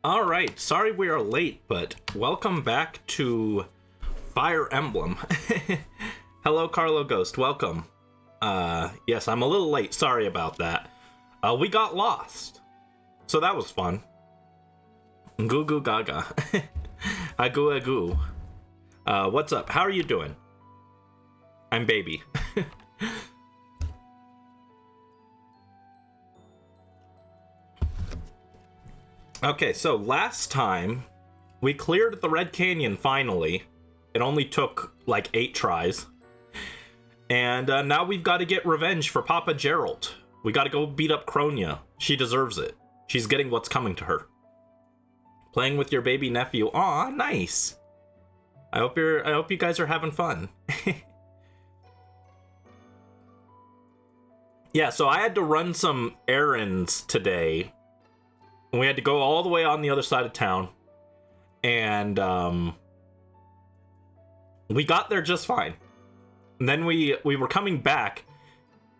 All right, sorry we are late, but welcome back to Fire Emblem. Hello, Carlo Ghost, welcome. Yes, I'm a little late, sorry about that. We got lost, so that was fun. Goo goo gaga. Agoo agoo. What's up? How are you doing? I'm baby. Okay, so last time we cleared the Red Canyon finally. It only took like 8 tries. And now we've got to get revenge for Papa Gerald. We got to go beat up Kronia. She deserves it. She's getting what's coming to her. Playing with your baby nephew. Aw, nice. I hope you guys are having fun. Yeah, so I had to run some errands today. We had to go all the way on the other side of town. And we got there just fine. And then we were coming back.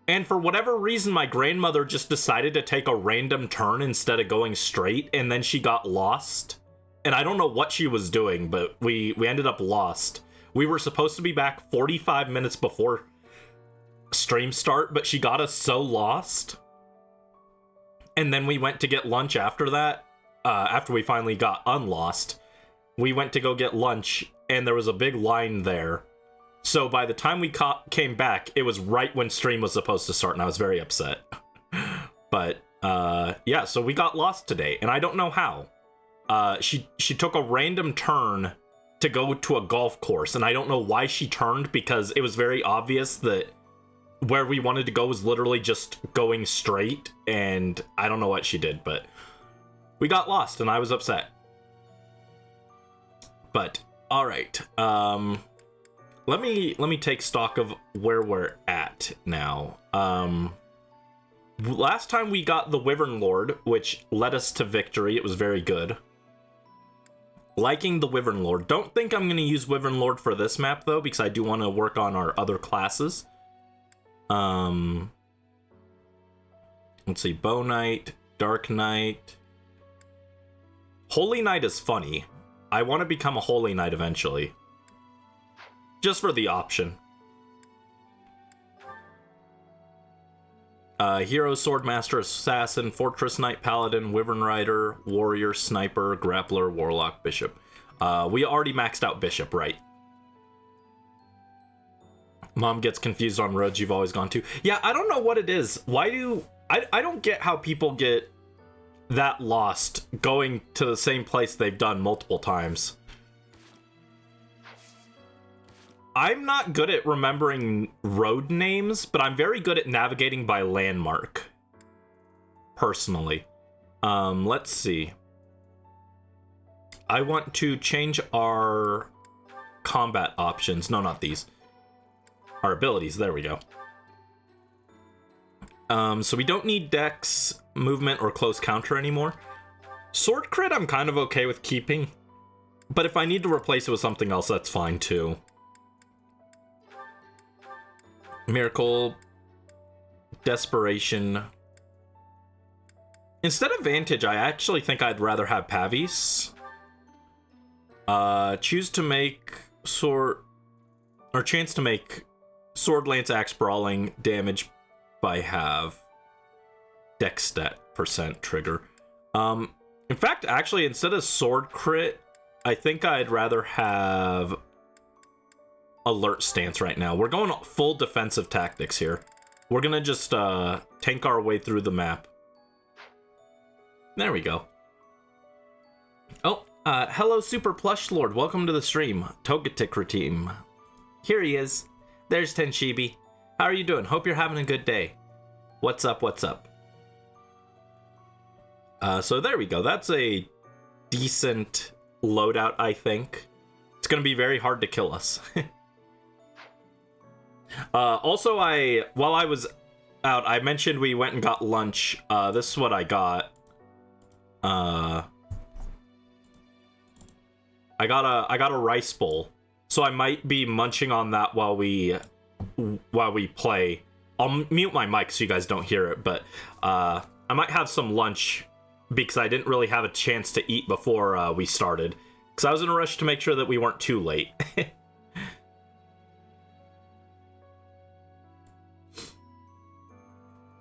And for whatever reason, my grandmother just decided to take a random turn instead of going straight. And then she got lost. And I don't know what she was doing, but we ended up lost. We were supposed to be back 45 minutes before stream start, but she got us so lost. And then we went to get lunch after that. After we finally got unlost, we went to go get lunch, and there was a big line there. So by the time we came back, it was right when stream was supposed to start, and I was very upset. But yeah, so we got lost today, and I don't know how. She took a random turn to go to a golf course, and I don't know why she turned, because it was very obvious that where we wanted to go was literally just going straight, and I don't know what she did, but we got lost, and I was upset. But all right, let me take stock of where we're at now. Last time we got the Wyvern Lord, which led us to victory. It was very good. Liking the Wyvern Lord. Don't think I'm going to use Wyvern Lord for this map, though, because I do want to work on our other classes. Let's see, Bow Knight, Dark Knight. Holy Knight is funny. I want to become a Holy Knight eventually. Just for the option. Hero, Swordmaster, Assassin, Fortress Knight, Paladin, Wyvern Rider, Warrior, Sniper, Grappler, Warlock, Bishop. We already maxed out Bishop, right? Mom gets confused on roads you've always gone to. Yeah, I don't know what it is. Why do... I don't get how people get that lost going to the same place they've done multiple times. I'm not good at remembering road names, but I'm very good at navigating by landmark. Personally. Let's see. I want to change our combat options. No, not these. Our abilities, there we go. So we don't need dex, movement, or close counter anymore. Sword crit I'm kind of okay with keeping, but if I need to replace it with something else, that's fine too. Miracle, Desperation. Instead of Vantage, I actually think I'd rather have Pavis. Choose to make sword, or chance to make Sword, Lance, Axe, Brawling damage by half. Dex stat % trigger. In fact, actually, instead of sword crit, I think I'd rather have alert stance right now. We're going full defensive tactics here. We're gonna just tank our way through the map. There we go. Oh, hello Super Plush Lord. Welcome to the stream. Togetic team. Here he is. There's Tenshibi. How are you doing? Hope you're having a good day. What's up, what's up? So there we go. That's a decent loadout, I think. It's gonna be very hard to kill us. Also, while I was out, I mentioned we went and got lunch. This is what I got. I got a rice bowl. So I might be munching on that while we play. I'll mute my mic so you guys don't hear it, but I might have some lunch because I didn't really have a chance to eat before we started. Because I was in a rush to make sure that we weren't too late.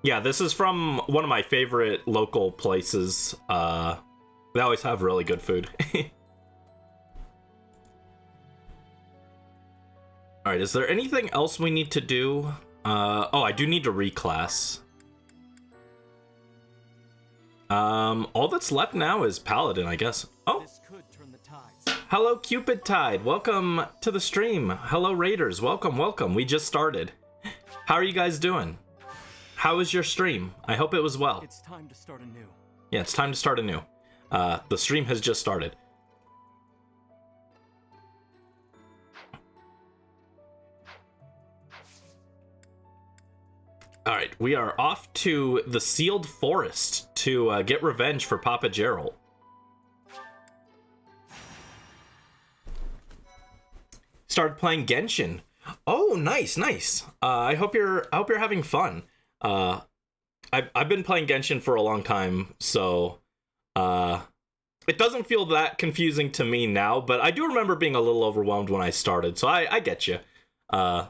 Yeah, this is from one of my favorite local places. They always have really good food. Alright, is there anything else we need to do? Oh, I do need to reclass. All that's left now is Paladin, I guess. Oh! Hello, Cupid Tide. Welcome to the stream. Hello, Raiders. Welcome, welcome. We just started. How are you guys doing? How was your stream? I hope it was well. It's time to start anew. Yeah, it's time to start anew. The stream has just started. Alright, we are off to the Sealed Forest to get revenge for Papa Gerald. Started playing Genshin. Oh, nice, nice. I hope you're having fun. I've been playing Genshin for a long time, so it doesn't feel that confusing to me now, but I do remember being a little overwhelmed when I started, so I get you.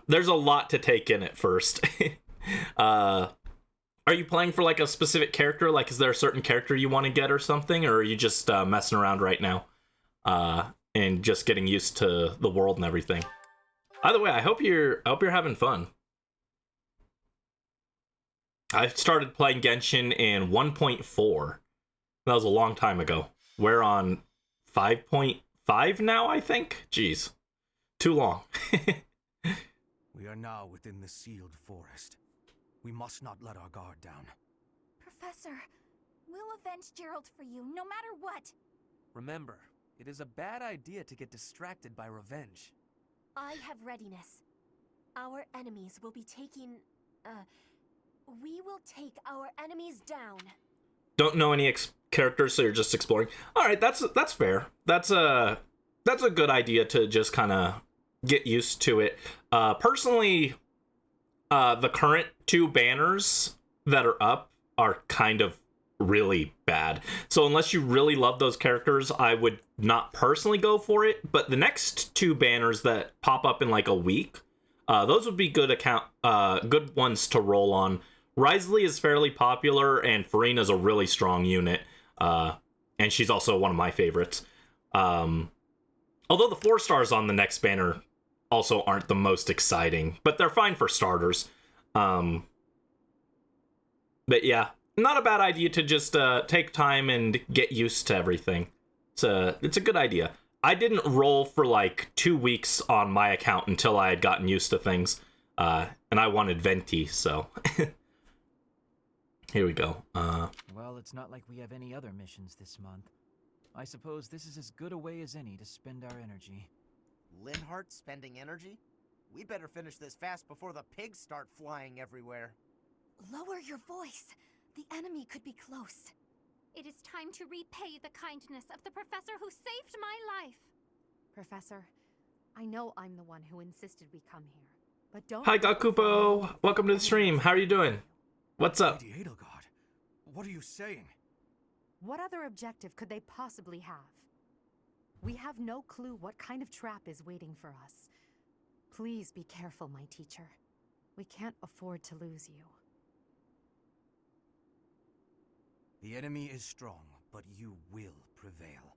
There's a lot to take in at first. Are you playing for like a specific character? Like, is there a certain character you want to get or something, or are you just messing around right now and just getting used to the world and everything? Either way, I hope you're having fun. I started playing Genshin in 1.4. That was a long time ago. We're on 5.5 now, I think? Jeez. Too long. We are now within the Sealed Forest. We must not let our guard down. Professor, we'll avenge Gerald for you, no matter what. Remember, it is a bad idea to get distracted by revenge. I have readiness. Our enemies will be taking... we will take our enemies down. Don't know any characters, so you're just exploring. All right, that's fair. That's a good idea to just kind of get used to it. Personally, the current 2 banners that are up are kind of really bad. So unless you really love those characters, I would not personally go for it. But the next 2 banners that pop up in like a week, those would be good ones to roll on. Wriothesley is fairly popular, and Farina's a really strong unit, and she's also one of my favorites. Although the 4 stars on the next banner also aren't the most exciting, but they're fine for starters. But yeah, not a bad idea to just take time and get used to everything. It's a good idea. I didn't roll for like 2 weeks on my account until I had gotten used to things, and I wanted Venti, so... Here we go. Well, it's not like we have any other missions this month. I suppose this is as good a way as any to spend our energy. Linhardt spending energy? We'd better finish this fast before the pigs start flying everywhere. Lower your voice. The enemy could be close. It is time to repay the kindness of the professor who saved my life. Professor, I know I'm the one who insisted we come here, but don't... Hi, Gakupo! Welcome to the stream. How are you doing? What's up? Lady Edelgard, what are you saying? What other objective could they possibly have? We have no clue what kind of trap is waiting for us. Please be careful, my teacher. We can't afford to lose you. The enemy is strong, but you will prevail.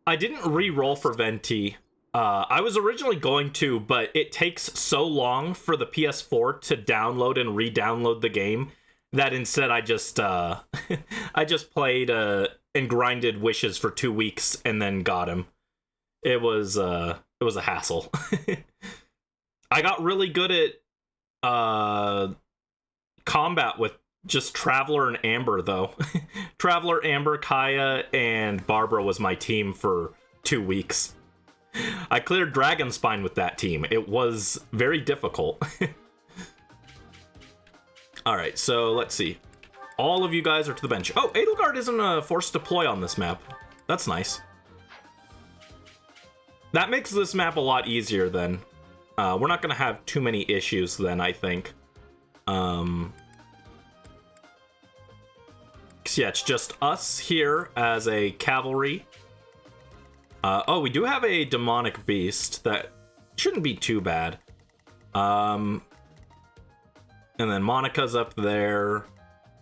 I didn't re-roll for Venti. I was originally going to, but it takes so long for the PS4 to download and re-download the game that instead I just I just played and grinded wishes for 2 weeks and then got him. It was a hassle. I got really good at combat with just Traveler and Amber though. Traveler, Amber, Kaya, and Barbara was my team for 2 weeks. I cleared Dragonspine with that team. It was very difficult. Alright, so let's see. All of you guys are to the bench. Oh, Edelgard isn't a forced deploy on this map. That's nice. That makes this map a lot easier then. We're not going to have too many issues then, I think. Okay, 'Cause yeah, it's just us here as a cavalry. Oh, we do have a demonic beast that shouldn't be too bad. And then Monica's up there.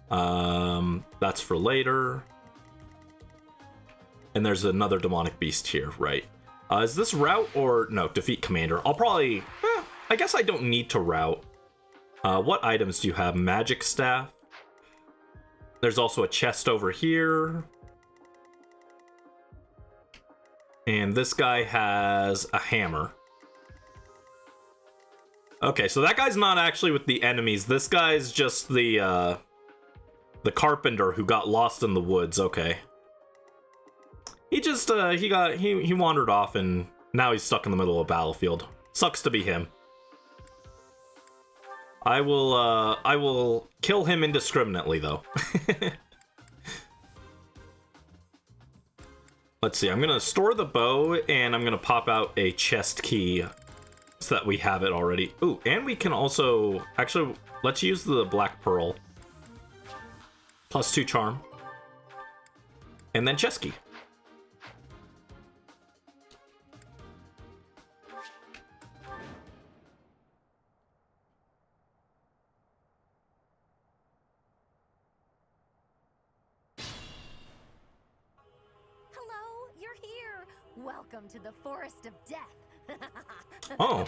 That's for later. And there's another demonic beast here, right? Is this route or no? Defeat commander. I'll probably. I guess I don't need to route. What items do you have? Magic staff. There's also a chest over here. And this guy has a hammer. Okay, so that guy's not actually with the enemies. This guy's just the carpenter who got lost in the woods. Okay. He just he wandered off and now he's stuck in the middle of a battlefield. Sucks to be him. I will kill him indiscriminately though. Let's see. I'm going to store the bow and I'm going to pop out a chest key so that we have it already. Ooh, and we can also actually let's use the black pearl. +2 charm. And then chest key. Hello, you're here. Welcome to the Forest of Death. Oh.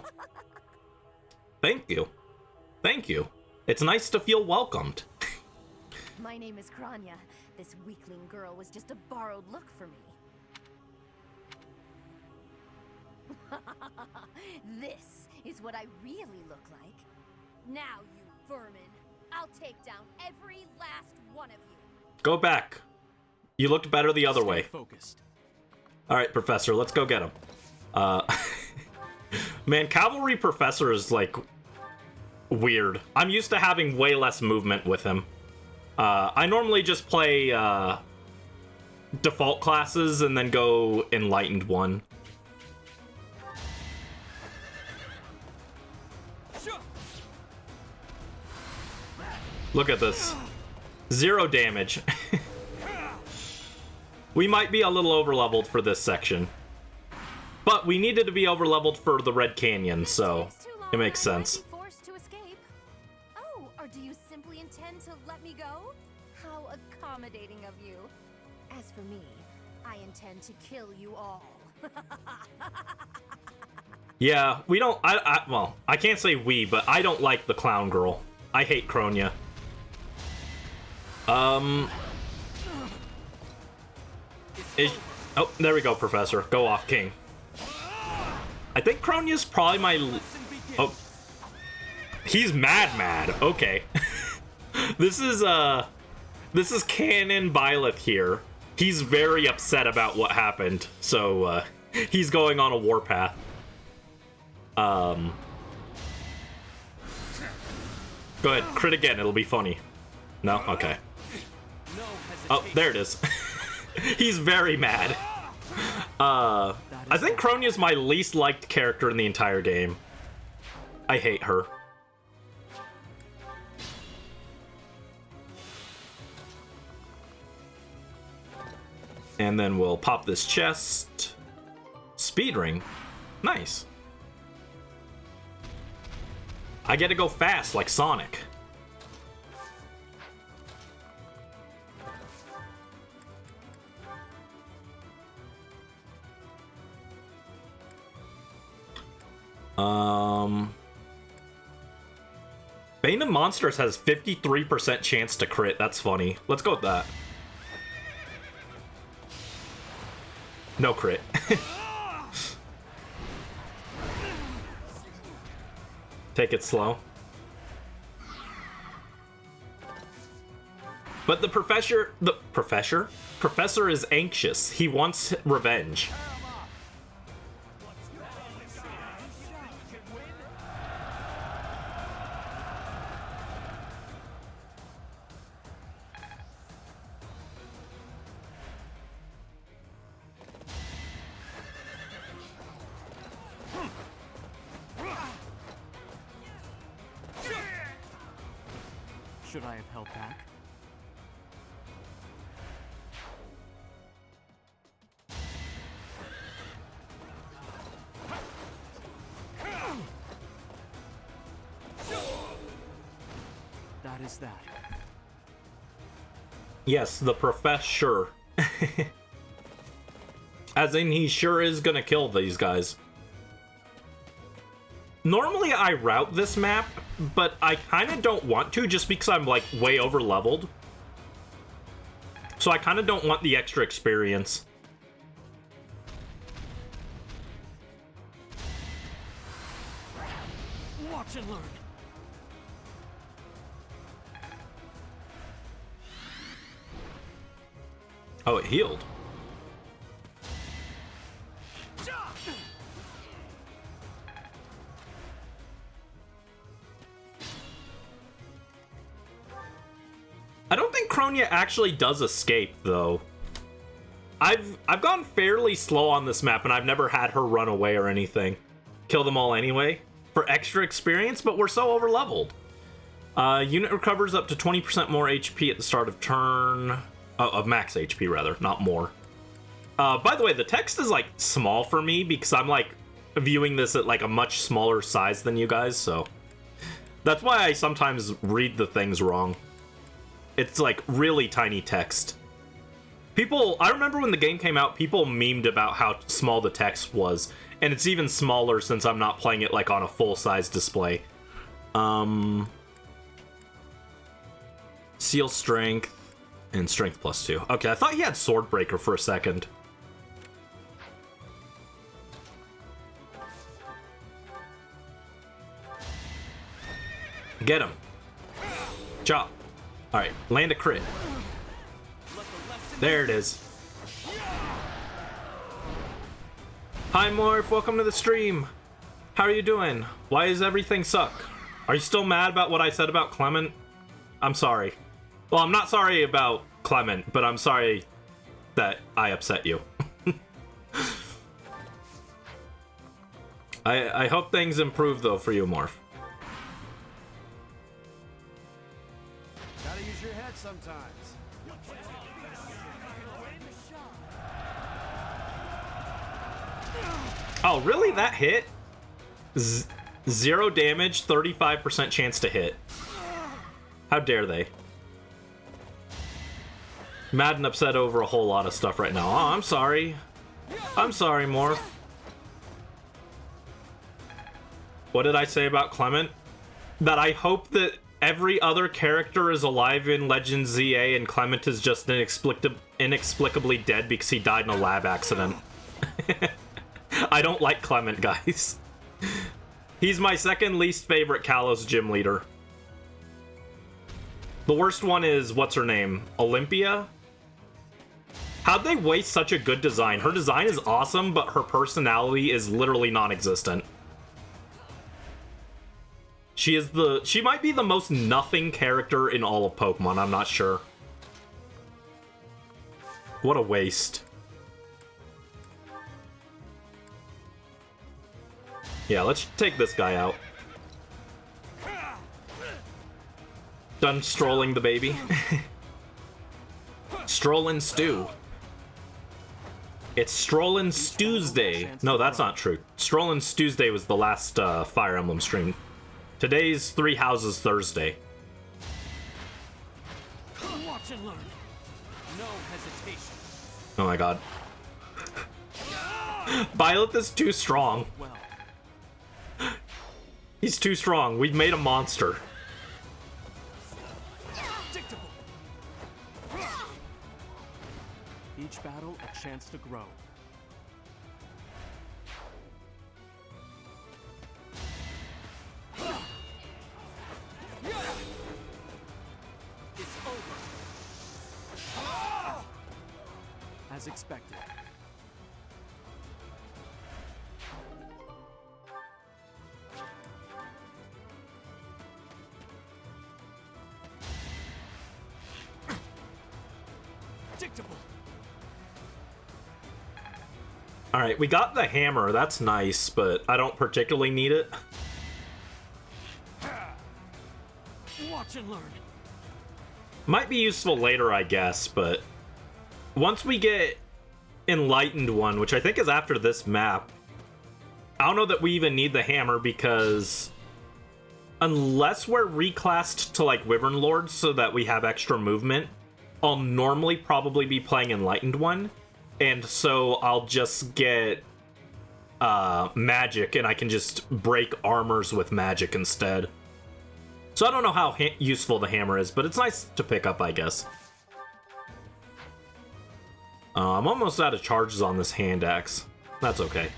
Thank you. Thank you. It's nice to feel welcomed. My name is Kranya. This weakling girl was just a borrowed look for me. This is what I really look like. Now, you vermin, I'll take down every last one of you. Go back. You looked better the other way. Focused. All right, Professor, let's go get him. Man, Cavalry Professor is like weird. I'm used to having way less movement with him. I normally just play default classes and then go Enlightened 1. Look at this. 0 damage. We might be a little overleveled for this section. But we needed to be overleveled for the Red Canyon, so it makes sense. Forced to escape. Oh, or do you simply intend to let me go? How accommodating of you. As for me, I intend to kill you all. Yeah, we don't. Well, I can't say we, but I don't like the clown girl. I hate Kronia. Oh, there we go, Professor. Go off, King. I think Kronia's probably my... Oh. He's mad. Okay. This is Canon Byleth here. He's very upset about what happened. So, he's going on a warpath. Go ahead, crit again. It'll be funny. No? Okay. Oh, there it is. He's very mad. I think Kronia's my least liked character in the entire game. I hate her. And then we'll pop this chest. Speed ring. Nice. I get to go fast like Sonic. Bane of Monsters has 53% chance to crit. That's funny. Let's go with that. No crit. Take it slow. But the professor is anxious. He wants revenge. Should I have held back? What is that? Yes, the professor. As in, he sure is gonna kill these guys. Normally I route this map, but I kind of don't want to just because I'm like way over leveled. So I kind of don't want the extra experience. Watch and learn. Oh, it healed. I don't think Kronia actually does escape, though. I've gone fairly slow on this map, and I've never had her run away or anything. Kill them all anyway, for extra experience, but we're so over-leveled. Unit recovers up to 20% more HP at the start of turn... of max HP, rather, not more. By the way, the text is, like, small for me, because I'm, like, viewing this at, like, a much smaller size than you guys, so... That's why I sometimes read the things wrong. It's, like, really tiny text. I remember when the game came out, people memed about how small the text was, and it's even smaller since I'm not playing it, like, on a full-size display. Seal Strength, and Strength +2. Okay, I thought he had Swordbreaker for a second. Get him. Chop. Alright, land a crit. There it is. Hi Morph, welcome to the stream. How are you doing? Why does everything suck? Are you still mad about what I said about Clement? I'm sorry. Well, I'm not sorry about Clement, but I'm sorry that I upset you. I hope things improve though for you, Morph. Gotta use your head sometimes. Oh, really? That hit? 0 damage, 35% chance to hit. How dare they? Mad and upset over a whole lot of stuff right now. Oh, I'm sorry. I'm sorry, Morph. What did I say about Clement? That I hope that every other character is alive in Legend ZA and Clement is just inexplicably dead because he died in a lab accident. I don't like Clement, guys. He's my second least favorite Kalos gym leader. The worst one is, what's her name? Olympia? How'd they waste such a good design? Her design is awesome, but her personality is literally non-existent. She might be the most nothing character in all of Pokemon, I'm not sure. What a waste. Yeah, let's take this guy out. Done strolling the baby. Strollin' Stew. It's Strollin' Tuesday. No, that's not true. Strollin' Tuesday was the last Fire Emblem stream. Today's Three Houses Thursday. Watch and learn. No hesitation. Oh my god. Byleth is too strong. Well, He's too strong. We've made a monster. predictable. Each battle a chance to grow. It's over. As expected. Predictable. Alright, we got the hammer. That's nice, but I don't particularly need it. Watch and learn. Might be useful later, I guess, but once we get Enlightened One, which I think is after this map, I don't know that we even need the hammer because unless we're reclassed to like Wyvern Lords so that we have extra movement, I'll normally probably be playing Enlightened One, and so I'll just get magic and I can just break armors with magic instead. So I don't know how useful the hammer is, but it's nice to pick up, I guess. I'm almost out of charges on this hand axe. That's okay.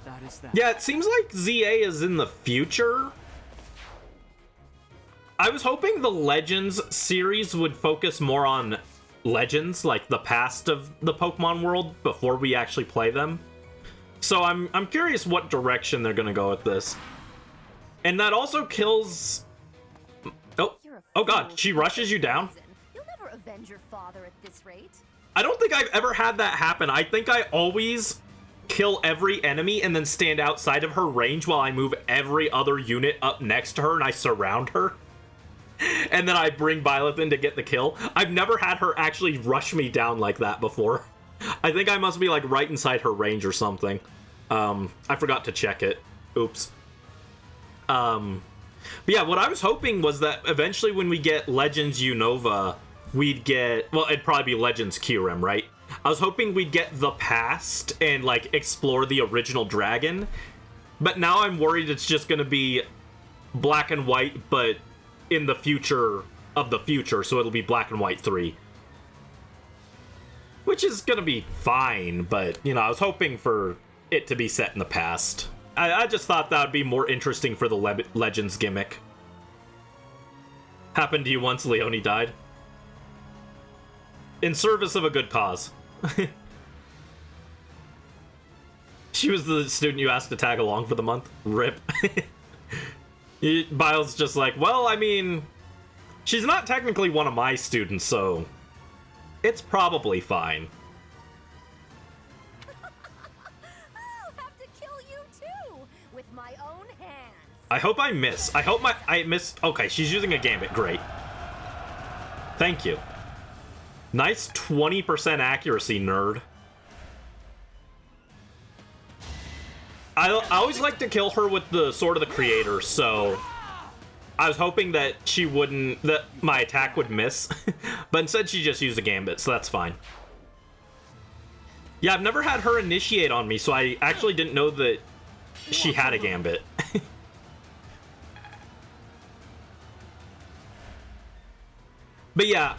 That is that. Yeah, it seems like ZA is in the future. I was hoping the Legends series would focus more on Legends, like the past of the Pokemon world, before we actually play them. So I'm curious what direction they're gonna go with this. And that also kills... Oh god, she rushes you down? You'll never avenge your father at this rate. I don't think I've ever had that happen. I think I always kill every enemy and then stand outside of her range while I move every other unit up next to her and I surround her. And then I bring Byleth in to get the kill. I've never had her actually rush me down like that before. I think I must be like right inside her range or something. I forgot to check it. Oops. But yeah, what I was hoping was that eventually when we get Legends Unova, we'd get... Well, it'd probably be Legends Kyurem, right? I was hoping we'd get the past and, like, explore the original dragon. But now I'm worried it's just gonna be Black and White, but in the future of the future, so it'll be Black and White 3. Which is gonna be fine, but, you know, I was hoping for it to be set in the past. I just thought that would be more interesting for the Legends gimmick. Happened to you once Leonie died. In service of a good cause. She was the student you asked to tag along for the month. RIP. Biles just like, well, I mean, she's not technically one of my students, so it's probably fine. I'll have to kill you too, with my own hands. I hope I miss. I hope I miss. Okay, she's using a gambit. Great. Thank you. Nice 20% accuracy, nerd. I always like to kill her with the Sword of the Creator, so I was hoping that she wouldn't, that my attack would miss, but instead she just used a gambit, so that's fine. Yeah, I've never had her initiate on me, so I actually didn't know that she had a gambit. But yeah,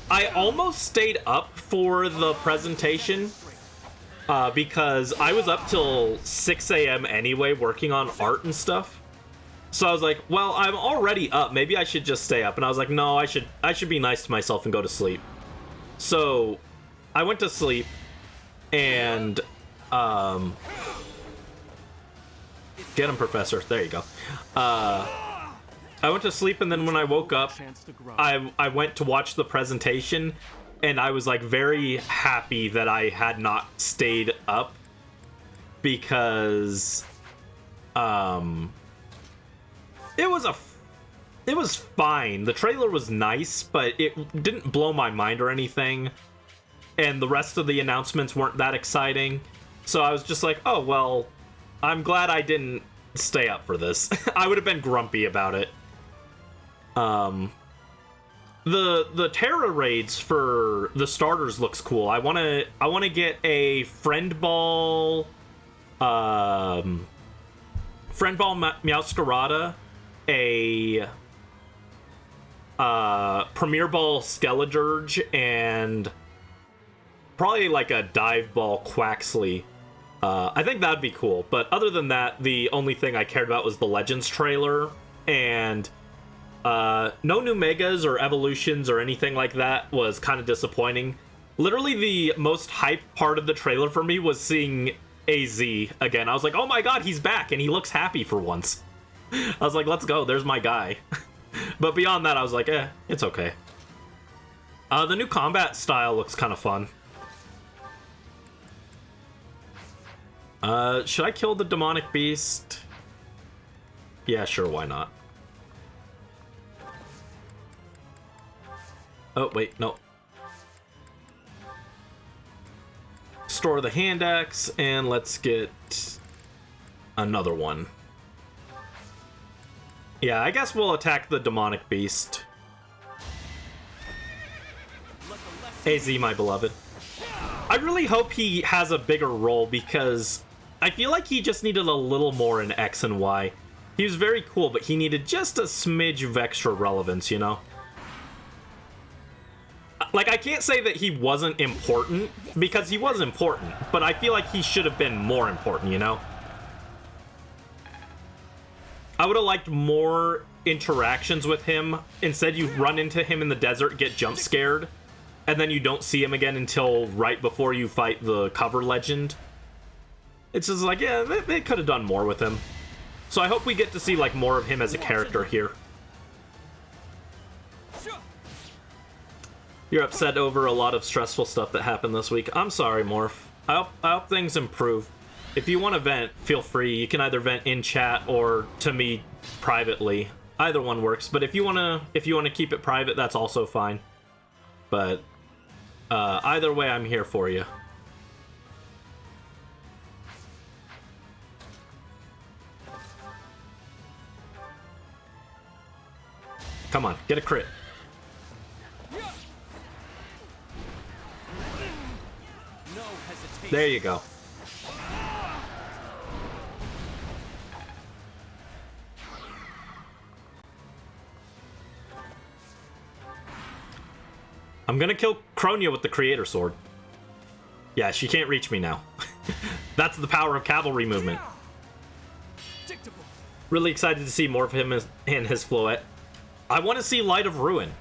I almost stayed up for the presentation because I was up till 6 a.m. anyway working on art and stuff. So I was like, well, I'm already up. Maybe I should just stay up. And I was like, no, I should be nice to myself and go to sleep. So I went to sleep and get him, Professor. There you go. I went to sleep, and then when I woke up, I went to watch the presentation, and I was like very happy that I had not stayed up because it was fine. The trailer was nice, but it didn't blow my mind or anything, and the rest of the announcements weren't that exciting. So I was just like, oh well, I'm glad I didn't stay up for this. I would have been grumpy about it. The Terra raids for the starters looks cool. I wanna get a Friend Ball Meowscarada, a Premier Ball Skeledirge, and probably like a Dive Ball Quaxley. I think that'd be cool, but other than that, the only thing I cared about was the Legends trailer, and no new megas or evolutions or anything like that was kind of disappointing. Literally the most hype part of the trailer for me was seeing AZ again. I was like, oh my god, he's back and he looks happy for once. I was like, let's go, there's my guy. But beyond that, I was like, it's okay. The new combat style looks kind of fun. Should I kill the demonic beast? Yeah, sure, why not? Oh, wait, no. restore the hand axe, and let's get another one. Yeah, I guess we'll attack the demonic beast. AZ, my beloved. I really hope he has a bigger role because I feel like he just needed a little more in X and Y. He was very cool, but he needed just a smidge of extra relevance, you know? Like, I can't say that he wasn't important, because he was important, but I feel like he should have been more important, you know? I would have liked more interactions with him. Instead, you run into him in the desert, get jump scared, and then you don't see him again until right before you fight the cover legend. It's just like, yeah, they could have done more with him. So I hope we get to see, like, more of him as a character here. You're upset over a lot of stressful stuff that happened this week. I'm sorry, Morph. I hope things improve. If you want to vent, feel free. You can either vent in chat or to me privately. Either one works. But if you wanna keep it private, that's also fine. But either way, I'm here for you. Come on, get a crit. There you go. I'm gonna kill Kronia with the Creator Sword. Yeah, she can't reach me now. That's the power of cavalry movement. Really excited to see more of him and his Floette. I want to see Light of Ruin.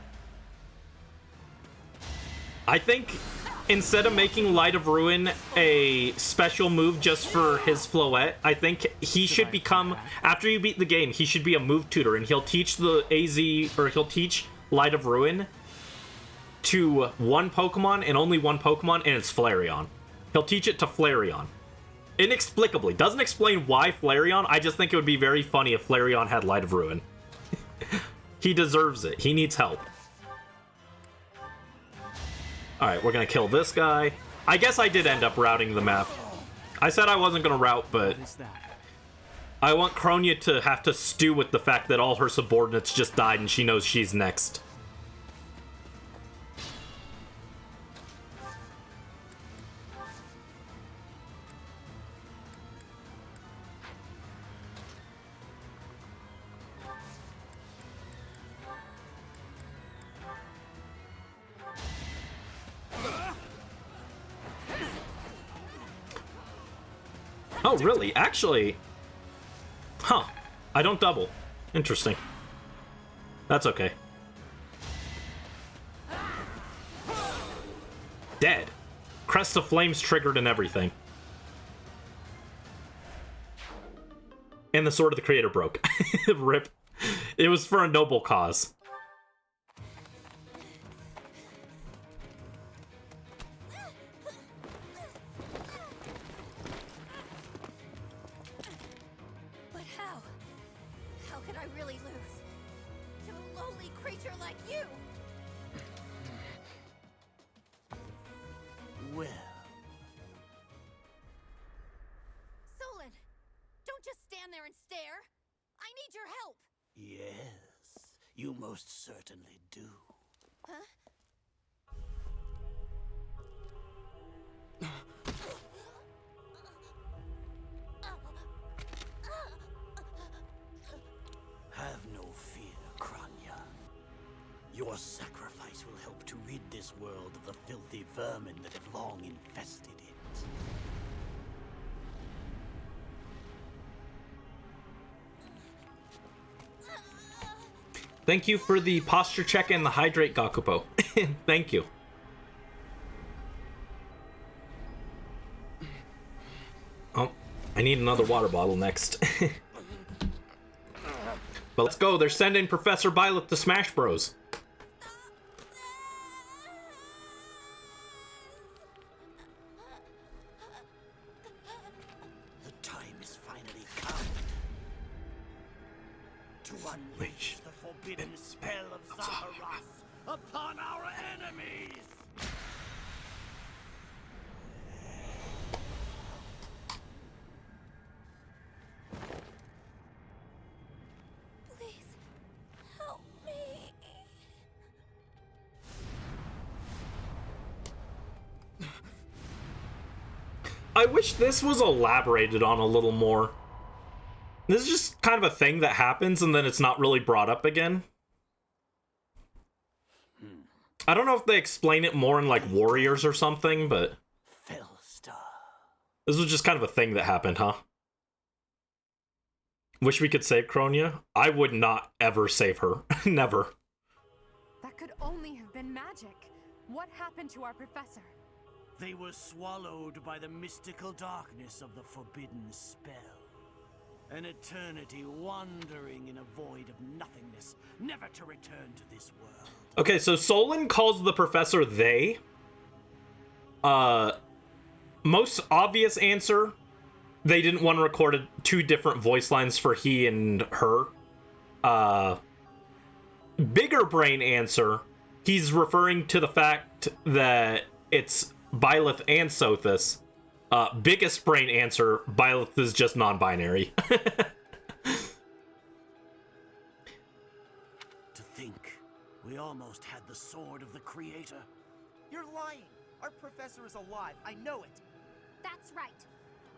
I think instead of making Light of Ruin a special move just for his Floette, I think he should become, after you beat the game, he should be a move tutor, and he'll teach the AZ, or he'll teach Light of Ruin to one Pokemon and only one Pokemon, and it's Flareon. He'll teach it to Flareon. Inexplicably. Doesn't explain why Flareon, I just think it would be very funny if Flareon had Light of Ruin. He deserves it. He needs help. Alright, we're gonna kill this guy. I guess I did end up routing the map. I said I wasn't gonna route, but I want Kronia to have to stew with the fact that all her subordinates just died and she knows she's next. Oh, really? Actually... Huh. I don't double. Interesting. That's okay. Dead. Crest of Flames triggered and everything. And the Sword of the Creator broke. Rip. It was for a noble cause. You most certainly do. Huh? Have no fear, Kronia. Your sacrifice will help to rid this world of the filthy vermin that have long infested it. Thank you for the posture check and the hydrate, Gakupo. Thank you. Oh, I need another water bottle next. But let's go. They're sending Professor Byleth to Smash Bros. The time is finally come to unleash the forbidden spell of Zaharas upon our enemies! I wish this was elaborated on a little more. This is just kind of a thing that happens and then it's not really brought up again. I don't know if they explain it more in like Warriors or something, but this was just kind of a thing that happened, huh? Wish we could save Kronia? I would not ever save her. Never. That could only have been magic. What happened to our professor? They were swallowed by the mystical darkness of the forbidden spell. An eternity wandering in a void of nothingness, never to return to this world. Okay, so Solon calls the professor they. Most obvious answer, they didn't want to record two different voice lines for he and her. Bigger brain answer, he's referring to the fact that it's Byleth and Sothis. Biggest brain answer, Byleth is just non-binary. To think, we almost had the sword of the Creator. You're lying. Our professor is alive. I know it. That's right.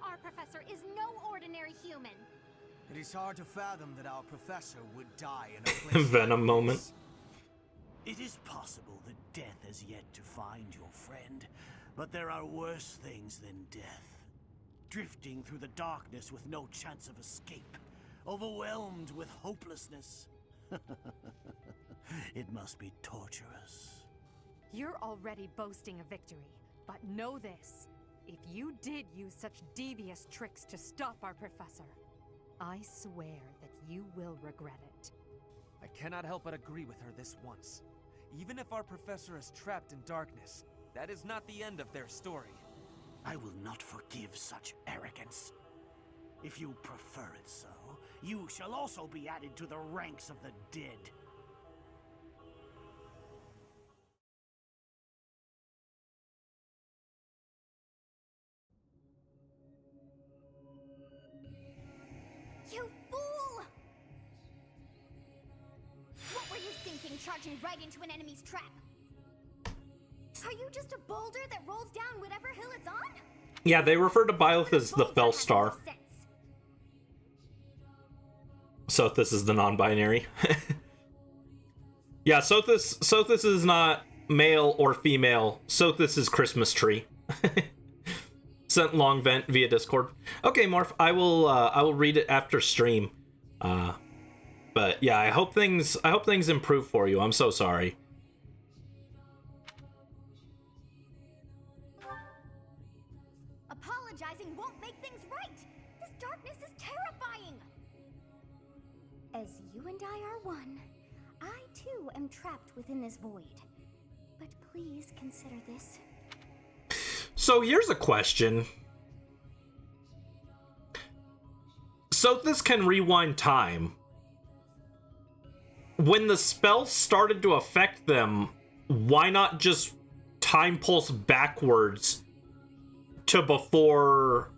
Our professor is no ordinary human. It is hard to fathom that our professor would die in a place Venom like moment. this. It is possible that death has yet to find your friend, but there are worse things than death. Drifting through the darkness with no chance of escape, overwhelmed with hopelessness. It must be torturous. You're already boasting a victory, but know this. If you did use such devious tricks to stop our professor, I swear that you will regret it. I cannot help but agree with her this once. Even if our professor is trapped in darkness, that is not the end of their story. I will not forgive such arrogance. If you prefer it so, you shall also be added to the ranks of the dead. You fool! What were you thinking, charging right into an enemy's trap? Are you just a boulder that rolls down whatever hill it's on? Yeah, they refer to Byleth as the Fell Star. Sothis is the non-binary. Yeah, Sothis is not male or female. Sothis is Christmas tree. Sent long vent via Discord. Okay, Morph, I will read it after stream. But yeah, I hope things improve for you. I'm so sorry. Apologizing won't make things right. This darkness is terrifying. As you and I are one, I too am trapped within this void. But please consider this. So here's a question. Sothis can rewind time. When the spell started to affect them, why not just time pulse backwards to before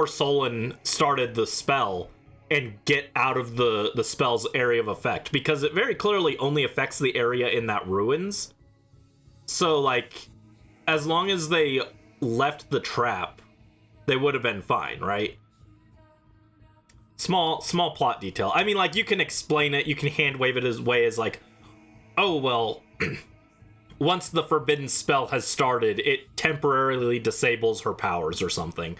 Solon started the spell and get out of the spell's area of effect? Because it very clearly only affects the area in that ruins. So, like, as long as they left the trap, they would have been fine, right? Small plot detail. I mean, like, you can explain it, you can hand wave it as way as like, oh, well, once the forbidden spell has started, it temporarily disables her powers or something.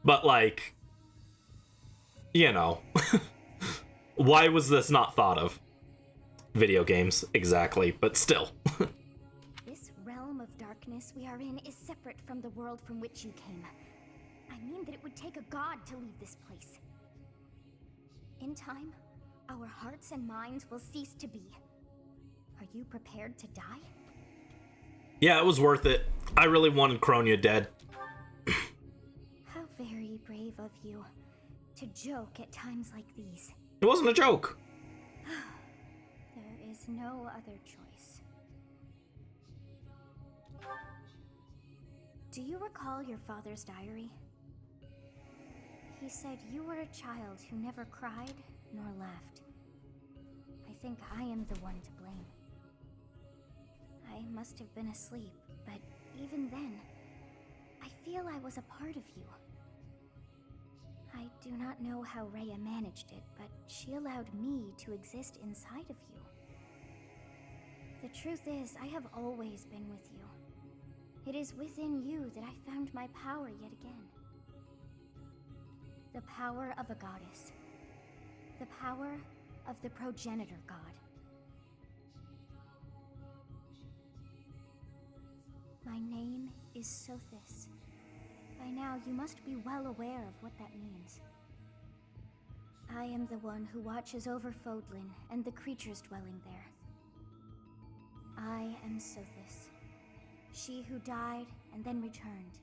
But, like, you know, why was this not thought of? Video games, exactly, but still. This realm of darkness we are in is separate from the world from which you came. I mean that it would take a god to leave this place. In time, our hearts and minds will cease to be. Are you prepared to die? Yeah, it was worth it. I really wanted Kronia dead. How very brave of you to joke at times like these. It wasn't a joke. There is no other choice. Do you recall your father's diary? He said you were a child who never cried nor laughed. I think I am the one to blame. I must have been asleep, but even then, I I feel I was a part of you. I do not know how Rhea managed it, but she allowed me to exist inside of you. The truth is, I have always been with you. It is within you that I found my power yet again. The power of a goddess. The power of the progenitor god. My name is Sothis. By now, you must be well aware of what that means. I am the one who watches over Fodlan and the creatures dwelling there. I am Sothis, she who died and then returned.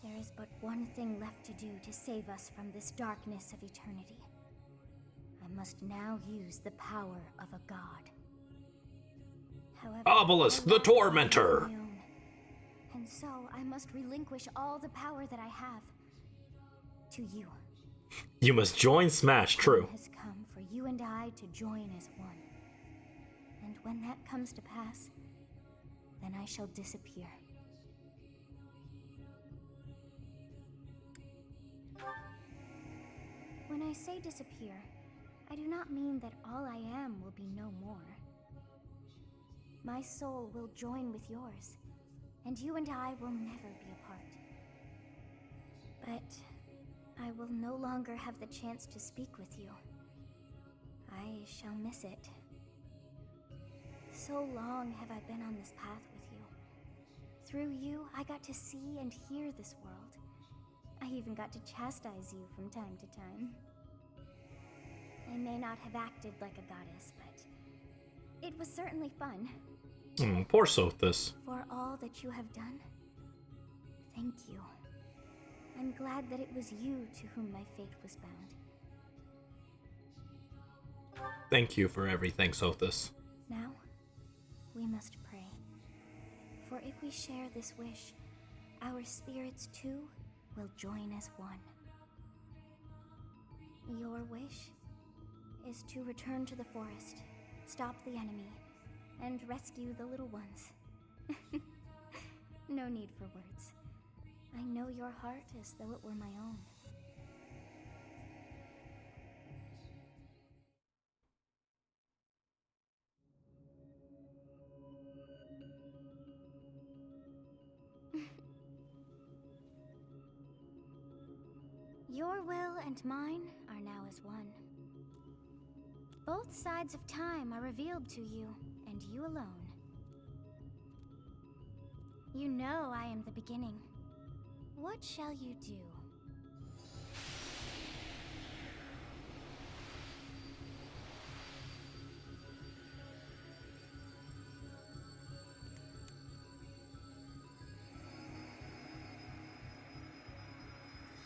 There is but one thing left to do to save us from this darkness of eternity. I must now use the power of a god. However, Obelisk, the Tormentor! And so I must relinquish all the power that I have to you. You must join Smash, true. Time has come for you and I to join as one. And when that comes to pass, then I shall disappear. When I say disappear, I do not mean that all I am will be no more. My soul will join with yours, and you and I will never be apart. But I will no longer have the chance to speak with you. I shall miss it. So long have I been on this path with you. Through you, I got to see and hear this world. I even got to chastise you from time to time. I may not have acted like a goddess, but it was certainly fun. Poor Sothis. For all that you have done, thank you. I'm glad that it was you to whom my fate was bound. Thank you for everything, Sothis. Now, we must pray. For if we share this wish, our spirits too will join as one. Your wish is to return to the forest, stop the enemy, and rescue the little ones. No need for words. I know your heart as though it were my own. Your will and mine are now as one. Both sides of time are revealed to you, and you alone. You know I am the beginning. What shall you do?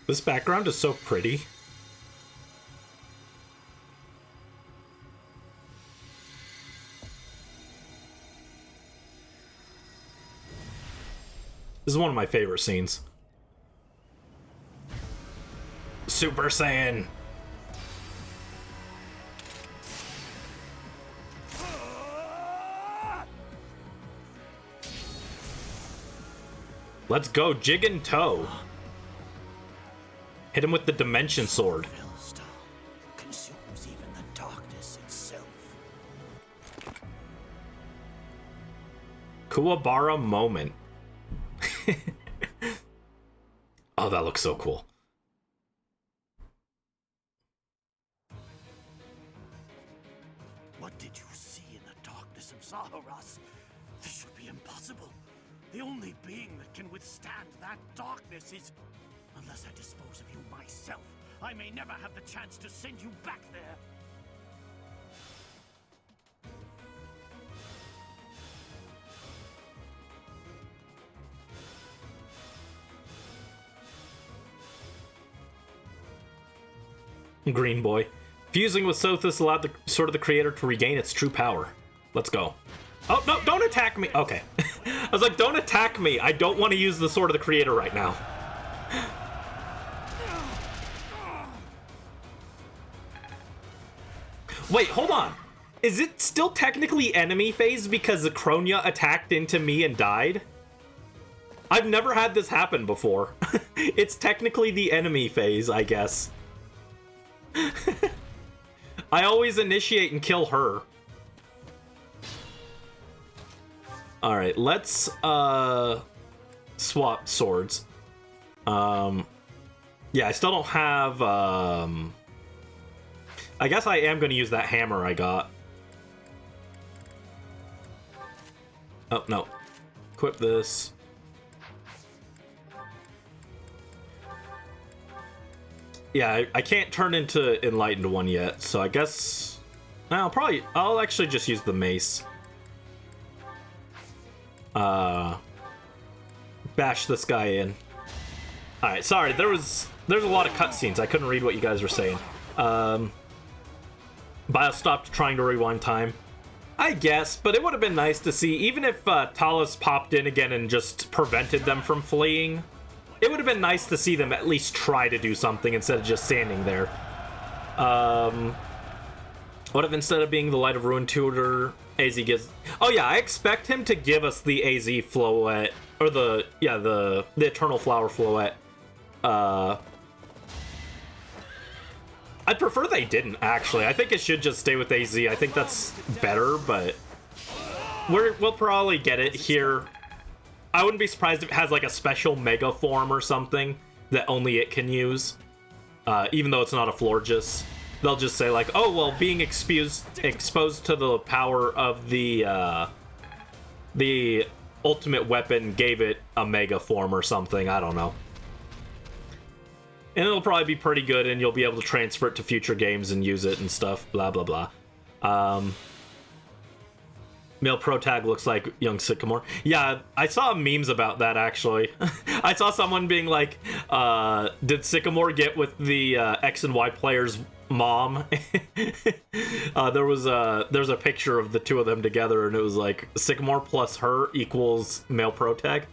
This background is so pretty. This is one of my favorite scenes. Super Saiyan. Let's go, jig and toe. Hit him with the Dimension Sword. Consumes even the darkness itself. Kuwabara moment. Oh, that looks so cool. What did you see in the darkness of Zaharas? This should be impossible. The only being that can withstand that darkness is... Unless I dispose of you myself, I may never have the chance to send you back there. Green boy. Fusing with Sothis allowed the Sword of the Creator to regain its true power. Let's go. Oh, no, don't attack me. Okay. I was like, don't attack me. I don't want to use the Sword of the Creator right now. Wait, hold on. Is it still technically enemy phase because the Kronia attacked into me and died? I've never had this happen before. It's technically the enemy phase, I guess. I always initiate and kill her. Alright, let's swap swords. Yeah, I still don't have I guess I am gonna use that hammer I got. Oh no. Equip this. Yeah, I can't turn into Enlightened one yet, so I guess I'll actually just use the mace. Bash this guy in. Alright, sorry, there's a lot of cutscenes. I couldn't read what you guys were saying. Byleth stopped trying to rewind time. I guess, but it would have been nice to see, even if Talus popped in again and just prevented them from fleeing, it would have been nice to see them at least try to do something instead of just standing there. What if instead of being the Light of Ruin tutor, AZ gives... Oh yeah, I expect him to give us the AZ Floette, or the Eternal Flower Floette. I'd prefer they didn't, actually. I think it should just stay with AZ. I think that's better, but we'll probably get it here. I wouldn't be surprised if it has like a special mega form or something that only it can use. Even though it's not a Florges. They'll just say like, oh, well, being exposed to the power of the ultimate weapon gave it a mega form or something. I don't know. And it'll probably be pretty good, and you'll be able to transfer it to future games and use it and stuff, blah, blah, blah. Male pro tag looks like young Sycamore. Yeah, I saw memes about that, actually. I saw someone being like, did Sycamore get with the X and Y player's mom? There's a picture of the two of them together, and it was like, Sycamore plus her equals male pro tag.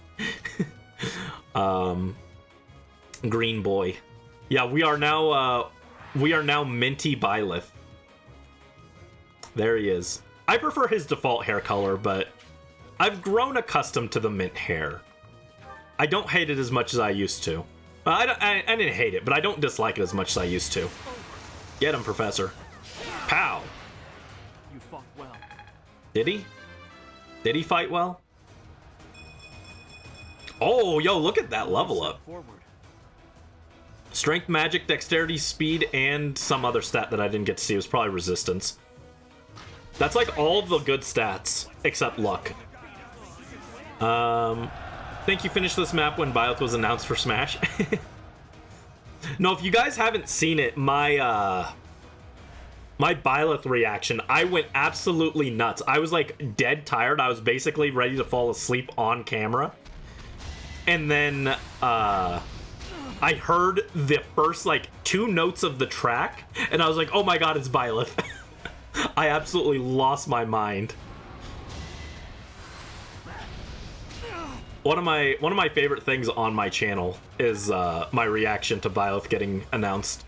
Green boy. Yeah, we are now minty Byleth. There he is. I prefer his default hair color, but I've grown accustomed to the mint hair. I don't hate it as much as I used to. I didn't hate it, but I don't dislike it as much as I used to. Get him, Professor. Pow. You fought well. Did he? Did he fight well? Oh, yo, look at that level up. Forward. Strength, magic, dexterity, speed, and some other stat that I didn't get to see. It was probably resistance. That's like all the good stats, except luck. Think you finished this map when Byleth was announced for Smash? No, if you guys haven't seen it, my Byleth reaction, I went absolutely nuts. I was like dead tired. I was basically ready to fall asleep on camera. And then, I heard the first, like, 2 notes of the track, and I was like, oh my god, it's Byleth. I absolutely lost my mind. One of my favorite things on my channel is my reaction to Byleth getting announced.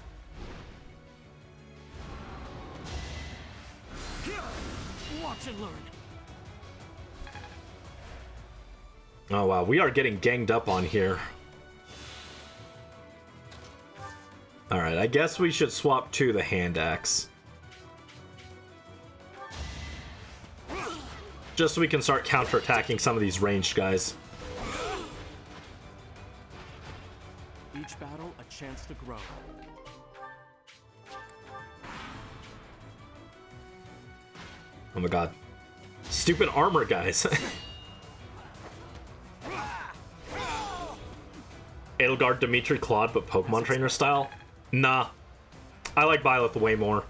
Watch and learn. Oh wow, we are getting ganged up on here. Alright, I guess we should swap to the hand axe. Just so we can start counterattacking some of these ranged guys. Each battle, a chance to grow. Oh my god. Stupid armor guys. Edelgard, Dimitri, Claude, but Pokemon trainer style? Nah. I like Byleth way more.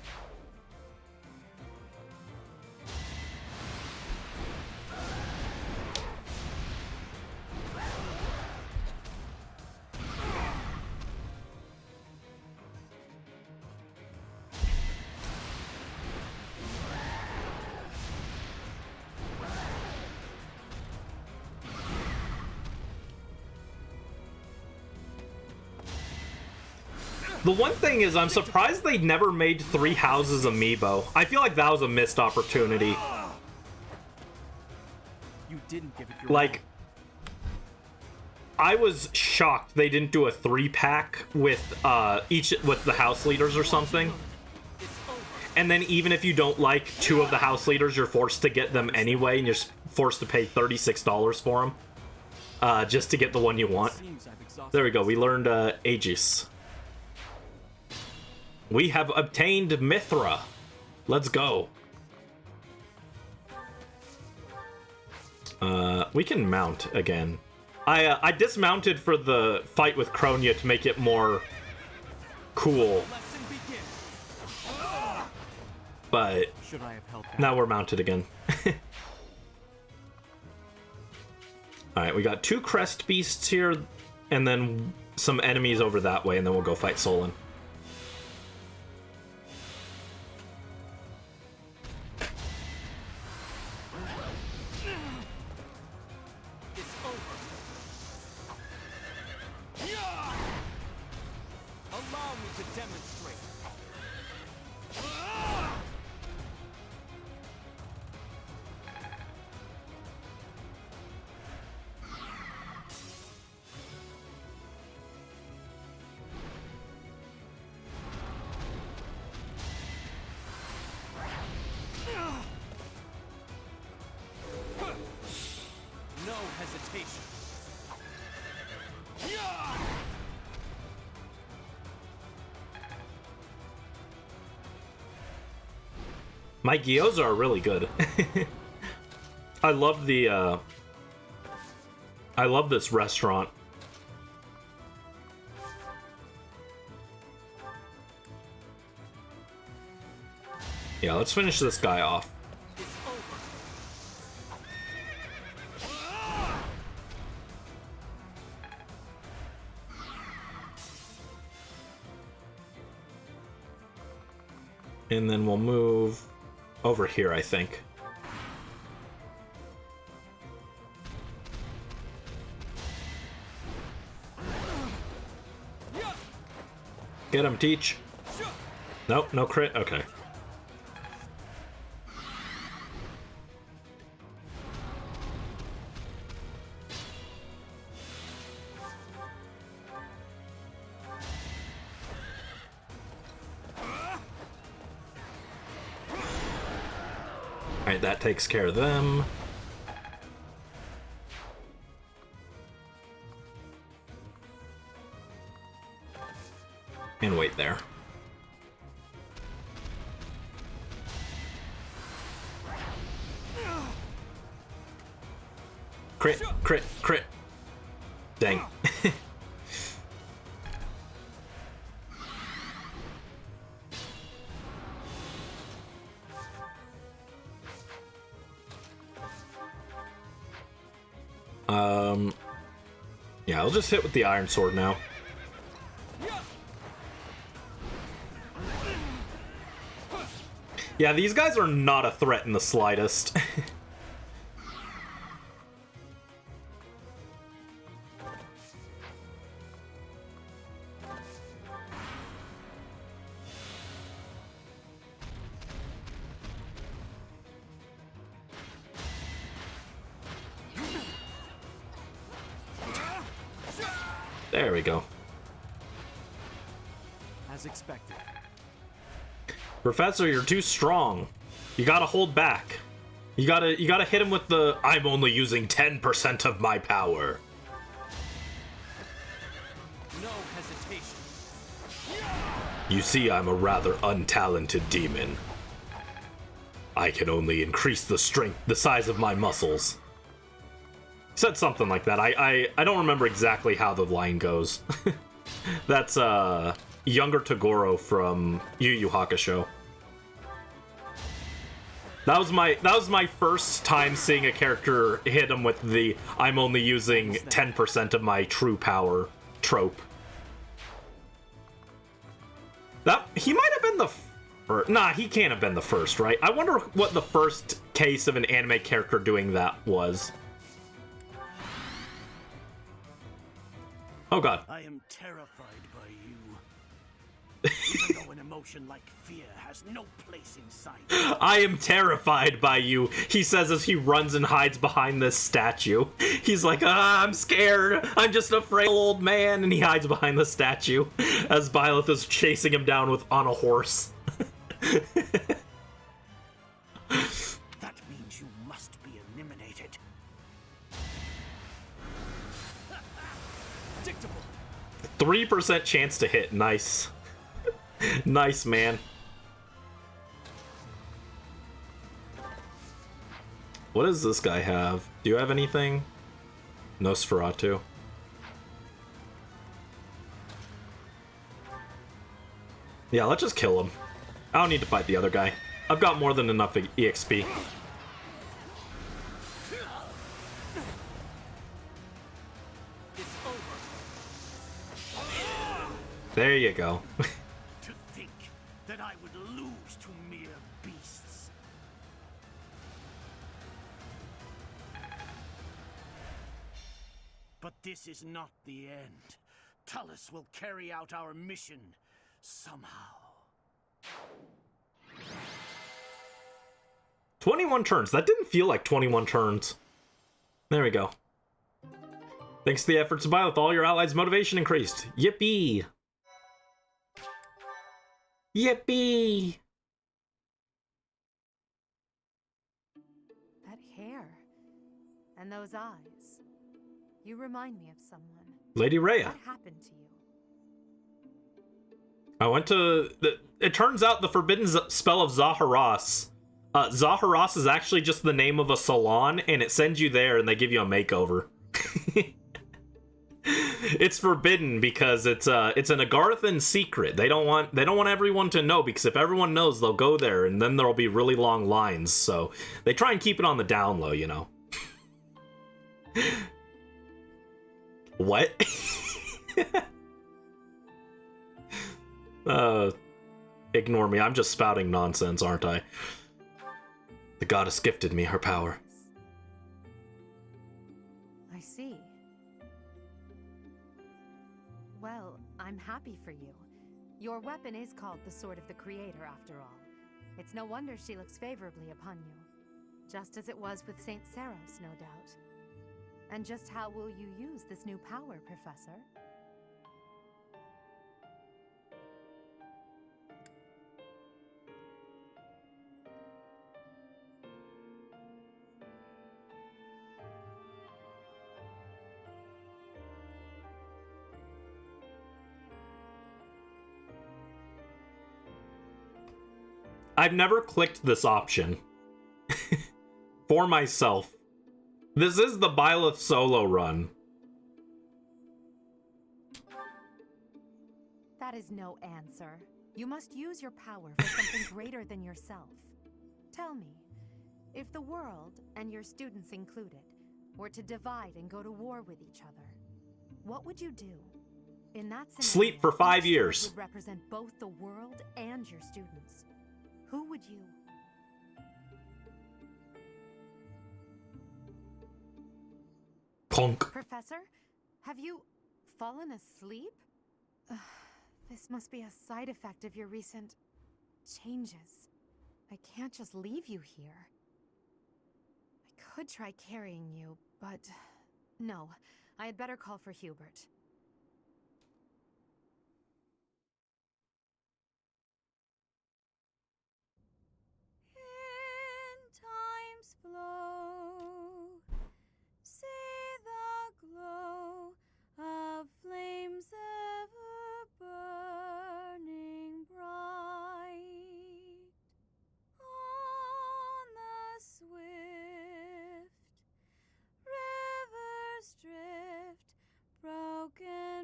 The one thing is, I'm surprised they never made 3 Houses amiibo. I feel like that was a missed opportunity. You didn't give it your Like, I was shocked they didn't do a 3-pack with each with the house leaders or something. And then even if you don't like 2 of the house leaders, you're forced to get them anyway, and you're forced to pay $36 for them just to get the one you want. There we go. We learned Aegis. We have obtained Mithra. Let's go. We can mount again. I dismounted for the fight with Kronia to make it more cool. But now we're mounted again. Alright, we got 2 crest beasts here, and then some enemies over that way, and then we'll go fight Solon. My gyoza are really good. I love the I love this restaurant. Yeah, let's finish this guy off. And then we'll move over here, I think. Get him, Teach. Nope, no crit. Okay. Alright, that takes care of them. And wait there. Crit, crit, crit. Dang. Yeah, I'll just hit with the Iron Sword now. Yeah, these guys are not a threat in the slightest. There we go. As expected. Professor, you're too strong. You gotta hold back. You gotta hit him with the I'm only using 10% of my power. No hesitation. You see, I'm a rather untalented demon. I can only increase the strength, the size of my muscles. Said something like that. I don't remember exactly how the line goes. That's younger Toguro from Yu Yu Hakusho. That was my first time seeing a character hit him with the I'm only using 10% of my true power trope. That he might have been the first. Nah, he can't have been the first, right? I wonder what the first case of an anime character doing that was. Oh god. I am terrified by you. emotion like fear has no place inside. I am terrified by you, he says as he runs and hides behind this statue. He's like, I'm scared. I'm just a frail old man. And he hides behind the statue as Byleth is chasing him down on a horse. That means you must be eliminated. 3% chance to hit. Nice. Nice, man. What does this guy have? Do you have anything? Nosferatu. Yeah, let's just kill him. I don't need to fight the other guy. I've got more than enough EXP. There you go. To think that I would lose to mere beasts. But this is not the end. Tullus will carry out our mission somehow. 21 turns. That didn't feel like 21 turns. There we go. Thanks to the efforts of Byleth, all your allies' motivation increased. Yippee! Yippee! That hair. And those eyes. You remind me of someone. Lady Rhea. What happened to you? I went to... It turns out the forbidden spell of Zaharas. Zaharas is actually just the name of a salon, and it sends you there, and they give you a makeover. It's forbidden because it's an Agarthan secret. They don't want everyone to know, because if everyone knows, they'll go there, and then there'll be really long lines. So they try and keep it on the down low, you know. What? Ignore me. I'm just spouting nonsense, aren't I? The goddess gifted me her power. I see. Well, I'm happy for you. Your weapon is called the Sword of the Creator, after all. It's no wonder she looks favorably upon you. Just as it was with Saint Saros, no doubt. And just how will you use this new power, Professor? I've never clicked this option for myself. This is the Byleth solo run. That is no answer. You must use your power for something greater than yourself. Tell me, if the world, and your students included, were to divide and go to war with each other, what would you do? In that scenario, Sleep for 5 each years. sword would represent both the world and your students. Who would you? Conk. Professor, have you fallen asleep? This must be a side effect of your recent changes. I can't just leave you here. I could try carrying you, but no, I had better call for Hubert. Time's flow, see the glow of flames ever burning bright on the swift rivers drift, broken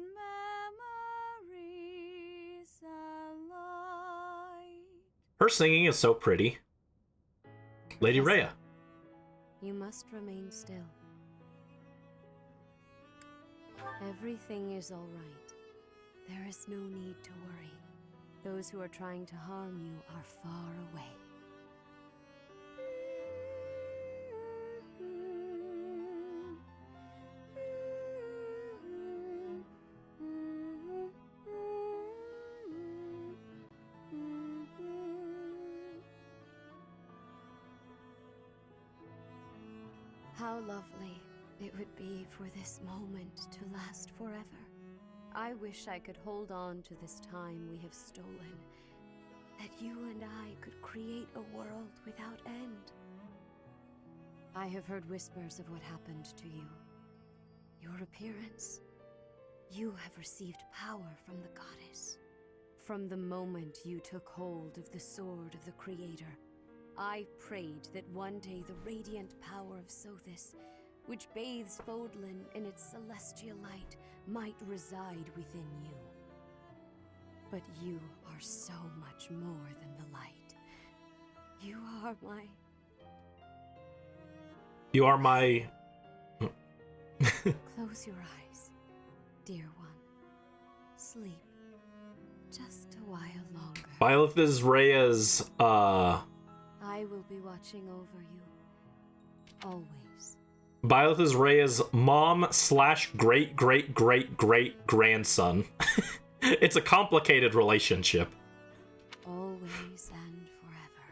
memories alight. Her singing is so pretty. Lady Rhea. You must remain still. Everything is all right. There is no need to worry. Those who are trying to harm you are far away. How lovely it would be for this moment to last forever. I wish I could hold on to this time we have stolen, that you and I could create a world without end. I have heard whispers of what happened to you. Your appearance. You have received power from the goddess. From the moment you took hold of the sword of the Creator, I prayed that one day the radiant power of Sothis, which bathes Fodlan in its celestial light, might reside within you. But you are so much more than the light. You are my... You are my... Close your eyes, dear one. Sleep. Just a while longer. Byleth is Rhea's, I will be watching over you. Always. Byleth is Rhea's mom / great-great-great-great-grandson. It's a complicated relationship. Always and forever.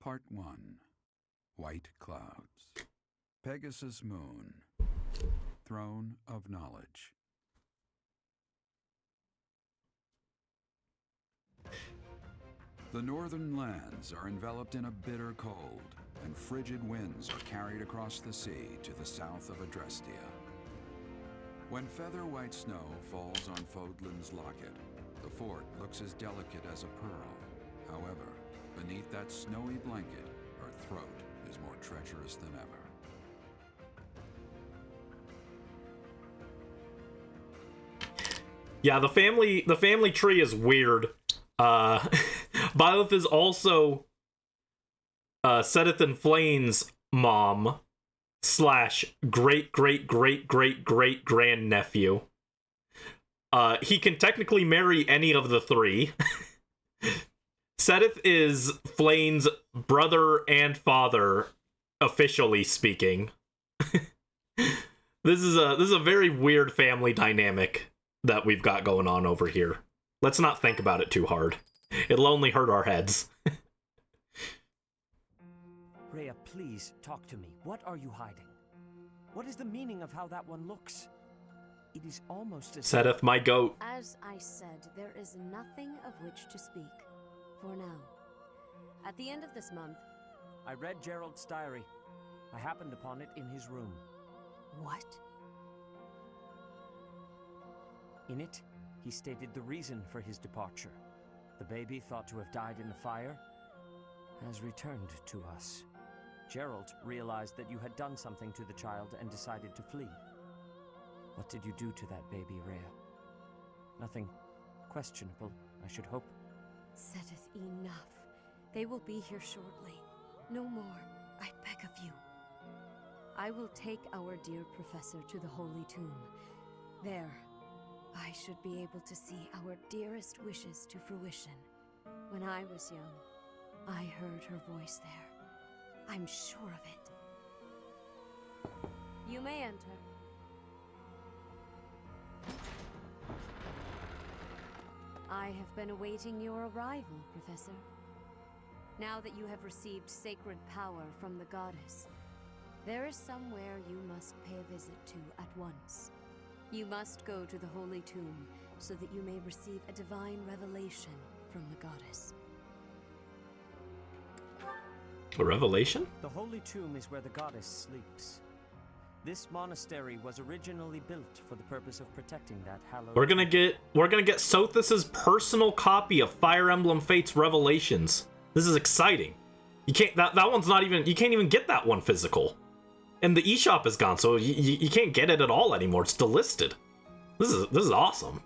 Part 1. White Clouds. Pegasus Moon. Throne of Knowledge. The northern lands are enveloped in a bitter cold, and frigid winds are carried across the sea to the south of Adrestia. When feather white snow falls on Fodlan's locket, the fort looks as delicate as a pearl. However, beneath that snowy blanket, her throat is more treacherous than ever. Yeah, the family tree is weird. Byleth is also Sedith and Flayn's mom / great-great-great-great-great-grandnephew. He can technically marry any of the three. Sedith is Flayn's brother and father, officially speaking. This is a very weird family dynamic that we've got going on over here. Let's not think about it too hard. It'll only hurt our heads. Rhea, please talk to me. What are you hiding? What is the meaning of how that one looks? It is almost as... Sedith, my goat. As I said, there is nothing of which to speak. For now. At the end of this month... I read Gerald's diary. I happened upon it in his room. What? In it, he stated the reason for his departure. The baby, thought to have died in the fire, has returned to us. Gerald realized that you had done something to the child and decided to flee. What did you do to that baby, Rhea? Nothing questionable, I should hope. Sedith, enough. They will be here shortly. No more, I beg of you. I will take our dear professor to the Holy Tomb. There, I should be able to see our dearest wishes to fruition. When I was young, I heard her voice there. I'm sure of it. You may enter. I have been awaiting your arrival, Professor. Now that you have received sacred power from the goddess, there is somewhere you must pay a visit to at once. You must go to the Holy Tomb so that you may receive a divine revelation from the goddess. A revelation? The Holy Tomb is where the goddess sleeps. This monastery was originally built for the purpose of protecting that hallowed... We're gonna get Sothis' personal copy of Fire Emblem Fate's Revelations. This is exciting. You can't that one's not even, you can't even get that one physical. And the eShop is gone, so you can't get it at all anymore. It's delisted. This is awesome.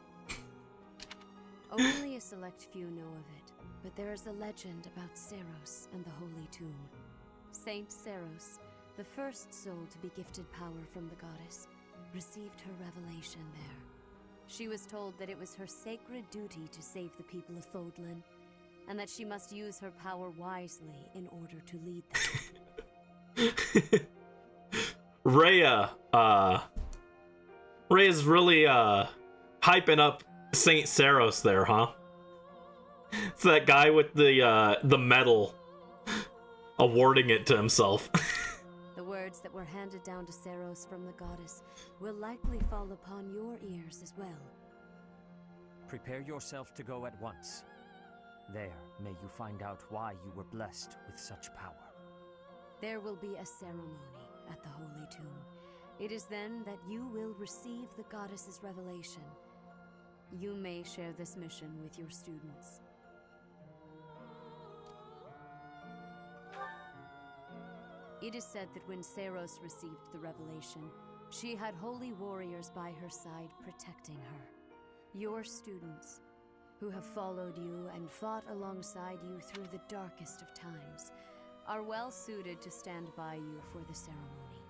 Only a select few know of it, but there is a legend about Seiros and the Holy Tomb. Saint Seiros, the first soul to be gifted power from the goddess, received her revelation there. She was told that it was her sacred duty to save the people of Fodlan, and that she must use her power wisely in order to lead them. Rhea's really hyping up Saint Saros there, huh? It's that guy with the medal awarding it to himself. The words that were handed down to Saros from the goddess will likely fall upon your ears as well. Prepare yourself to go at once. There, may you find out why you were blessed with such power. There will be a ceremony at the Holy Tomb. It is then that you will receive the goddess's revelation. You may share this mission with your students. It is said that when Saros received the revelation, she had holy warriors by her side protecting her. Your students, who have followed you and fought alongside you through the darkest of times, are well suited to stand by you for the ceremony.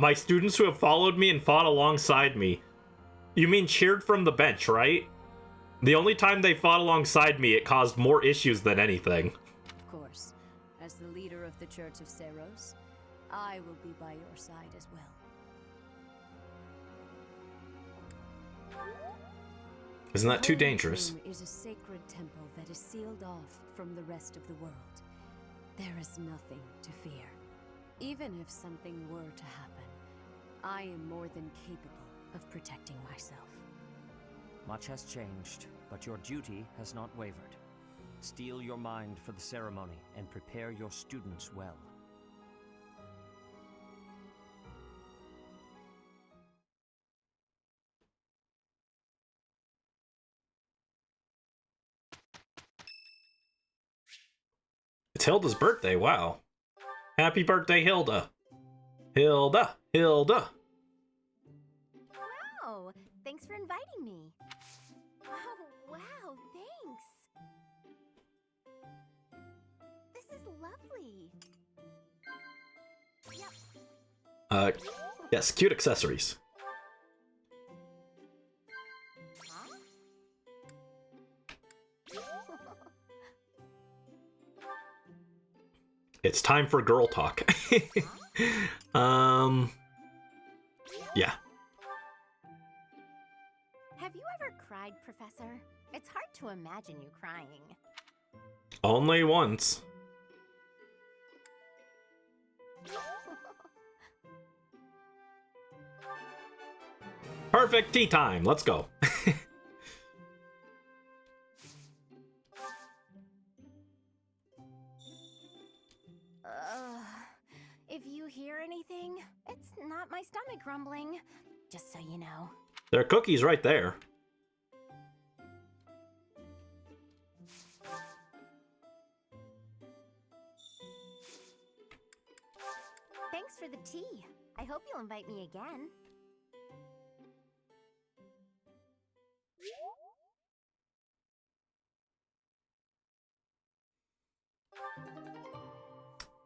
My students who have followed me and fought alongside me. You mean cheered from the bench, right? The only time they fought alongside me, it caused more issues than anything. Of course. As the leader of the Church of Saros, I will be by your side as well. Isn't that too The Holy dangerous? Tomb is a sacred temple that is sealed off from the rest of the world. There is nothing to fear. Even if something were to happen, I am more than capable of protecting myself. Much has changed, but your duty has not wavered. Steel your mind for the ceremony and prepare your students well. It's Hilda's birthday, wow. Happy birthday, Hilda. Hilda, Hilda. Wow, thanks for inviting me. Oh, wow, thanks. This is lovely. Yep. Yes, cute accessories. It's time for girl talk. Yeah. Have you ever cried, Professor? It's hard to imagine you crying. Only once. Perfect tea time. Let's go. If you hear anything, it's not my stomach rumbling. Just so you know. There are cookies right there. Thanks for the tea. I hope you'll invite me again.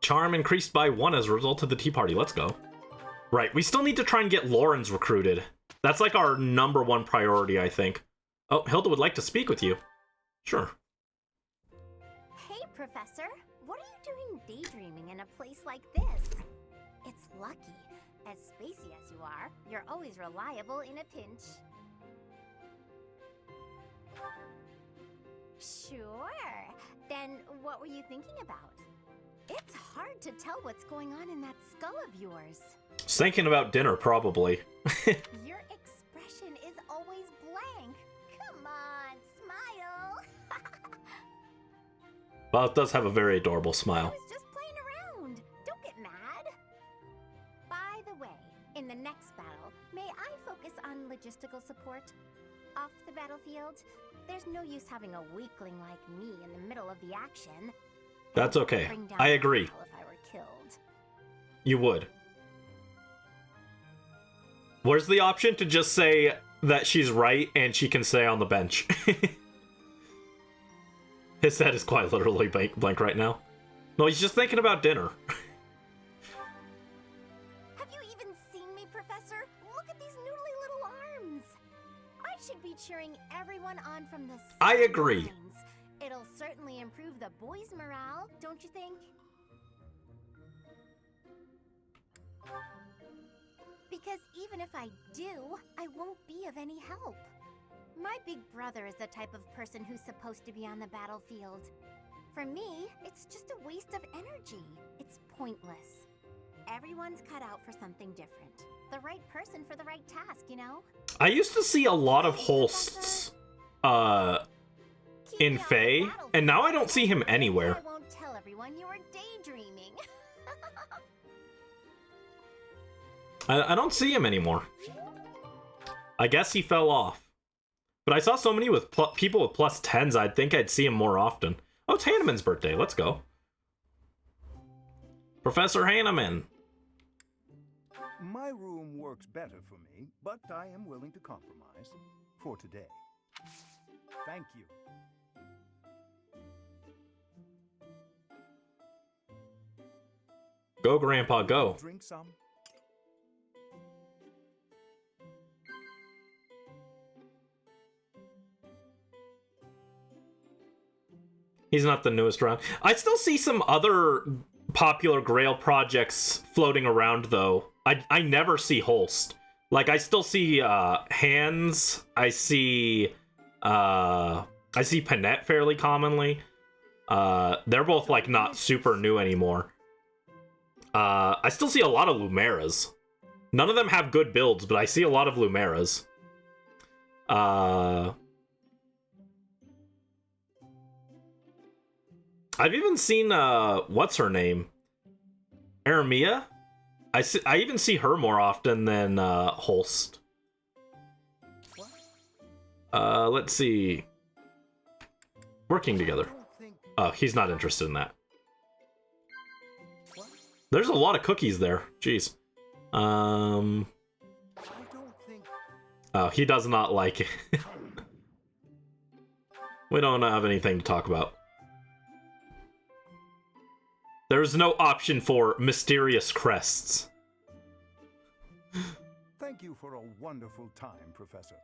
Charm increased by 1 as a result of the tea party. Let's go. Right, we still need to try and get Lawrence recruited. That's like our #1 priority, I think. Oh, Hilda would like to speak with you. Sure. Hey, Professor. What are you doing daydreaming in a place like this? It's lucky. As spacey as you are, you're always reliable in a pinch. Sure. Then what were you thinking about? It's hard to tell what's going on in that skull of yours. Just thinking about dinner, probably. Your expression is always blank. Come on, smile. Well, it does have a very adorable I smile. was just playing around. Don't get mad. By the way, in the next battle, may I focus on logistical support? Off the battlefield, there's no use having a weakling like me in the middle of the action. That's okay. Bring down I agree. morale if I were killed. You would. Where's the option to just say that she's right and she can stay on the bench? His head is quite literally blank right now. No, he's just thinking about dinner. Have you even seen me, Professor? Look at these noodly little arms. I should be cheering everyone on from the I agree. sidelines. It'll certainly improve the boys' morale, don't you think? Because even if I do, I won't be of any help. My big brother is the type of person who's supposed to be on the battlefield. For me, it's just a waste of energy. It's pointless. Everyone's cut out for something different. The right person for the right task, you know? I used to see a lot of Holsts in Fae, and now I don't see him anywhere. I won't tell everyone you were daydreaming. I don't see him anymore. I guess he fell off. But I saw so many with people with plus 10s, I'd think I'd see him more often. Oh, it's Hanneman's birthday. Let's go. Professor Hanneman. My room works better for me, but I am willing to compromise. For today. Thank you. Go, Grandpa, go. Drink some. He's not the newest round. I still see some other popular Grail projects floating around, though. I never see Holst. Like, I still see Hands. I see Panette fairly commonly. They're both, like, not super new anymore. I still see a lot of Lumeras. None of them have good builds, but I see a lot of Lumeras. I've even seen, what's her name? Aramia? I even see her more often than, Holst. Let's see. Working together. Oh, he's not interested in that. There's a lot of cookies there. Jeez. Oh, he does not like it. We don't have anything to talk about. There's no option for mysterious crests. Thank you for a wonderful time, Professor.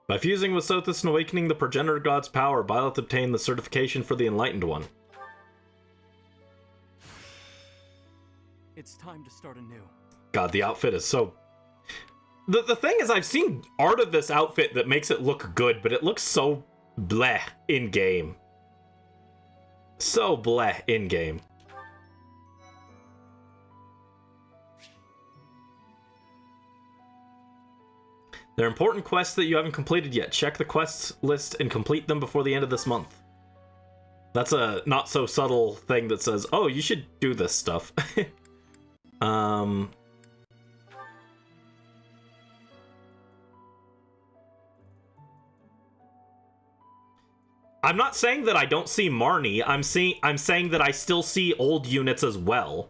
By fusing with Sothis and awakening the progenitor god's power, Byleth obtained the certification for the Enlightened One. It's time to start anew. God, the outfit is so... The thing is, I've seen art of this outfit that makes it look good, but it looks so bleh in-game. So bleh in-game. There are important quests that you haven't completed yet. Check the quests list and complete them before the end of this month. That's a not-so-subtle thing that says, oh, you should do this stuff. I'm not saying that I don't see Marnie. I'm saying that I still see old units as well.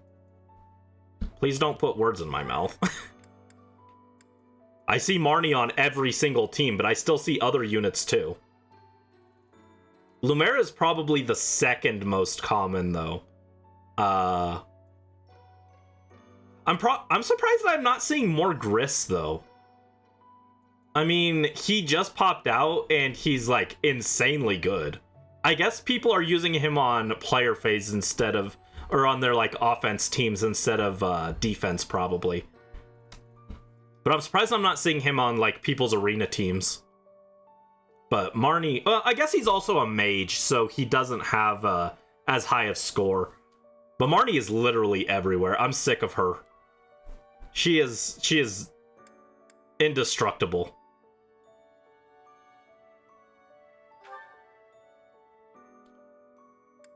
Please don't put words in my mouth. I see Marnie on every single team, but I still see other units too. Lumera is probably the second most common, though. I'm surprised that I'm not seeing more Gris, though. I mean, he just popped out, and he's, like, insanely good. I guess people are using him on player phase instead of... Or on their, like, offense teams instead of defense, probably. But I'm surprised I'm not seeing him on, like, people's arena teams. But Marnie... Well, I guess he's also a mage, so he doesn't have as high of score. But Marnie is literally everywhere. I'm sick of her. She is indestructible.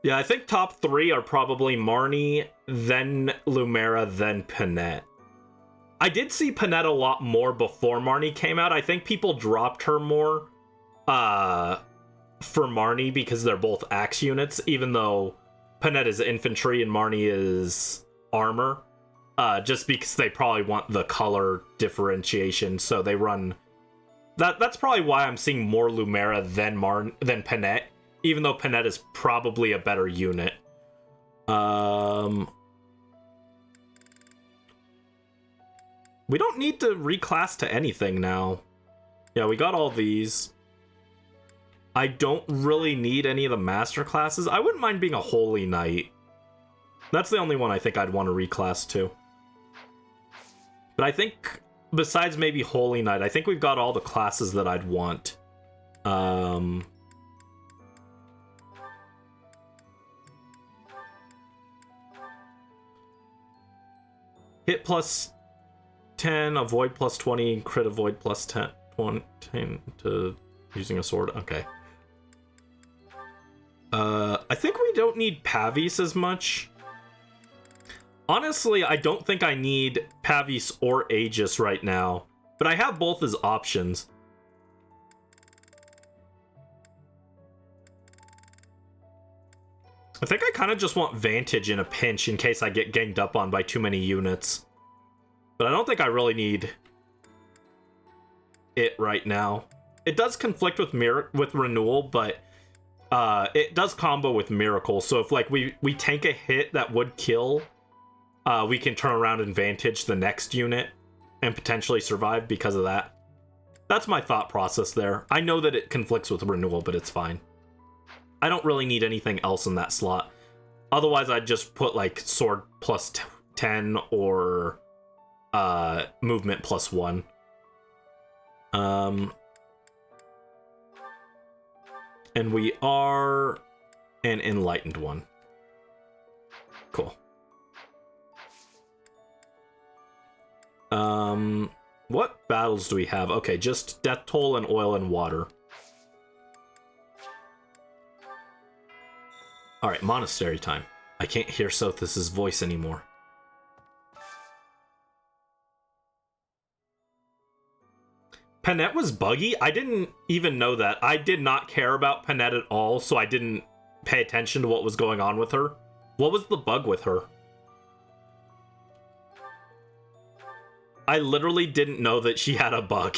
Yeah, I think top 3 are probably Marnie, then Lumera, then Panette. I did see Panette a lot more before Marnie came out. I think people dropped her more for Marnie because they're both axe units, even though Panette is infantry and Marnie is armor. Just because they probably want the color differentiation, so they run... That's probably why I'm seeing more Lumera than Panette, even though Panette is probably a better unit. We don't need to reclass to anything now. Yeah, we got all these. I don't really need any of the master classes. I wouldn't mind being a Holy Knight. That's the only one I think I'd want to reclass to. But I think, besides maybe Holy Knight, I think we've got all the classes that I'd want. Hit plus 10, avoid plus 20, crit avoid plus 10 to using a sword. Okay. I think we don't need Pavis as much. Honestly, I don't think I need Pavis or Aegis right now, but I have both as options. I think I kind of just want Vantage in a pinch in case I get ganged up on by too many units. But I don't think I really need it right now. It does conflict with Renewal, but it does combo with Miracle. So if like we tank a hit that would kill, we can turn around and Vantage the next unit and potentially survive because of that. That's my thought process there. I know that it conflicts with Renewal, but it's fine. I don't really need anything else in that slot. Otherwise, I'd just put like sword plus 10 or movement plus 1. And we are an enlightened one. Cool. What battles do we have? Okay, just Death Toll and Oil and Water. Alright, monastery time. I can't hear Sothis' voice anymore. Panette was buggy? I didn't even know that. I did not care about Panette at all, so I didn't pay attention to what was going on with her. What was the bug with her? I literally didn't know that she had a bug.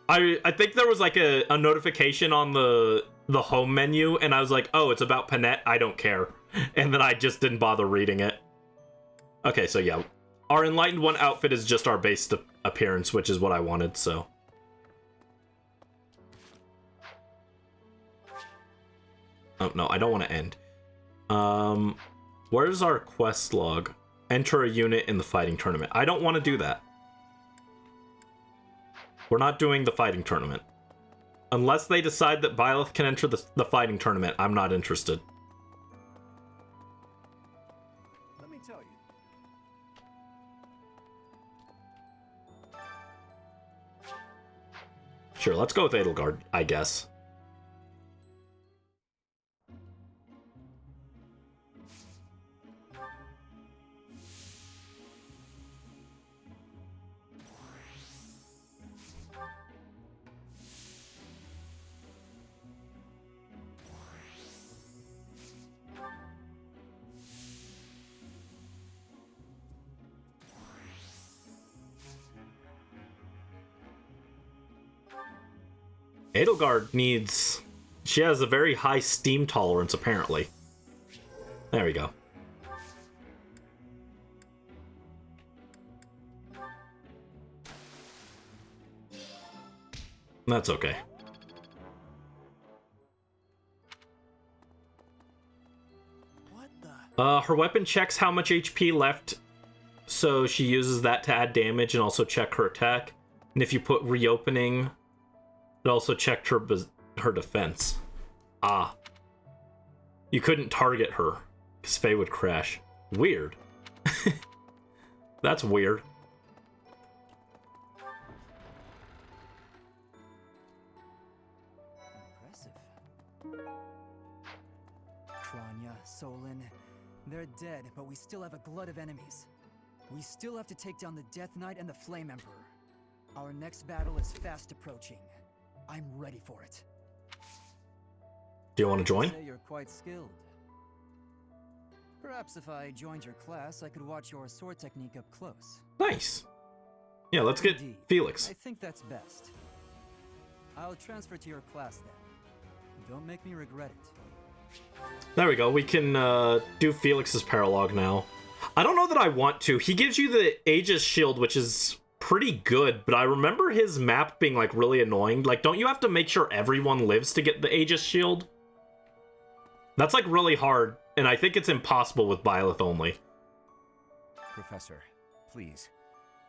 I think there was like a notification on the home menu, and I was like, oh, it's about Panette, I don't care. And then I just didn't bother reading it. Okay, so yeah. Our Enlightened One outfit is just our base appearance, which is what I wanted, so. Oh, no, I don't want to end. Where's our quest log? Enter a unit in the fighting tournament. I don't want to do that. We're not doing the fighting tournament. Unless they decide that Byleth can enter the fighting tournament, I'm not interested. Let me tell you. Sure, let's go with Edelgard, I guess. Edelgard needs... She has a very high steam tolerance, apparently. There we go. That's okay. What the? Her weapon checks how much HP left, so she uses that to add damage and also check her attack. And if you put reopening... It also checked her defense. Ah. You couldn't target her, because Faye would crash. Weird. That's weird. Impressive. Kranya, Solon, they're dead, but we still have a glut of enemies. We still have to take down the Death Knight and the Flame Emperor. Our next battle is fast approaching. I'm ready for it. Do you want to join? Say you're quite skilled. Perhaps if I joined your class, I could watch your sword technique up close. Nice. Yeah, let's get Indeed. Felix. I think that's best. I'll transfer to your class then. Don't make me regret it. There we go. We can do Felix's paralog now. I don't know that I want to. He gives you the Aegis shield, which is pretty good, but I remember his map being, like, really annoying. Like, don't you have to make sure everyone lives to get the Aegis shield? That's, like, really hard, and I think it's impossible with Byleth only. Professor, please.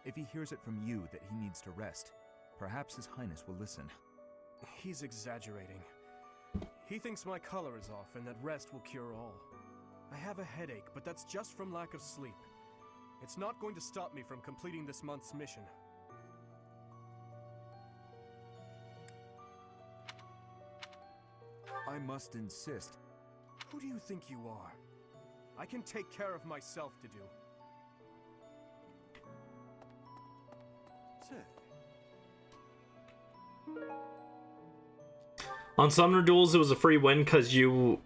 If he hears it from you that he needs to rest, perhaps His Highness will listen. He's exaggerating. He thinks my color is off and that rest will cure all. I have a headache, but that's just from lack of sleep. It's not going to stop me from completing this month's mission. I must insist. Who do you think you are? I can take care of myself to do. On Summoner Duels, it was a free win because you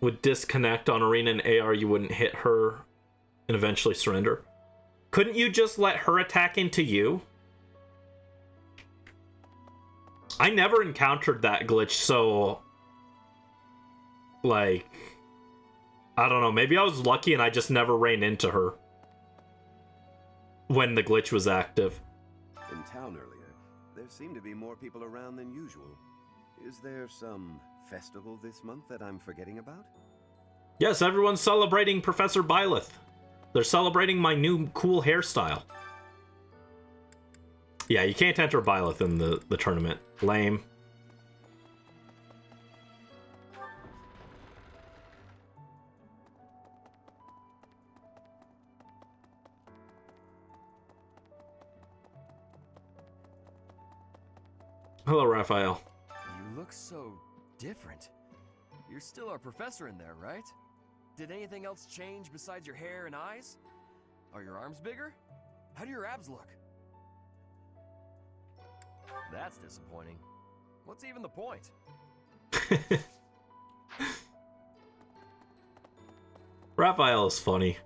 would disconnect. On Arena and AR, you wouldn't hit her and eventually surrender. Couldn't you just let her attack into you? I never encountered that glitch, so... like... I don't know, maybe I was lucky and I just never ran into her when the glitch was active. In town earlier, there seemed to be more people around than usual. Is there some festival this month that I'm forgetting about? Yes, everyone's celebrating Professor Byleth. They're celebrating my new cool hairstyle. Yeah, you can't enter Byleth in the tournament. Lame. Hello, Raphael. You look so different. You're still our professor in there, right? Did anything else change besides your hair and eyes? Are your arms bigger? How do your abs look? That's disappointing. What's even the point? Raphael is funny.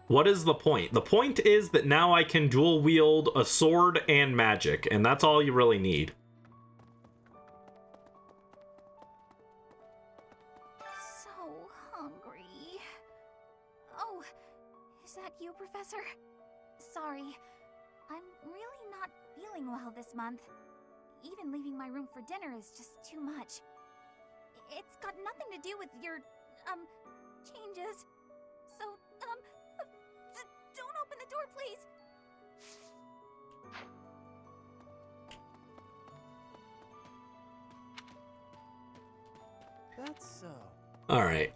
What is the point? The point is that now I can dual wield a sword and magic, and that's all you really need. So hungry. Oh, is that you, Professor? Sorry, I'm really not feeling well this month. Even leaving my room for dinner is just too much. It's got nothing to do with your, changes. So, don't open the door, please. That's so. Alright,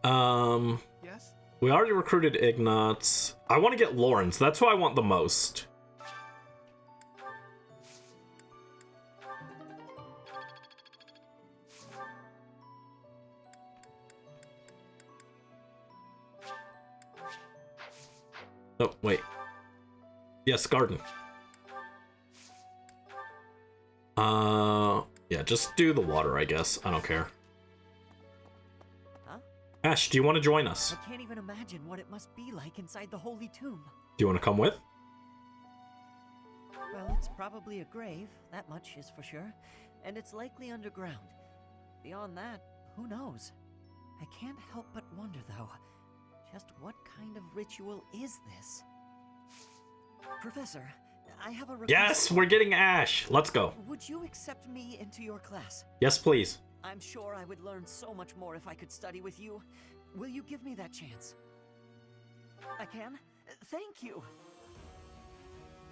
Yes? we already recruited Ignatz. I want to get Lawrence. That's who I want the most. Oh, wait. Yes, garden. Yeah, just do the water, I guess. I don't care. Huh? Ash, do you want to join us? I can't even imagine what it must be like inside the Holy Tomb. Do you want to come with? Well, it's probably a grave, that much is for sure. And it's likely underground. Beyond that, who knows? I can't help but wonder, though, just what kind of ritual is this? Professor, I have a request. Yes, we're getting Ash. Let's go. Would you accept me into your class? Yes, please. I'm sure I would learn so much more if I could study with you. Will you give me that chance? I can? Thank you!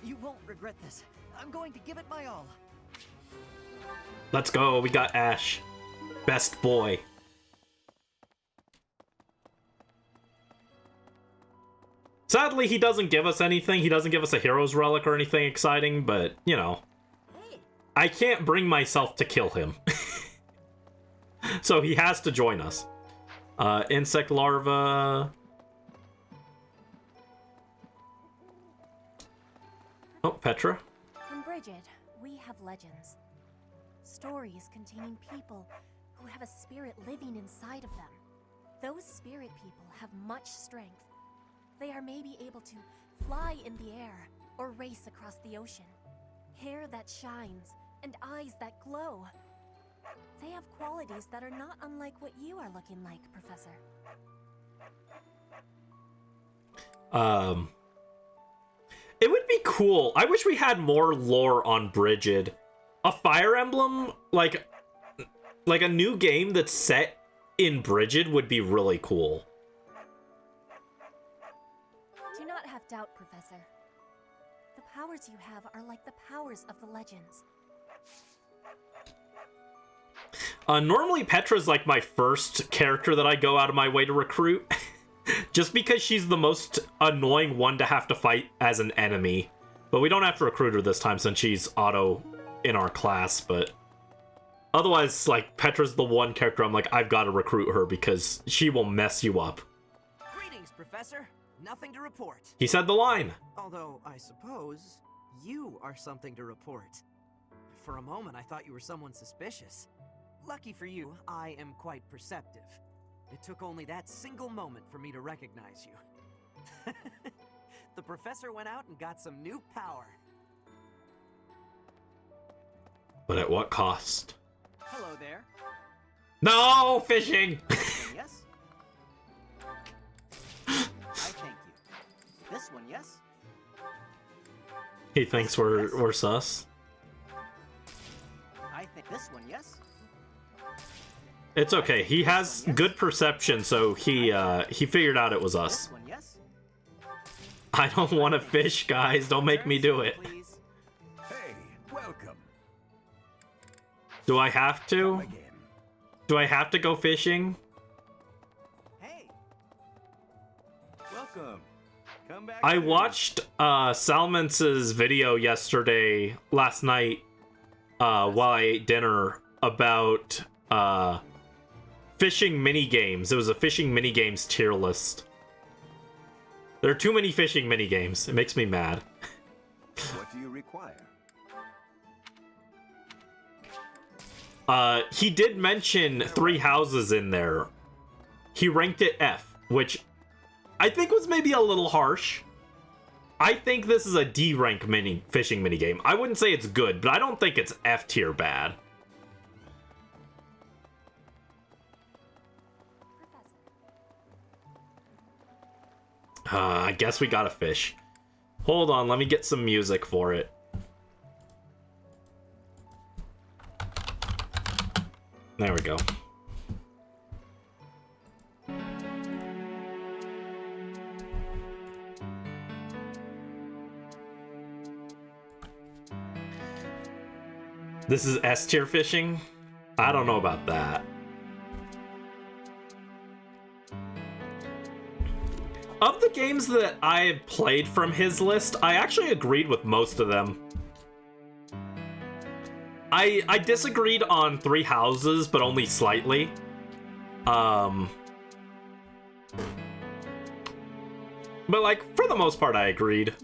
You won't regret this. I'm going to give it my all. Let's go. We got Ash. Best boy. Sadly, he doesn't give us anything. He doesn't give us a hero's relic or anything exciting, but, you know. I can't bring myself to kill him. So he has to join us. Insect larva. Oh, Petra. In Bridget, we have legends. Stories containing people who have a spirit living inside of them. Those spirit people have much strength. They are maybe able to fly in the air or race across the ocean. Hair that shines and eyes that glow. They have qualities that are not unlike what you are looking like, Professor. It would be cool. I wish we had more lore on Brigid. A Fire Emblem, like a new game that's set in Brigid would be really cool. Do not have doubt, Professor. The powers you have are like the powers of the legends. Normally Petra's like my first character that I go out of my way to recruit. Just because she's the most annoying one to have to fight as an enemy. But we don't have to recruit her this time since she's auto in our class, but otherwise, like, Petra's the one character I'm like, I've got to recruit her because she will mess you up. Greetings, Professor. Nothing to report. He said the line. Although, I suppose, you are something to report. For a moment, I thought you were someone suspicious. Lucky for you, I am quite perceptive. It took only that single moment for me to recognize you. The professor went out and got some new power. But at what cost? Hello there. No, fishing! Yes? I thank you. This one, yes? He thinks we're sus. I think this one, yes? It's okay. He has good perception, so he figured out it was us. This one, yes? I don't want to fish, guys. Don't make me do it. Hey, welcome. Do I have to? Do I have to go fishing? Hey. Welcome. Come back. I watched Salmon's video last night, while I ate dinner, about fishing mini games. It was a fishing mini games tier list. There are too many fishing mini games. It makes me mad. What do you require? He did mention 3 houses in there. He ranked it F, which I think was maybe a little harsh. I think this is a D rank fishing mini game. I wouldn't say it's good, but I don't think it's F tier bad. I guess we gotta fish. Hold on, let me get some music for it. There we go. This is S tier fishing? I don't know about that. Of the games that I have played from his list, I actually agreed with most of them. I disagreed on 3 houses, but only slightly. But like, for the most part, I agreed.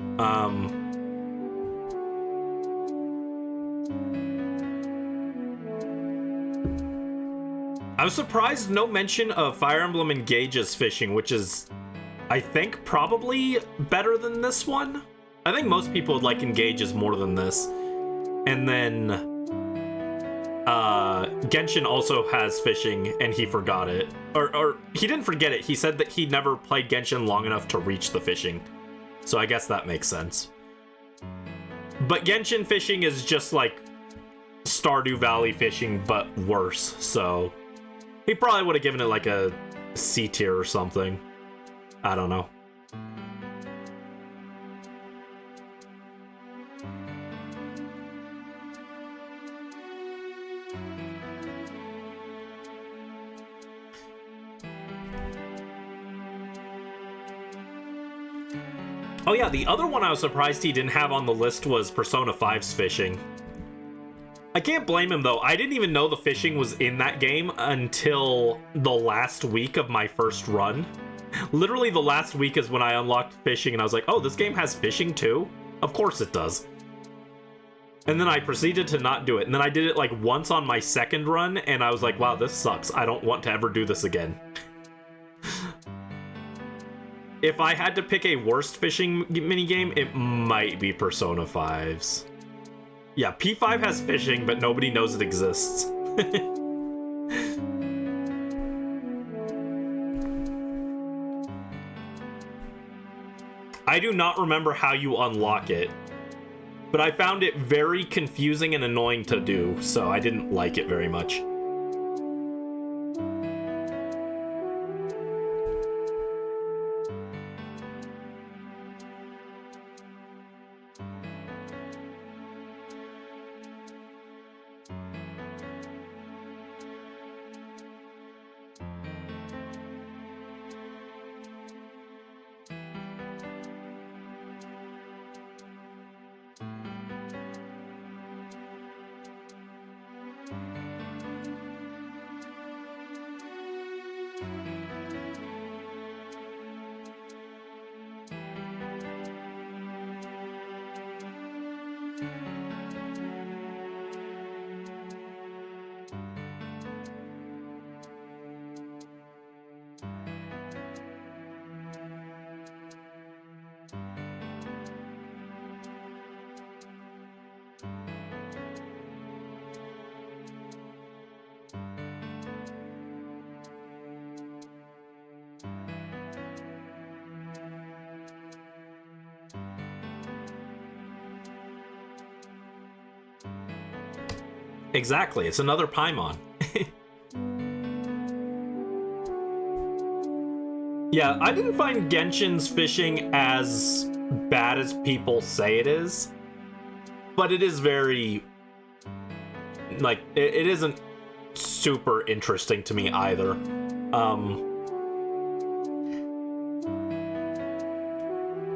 I was surprised no mention of Fire Emblem Engage's fishing, which is, I think, probably better than this one. I think most people would like Engage's more than this. And then Genshin also has fishing, and he forgot it. Or he didn't forget it, he said that he never played Genshin long enough to reach the fishing. So I guess that makes sense. But Genshin fishing is just like Stardew Valley fishing, but worse, so he probably would have given it like a C tier or something. I don't know. Oh yeah, the other one I was surprised he didn't have on the list was Persona 5's fishing. I can't blame him though. I didn't even know the fishing was in that game until the last week of my first run. Literally the last week is when I unlocked fishing and I was like, oh, this game has fishing too? Of course it does. And then I proceeded to not do it. And then I did it like once on my second run and I was like, wow, this sucks. I don't want to ever do this again. If I had to pick a worst fishing minigame, it might be Persona 5's. Yeah, P5 has fishing, but nobody knows it exists. I do not remember how you unlock it, but I found it very confusing and annoying to do, so I didn't like it very much. Exactly, it's another Paimon. Yeah, I didn't find Genshin's fishing as bad as people say it is, but it is very, like, it isn't super interesting to me either.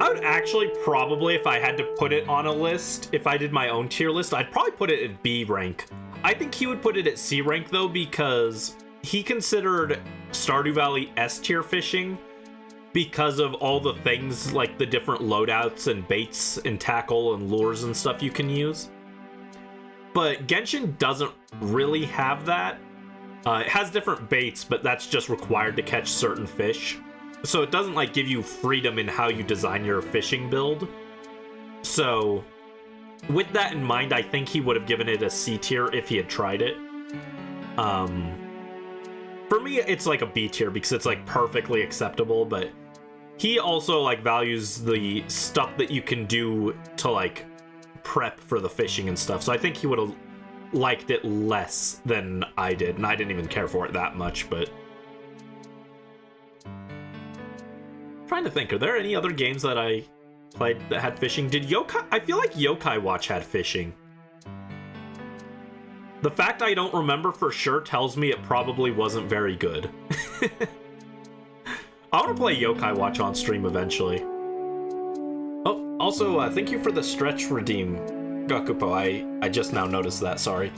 I would actually probably, if I had to put it on a list, if I did my own tier list, I'd probably put it at B rank. I think he would put it at C rank though, because he considered Stardew Valley S tier fishing because of all the things like the different loadouts and baits and tackle and lures and stuff you can use. But Genshin doesn't really have that. It has different baits, but that's just required to catch certain fish. So it doesn't like give you freedom in how you design your fishing build. So with that in mind, I think he would have given it a C tier if he had tried it. For me, it's like a B tier because it's like perfectly acceptable, but he also like values the stuff that you can do to like prep for the fishing and stuff. So I think he would have liked it less than I did, and I didn't even care for it that much, but trying to think, are there any other games that I played that had fishing? Did Yokai? I feel like Yokai Watch had fishing. The fact I don't remember for sure tells me it probably wasn't very good. I want to play Yokai Watch on stream eventually. Oh, also, thank you for the stretch redeem, Gakupo. I just now noticed that, sorry.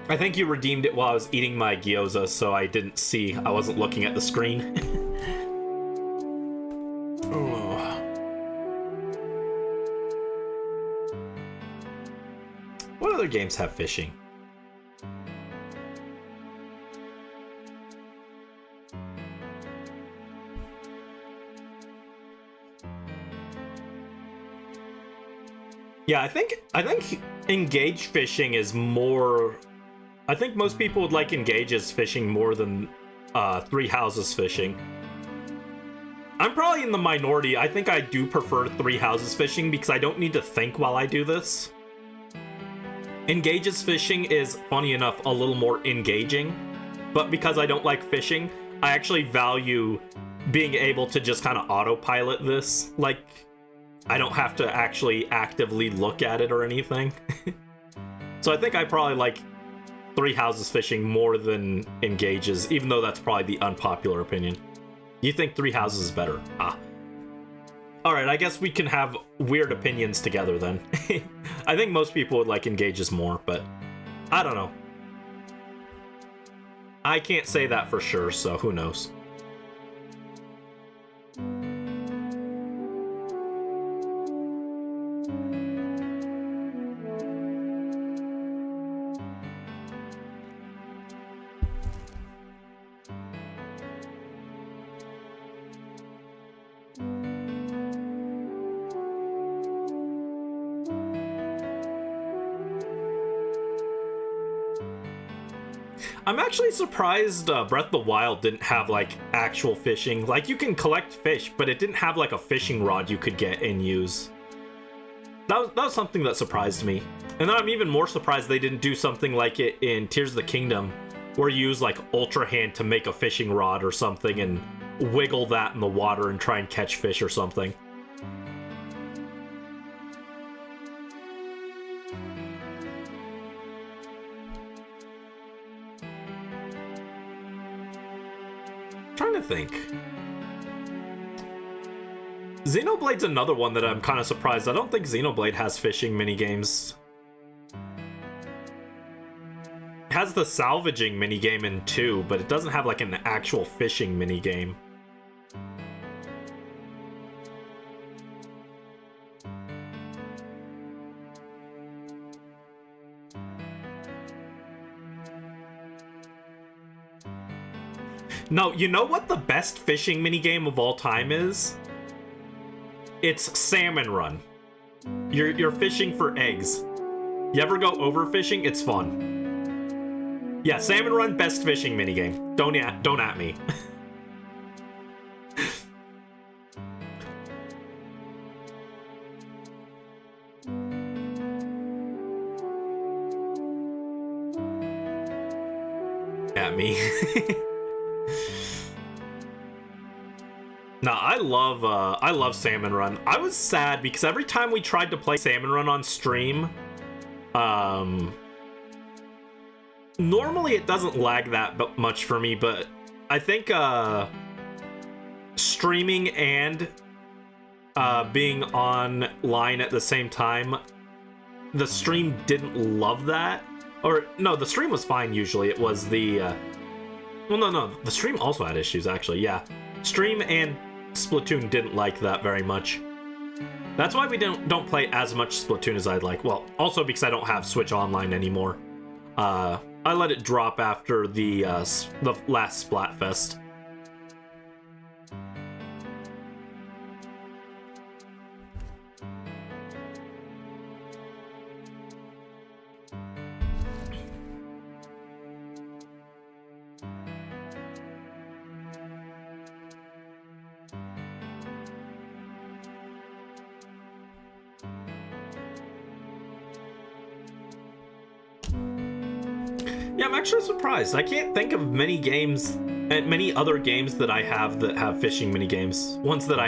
I think you redeemed it while I was eating my gyoza, so I didn't see. I wasn't looking at the screen. Oh. What other games have fishing? Yeah, I think engage fishing is more. I think most people would like Engage's fishing more than Three Houses fishing. I'm probably in the minority. I think I do prefer Three Houses fishing because I don't need to think while I do this. Engage's fishing is, funny enough, a little more engaging, but because I don't like fishing, I actually value being able to just kind of autopilot this. Like, I don't have to actually actively look at it or anything. So I think I probably like Three Houses fishing more than Engage's, even though that's probably the unpopular opinion. You think Three Houses is better? Ah. Alright, I guess we can have weird opinions together then. I think most people would like Engage's more, but I don't know. I can't say that for sure, so who knows. I'm actually surprised Breath of the Wild didn't have, like, actual fishing. Like, you can collect fish, but it didn't have, like, a fishing rod you could get and use. That was something that surprised me. And then I'm even more surprised they didn't do something like it in Tears of the Kingdom, where you use, like, Ultra Hand to make a fishing rod or something and wiggle that in the water and try and catch fish or something. Trying to think. Xenoblade's another one that I'm kind of surprised. I don't think Xenoblade has fishing minigames. It has the salvaging minigame in 2, but it doesn't have like an actual fishing minigame. No, you know what the best fishing minigame of all time is? It's Salmon Run. You're fishing for eggs. You ever go overfishing? It's fun. Yeah, Salmon Run, best fishing minigame. Don't at me. At me. No, I love Salmon Run. I was sad because every time we tried to play Salmon Run on stream, normally it doesn't lag that much for me, but I think streaming and being online at the same time, the stream didn't love that. Or no, the stream was fine usually. It was the well, no, the stream also had issues actually. Yeah, stream and Splatoon didn't like that very much. That's why we don't play as much Splatoon as I'd like. Well, also because I don't have Switch Online anymore. I let it drop after the last Splatfest. Yeah, I'm actually surprised. I can't think of many other games that I have that have fishing mini games. Ones that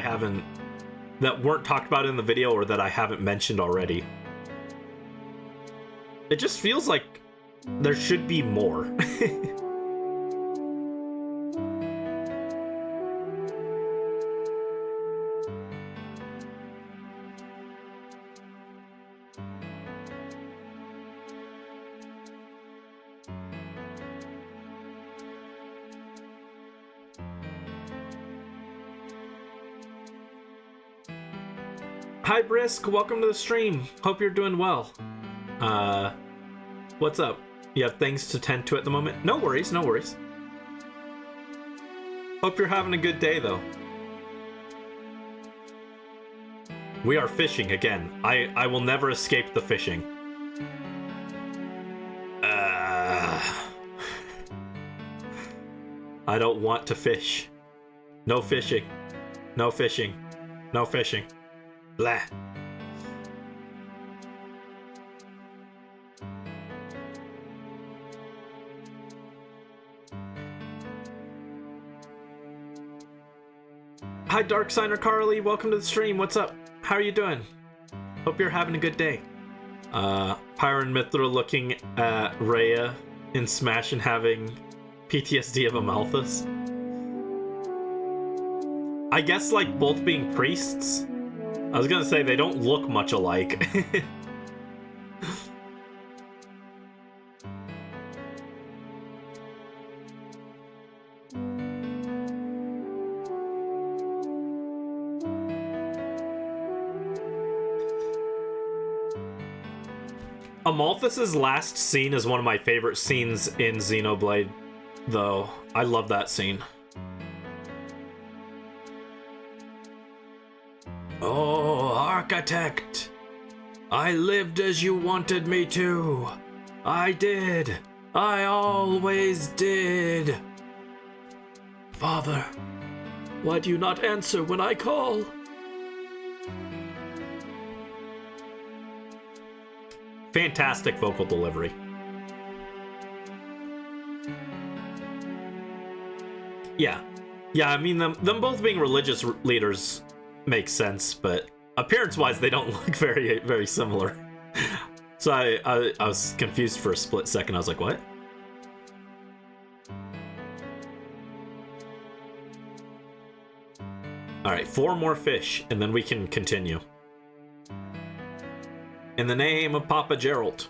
that weren't talked about in the video or that I haven't mentioned already. It just feels like there should be more. Hi Brisk, welcome to the stream. Hope you're doing well. What's up? You have things to tend to at the moment? No worries, no worries. Hope you're having a good day though. We are fishing again. I will never escape the fishing. I don't want to fish. No fishing. No fishing. No fishing. Blah. Hi Dark Signer Carly, welcome to the stream. What's up? How are you doing? Hope you're having a good day. Pyro and Mithra looking at Rhea in Smash and having PTSD of Amalthus. I guess like both being priests. I was gonna say they don't look much alike. Amalthus's last scene is one of my favorite scenes in Xenoblade, though. I love that scene. Oh, Architect! I lived as you wanted me to. I did. I always did. Father, why do you not answer when I call? Fantastic vocal delivery. Yeah. Yeah, I mean, them both being religious leaders makes sense, but appearance-wise, they don't look very, very similar. So I was confused for a split second. I was like, what? Alright, 4 more fish, and then we can continue. In the name of Papa Gerald.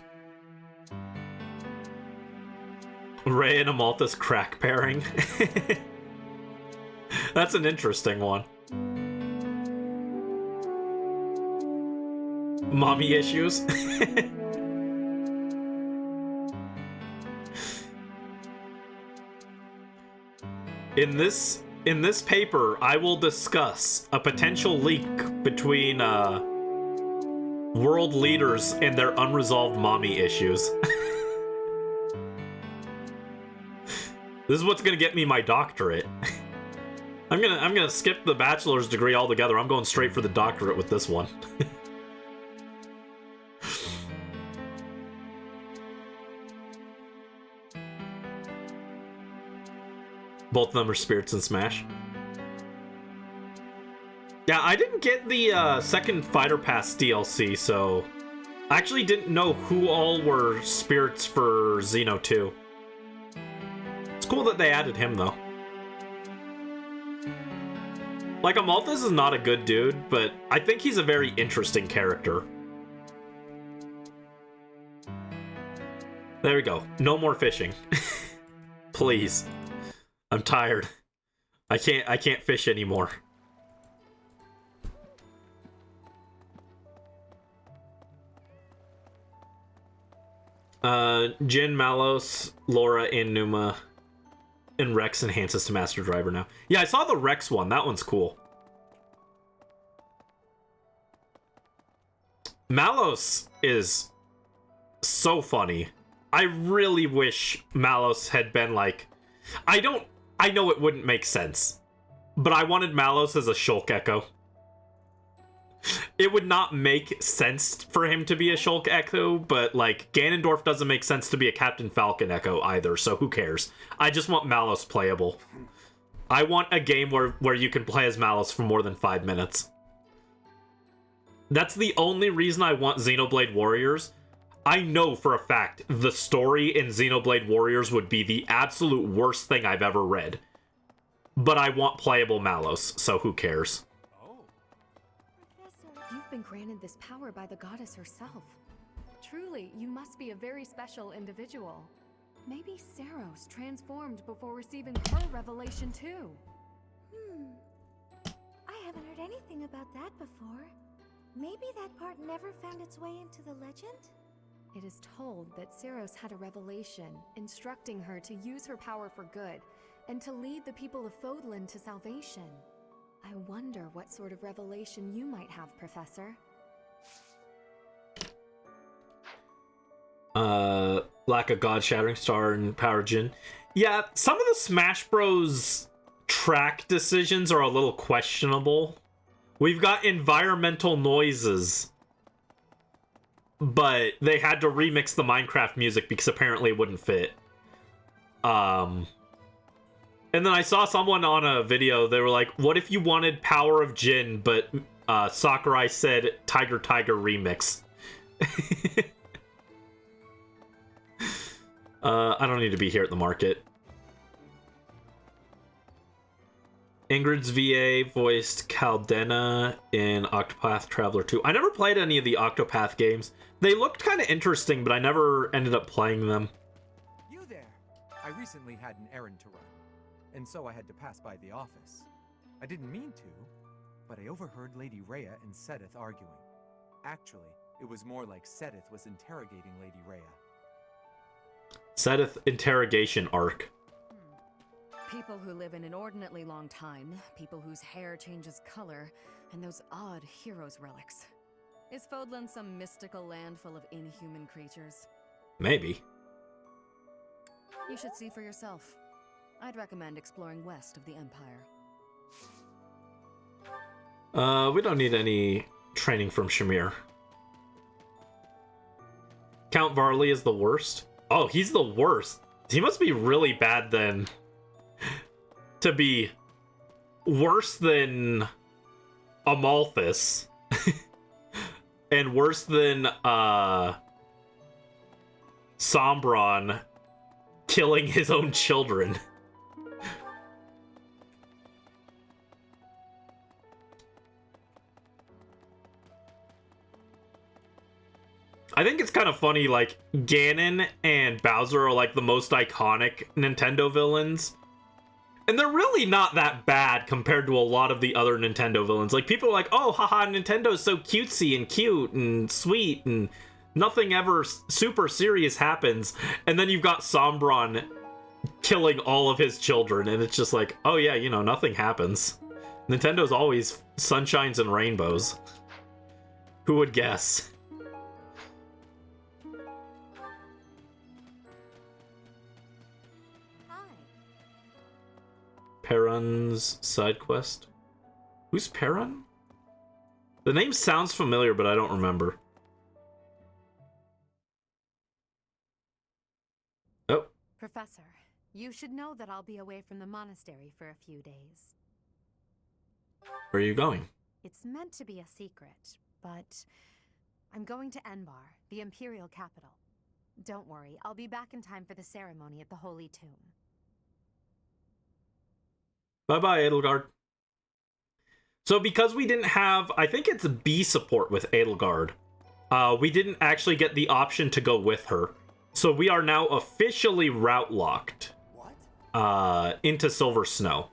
Ray and Amalthus crack pairing. That's an interesting one. Mommy issues. In this paper, I will discuss a potential link between world leaders and their unresolved mommy issues. This is what's gonna get me my doctorate. I'm gonna skip the bachelor's degree altogether. I'm going straight for the doctorate with this one. Both of them are spirits in Smash. Yeah, I didn't get the second Fighter Pass DLC, so I actually didn't know who all were spirits for Xeno 2. It's cool that they added him, though. Like, Amalthus is not a good dude, but I think he's a very interesting character. There we go. No more fishing. Please. I'm tired. I can't fish anymore. Jin, Malos, Laura, and Numa. And Rex enhances to Master Driver now. Yeah, I saw the Rex one. That one's cool. Malos is so funny. I really wish Malos had been like... I know it wouldn't make sense, but I wanted Malos as a Shulk Echo. It would not make sense for him to be a Shulk Echo, but like Ganondorf doesn't make sense to be a Captain Falcon Echo either, so who cares? I just want Malos playable. I want a game where you can play as Malos for more than 5 minutes. That's the only reason I want Xenoblade Warriors. I know for a fact the story in Xenoblade Warriors would be the absolute worst thing I've ever read. But I want playable Malos, so who cares? You've been granted this power by the goddess herself. Truly, you must be a very special individual. Maybe Saros transformed before receiving her revelation too. I haven't heard anything about that before. Maybe that part never found its way into the legend? It is told that Saros had a revelation, instructing her to use her power for good, and to lead the people of Fodlan to salvation. I wonder what sort of revelation you might have, Professor. Lack of God, Shattering Star, and Power Jin. Yeah, some of the Smash Bros. Track decisions are a little questionable. We've got environmental noises, but they had to remix the Minecraft music because apparently it wouldn't fit. And then I saw someone on a video, they were like, what if you wanted Power of Jin, but Sakurai said Tiger Tiger remix? I don't need to be here at the market. Ingrid's VA voiced Caldena in Octopath Traveler 2. I never played any of the Octopath games. They looked kind of interesting, but I never ended up playing them. You there! I recently had an errand to run, and so I had to pass by the office. I didn't mean to, but I overheard Lady Rhea and Sedith arguing. Actually, it was more like Sedith was interrogating Lady Rhea. Sedith interrogation arc. People who live an inordinately long time, people whose hair changes color, and those odd heroes' relics. Is Fodlan some mystical land full of inhuman creatures? Maybe. You should see for yourself. I'd recommend exploring west of the Empire. We don't need any training from Shamir. Count Varley is the worst? Oh, he's the worst. He must be really bad then. To be worse than Amalthus. And worse than Sombron killing his own children. I think it's kind of funny, like, Ganon and Bowser are, like, the most iconic Nintendo villains. And they're really not that bad compared to a lot of the other Nintendo villains. Like, people are like, oh, haha, Nintendo's so cutesy and cute and sweet and nothing ever super serious happens. And then you've got Sombron killing all of his children, and it's just like, oh yeah, you know, nothing happens. Nintendo's always sunshines and rainbows. Who would guess? Perun's side quest. Who's Perun? The name sounds familiar, but I don't remember. Oh. Professor, you should know that I'll be away from the monastery for a few days. Where are you going? It's meant to be a secret, but I'm going to Enbar, the Imperial capital. Don't worry, I'll be back in time for the ceremony at the Holy Tomb. Bye-bye, Edelgard. So because we didn't have, I think it's B support with Edelgard, we didn't actually get the option to go with her. So we are now officially route locked into Silver Snow.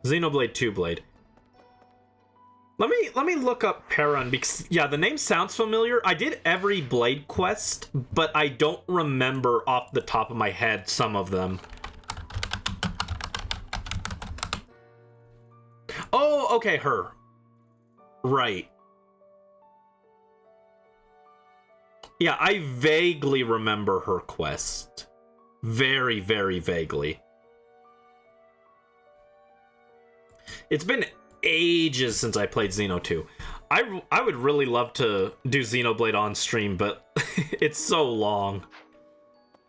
Xenoblade 2 Blade. Let me look up Perun, because yeah, the name sounds familiar. I did every Blade quest, but I don't remember off the top of my head some of them. Oh, okay, her. Right. Yeah, I vaguely remember her quest. Very, very vaguely. It's been ages since I played Xeno 2. I would really love to do Xenoblade on stream, but it's so long.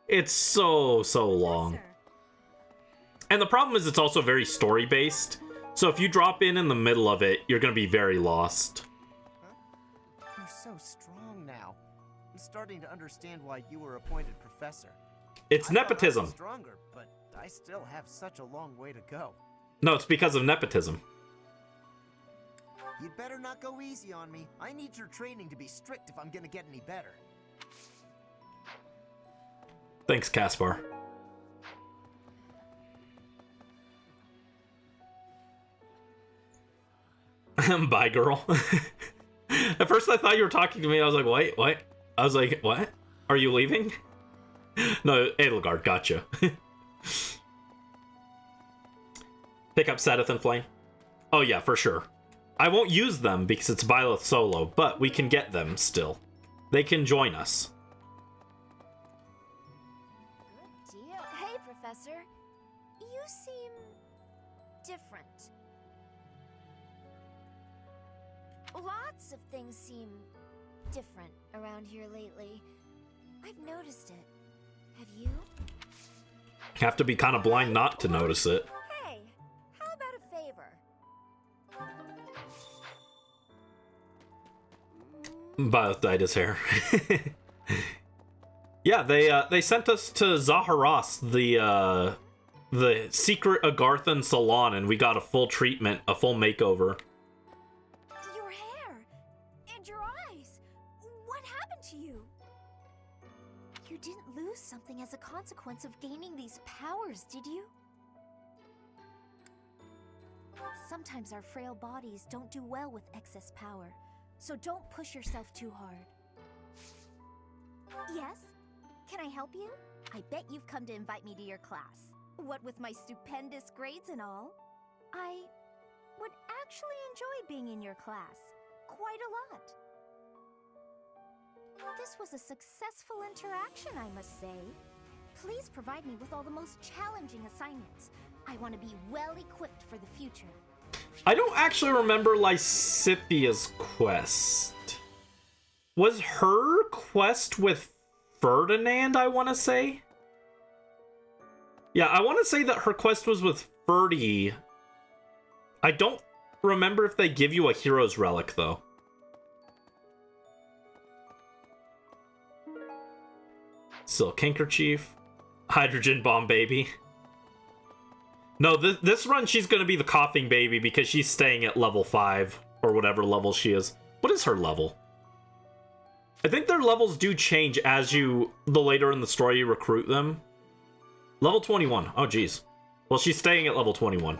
It's so long. And the problem is it's also very story-based. So if you drop in the middle of it, you're going to be very lost. You're so strong now. I'm starting to understand why you were appointed professor. It's nepotism. I was stronger, but I still have such a long way to go. No, it's because of nepotism. You'd better not go easy on me. I need your training to be strict if I'm gonna get any better. Thanks, Caspar. Bye, girl. At first I thought you were talking to me. I was like, wait, what? I was like, what? Are you leaving? No, Edelgard, gotcha. Pick up Sadith and Flame. Oh yeah, for sure. I won't use them because it's Byleth solo, but we can get them still. They can join us. Good deal. Hey, Professor. You seem different. Lots of things seem different around here lately. I've noticed it. Have you? Have to be kind of blind not to notice it. Hey, how about a favor? Byleth dyed his hair. Yeah, they sent us to Zaharas, the secret Agarthan salon, and we got a full treatment, a full makeover. Your hair and your eyes. What happened to you? You didn't lose something as a consequence of gaining these powers, did you? Sometimes our frail bodies don't do well with excess power. So don't push yourself too hard. Yes? Can I help you? I bet you've come to invite me to your class. What with my stupendous grades and all. I would actually enjoy being in your class. Quite a lot. This was a successful interaction, I must say. Please provide me with all the most challenging assignments. I want to be well equipped for the future. I don't actually remember Lysithia's quest. Was her quest with Ferdinand, I want to say? Yeah, I want to say that her quest was with Ferdy. I don't remember if they give you a hero's relic, though. Silk handkerchief. Hydrogen bomb baby. No, this run she's going to be the coughing baby because she's staying at level 5 or whatever level she is. What is her level? I think their levels do change as the later in the story you recruit them. Level 21. Oh, geez. Well, she's staying at level 21.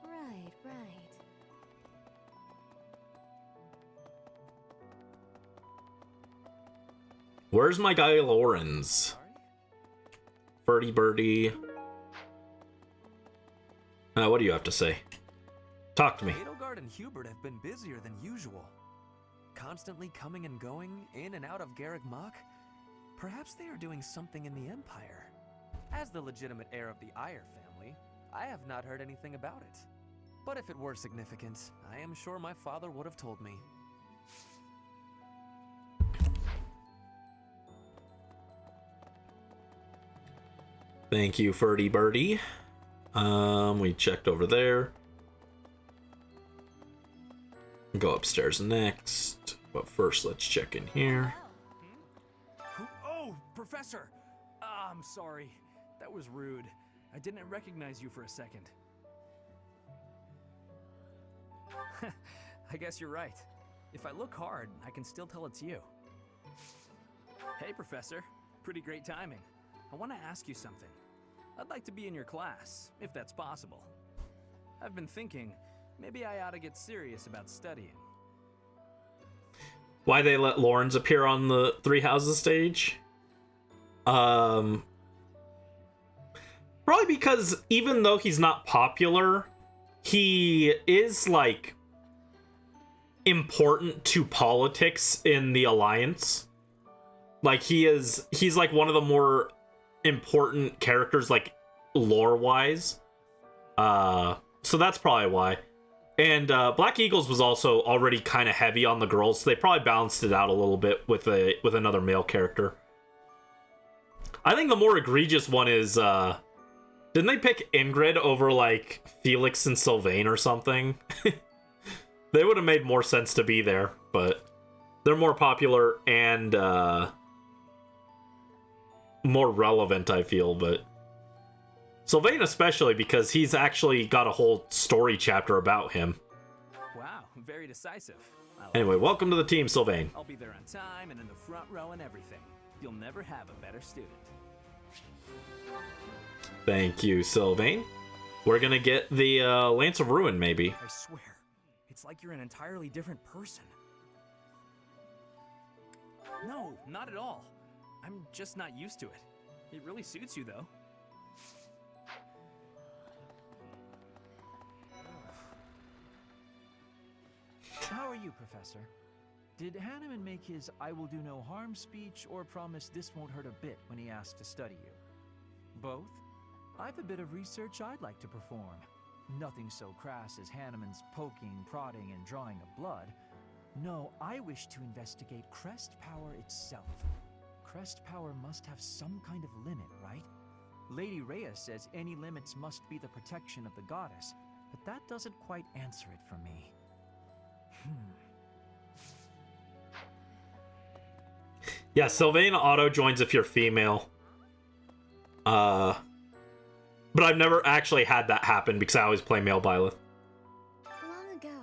Right. Where's my guy Lawrence? Birdie Birdie. What do you have to say? Talk to me. Edelgard and Hubert have been busier than usual. Constantly coming and going, in and out of Garreg Mach. Perhaps they are doing something in the Empire. As the legitimate heir of the Eyre family, I have not heard anything about it. But if it were significant, I am sure my father would have told me. Thank you, Ferdy Birdie. We checked over there. Go upstairs next. But first, let's check in here. Oh, Professor! I'm sorry. That was rude. I didn't recognize you for a second. I guess you're right. If I look hard, I can still tell it's you. Hey, Professor. Pretty great timing. I want to ask you something. I'd like to be in your class, if that's possible. I've been thinking, maybe I ought to get serious about studying. Why they let Lawrence appear on the Three Houses stage? Probably because even though he's not popular, he is, like, important to politics in the Alliance. Like, he's like one of the more important characters, like, lore-wise. So that's probably why. And Black Eagles was also already kind of heavy on the girls, so they probably balanced it out a little bit with another male character. I think the more egregious one is, didn't they pick Ingrid over, like, Felix and Sylvain or something? They would have made more sense to be there, but they're more popular and more relevant, I feel, but Sylvain especially, because he's actually got a whole story chapter about him. Wow, very decisive. Anyway, welcome to the team, Sylvain. I'll be there on time and in the front row and everything. You'll never have a better student. Thank you, Sylvain. We're gonna get the Lance of Ruin, maybe. I swear, it's like you're an entirely different person. No, not at all. I'm just not used to it. It really suits you, though. How are you, Professor? Did Hanneman make his I will do no harm speech or promise this won't hurt a bit when he asked to study you? Both? I've a bit of research I'd like to perform. Nothing so crass as Hanneman's poking, prodding, and drawing of blood. No, I wish to investigate Crest Power itself. Crest Power must have some kind of limit, right? Lady Rhea says any limits must be the protection of the goddess, but that doesn't quite answer it for me. Yeah, Sylvain auto joins if you're female. But I've never actually had that happen because I always play male Byleth. Long ago,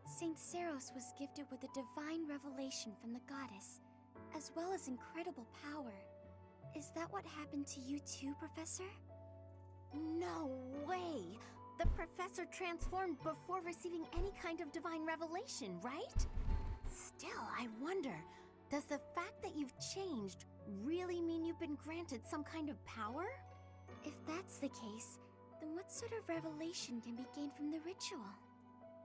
Saint Seros was gifted with a divine revelation from the goddess, as well as incredible power. Is that what happened to you too, Professor? No way! The professor transformed before receiving any kind of divine revelation, right? Still, I wonder, does the fact that you've changed really mean you've been granted some kind of power? If that's the case, then what sort of revelation can be gained from the ritual?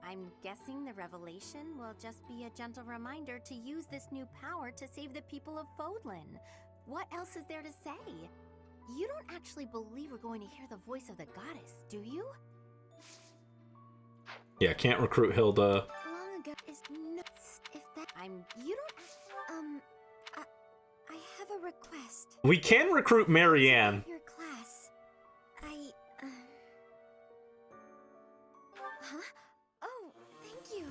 I'm guessing the revelation will just be a gentle reminder to use this new power to save the people of Fodlan. What else is there to say? You don't actually believe we're going to hear the voice of the goddess, do you? Yeah, can't recruit Hilda. Long ago is nuts. If that you don't I have a request. We can recruit Marianne. Your class. Huh? Oh, thank you.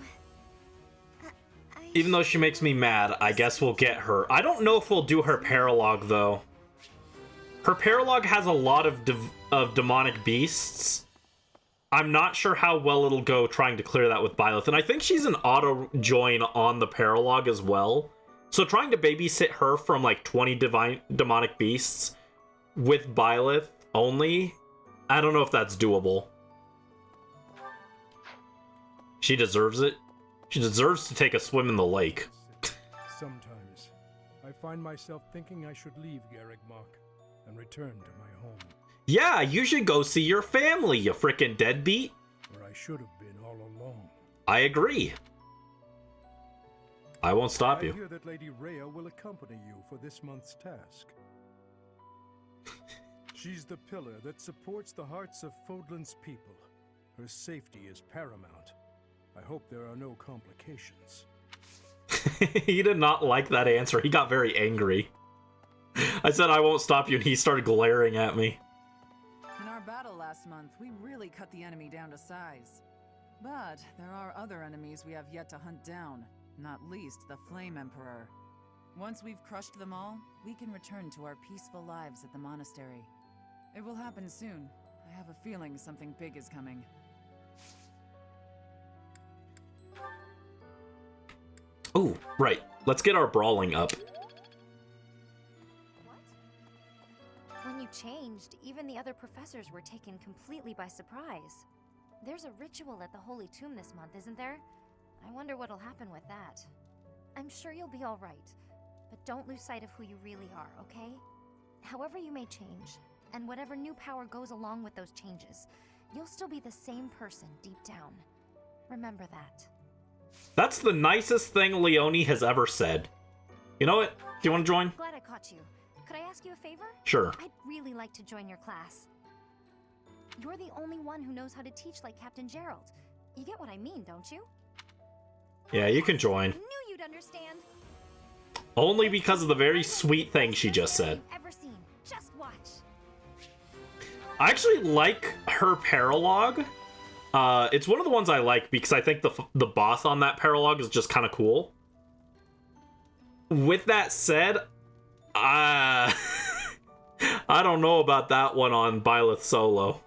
Even though she makes me mad, I guess we'll get her. I don't know if we'll do her paralogue, though. Her paralogue has a lot of demonic beasts. I'm not sure how well it'll go trying to clear that with Byleth. And I think she's an auto-join on the paralogue as well. So trying to babysit her from like 20 demonic beasts with Byleth only, I don't know if that's doable. She deserves it. She deserves to take a swim in the lake. Sometimes, I find myself thinking I should leave Garreg Mach and return to my home. Yeah, you should go see your family, you frickin' deadbeat. Where I should have been all along. I agree. I won't stop you. I hear that Lady Rhea will accompany you for this month's task. She's the pillar that supports the hearts of Fodlan's people. Her safety is paramount. I hope there are no complications. He did not like that answer. He got very angry. I said I won't stop you, and he started glaring at me. In our battle last month, we really cut the enemy down to size. But there are other enemies we have yet to hunt down, not least the Flame Emperor. Once we've crushed them all, we can return to our peaceful lives at the monastery. It will happen soon. I have a feeling something big is coming. Oh, right. Let's get our brawling up. When you changed, even the other professors were taken completely by surprise. There's a ritual at the Holy Tomb this month, isn't there? I wonder what'll happen with that. I'm sure you'll be all right, but don't lose sight of who you really are, okay? However you may change, and whatever new power goes along with those changes, you'll still be the same person deep down. Remember that. That's the nicest thing Leonie has ever said. You know what? Do you want to join? Glad I caught you. Could I ask you a favor? Sure. I'd really like to join your class. You're the only one who knows how to teach like Captain Gerald. You get what I mean, don't you? Yeah, you can join. Knew you'd understand. Only because of the very sweet thing she just said. Ever seen? Just watch. I actually like her paralogue. It's one of the ones I like because I think the boss on that paralogue is just kind of cool. With that said, I don't know about that one on Byleth solo.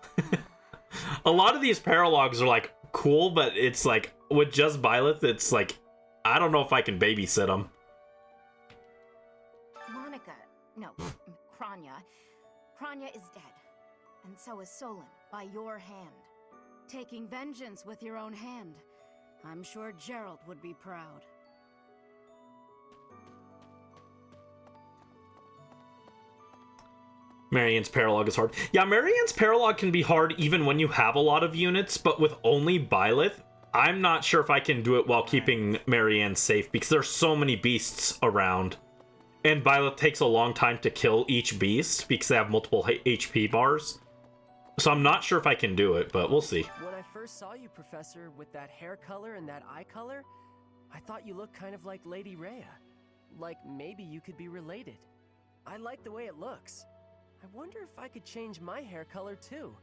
A lot of these paralogues are like cool, but it's like with just Byleth, it's like I don't know if I can babysit them. Kranya is dead, and so is Solon by your hand. Taking vengeance with your own hand. I'm sure Gerald would be proud. Marianne's paralogue is hard. Yeah, Marianne's paralogue can be hard even when you have a lot of units, but with only Byleth, I'm not sure if I can do it while keeping Marianne safe because there's so many beasts around. And Byleth takes a long time to kill each beast because they have multiple HP bars. So I'm not sure if I can do it, but we'll see. When I first saw you, Professor, with that hair color and that eye color, I thought you looked kind of like Lady Rhea. Like maybe you could be related. I like the way it looks. I wonder if I could change my hair color too.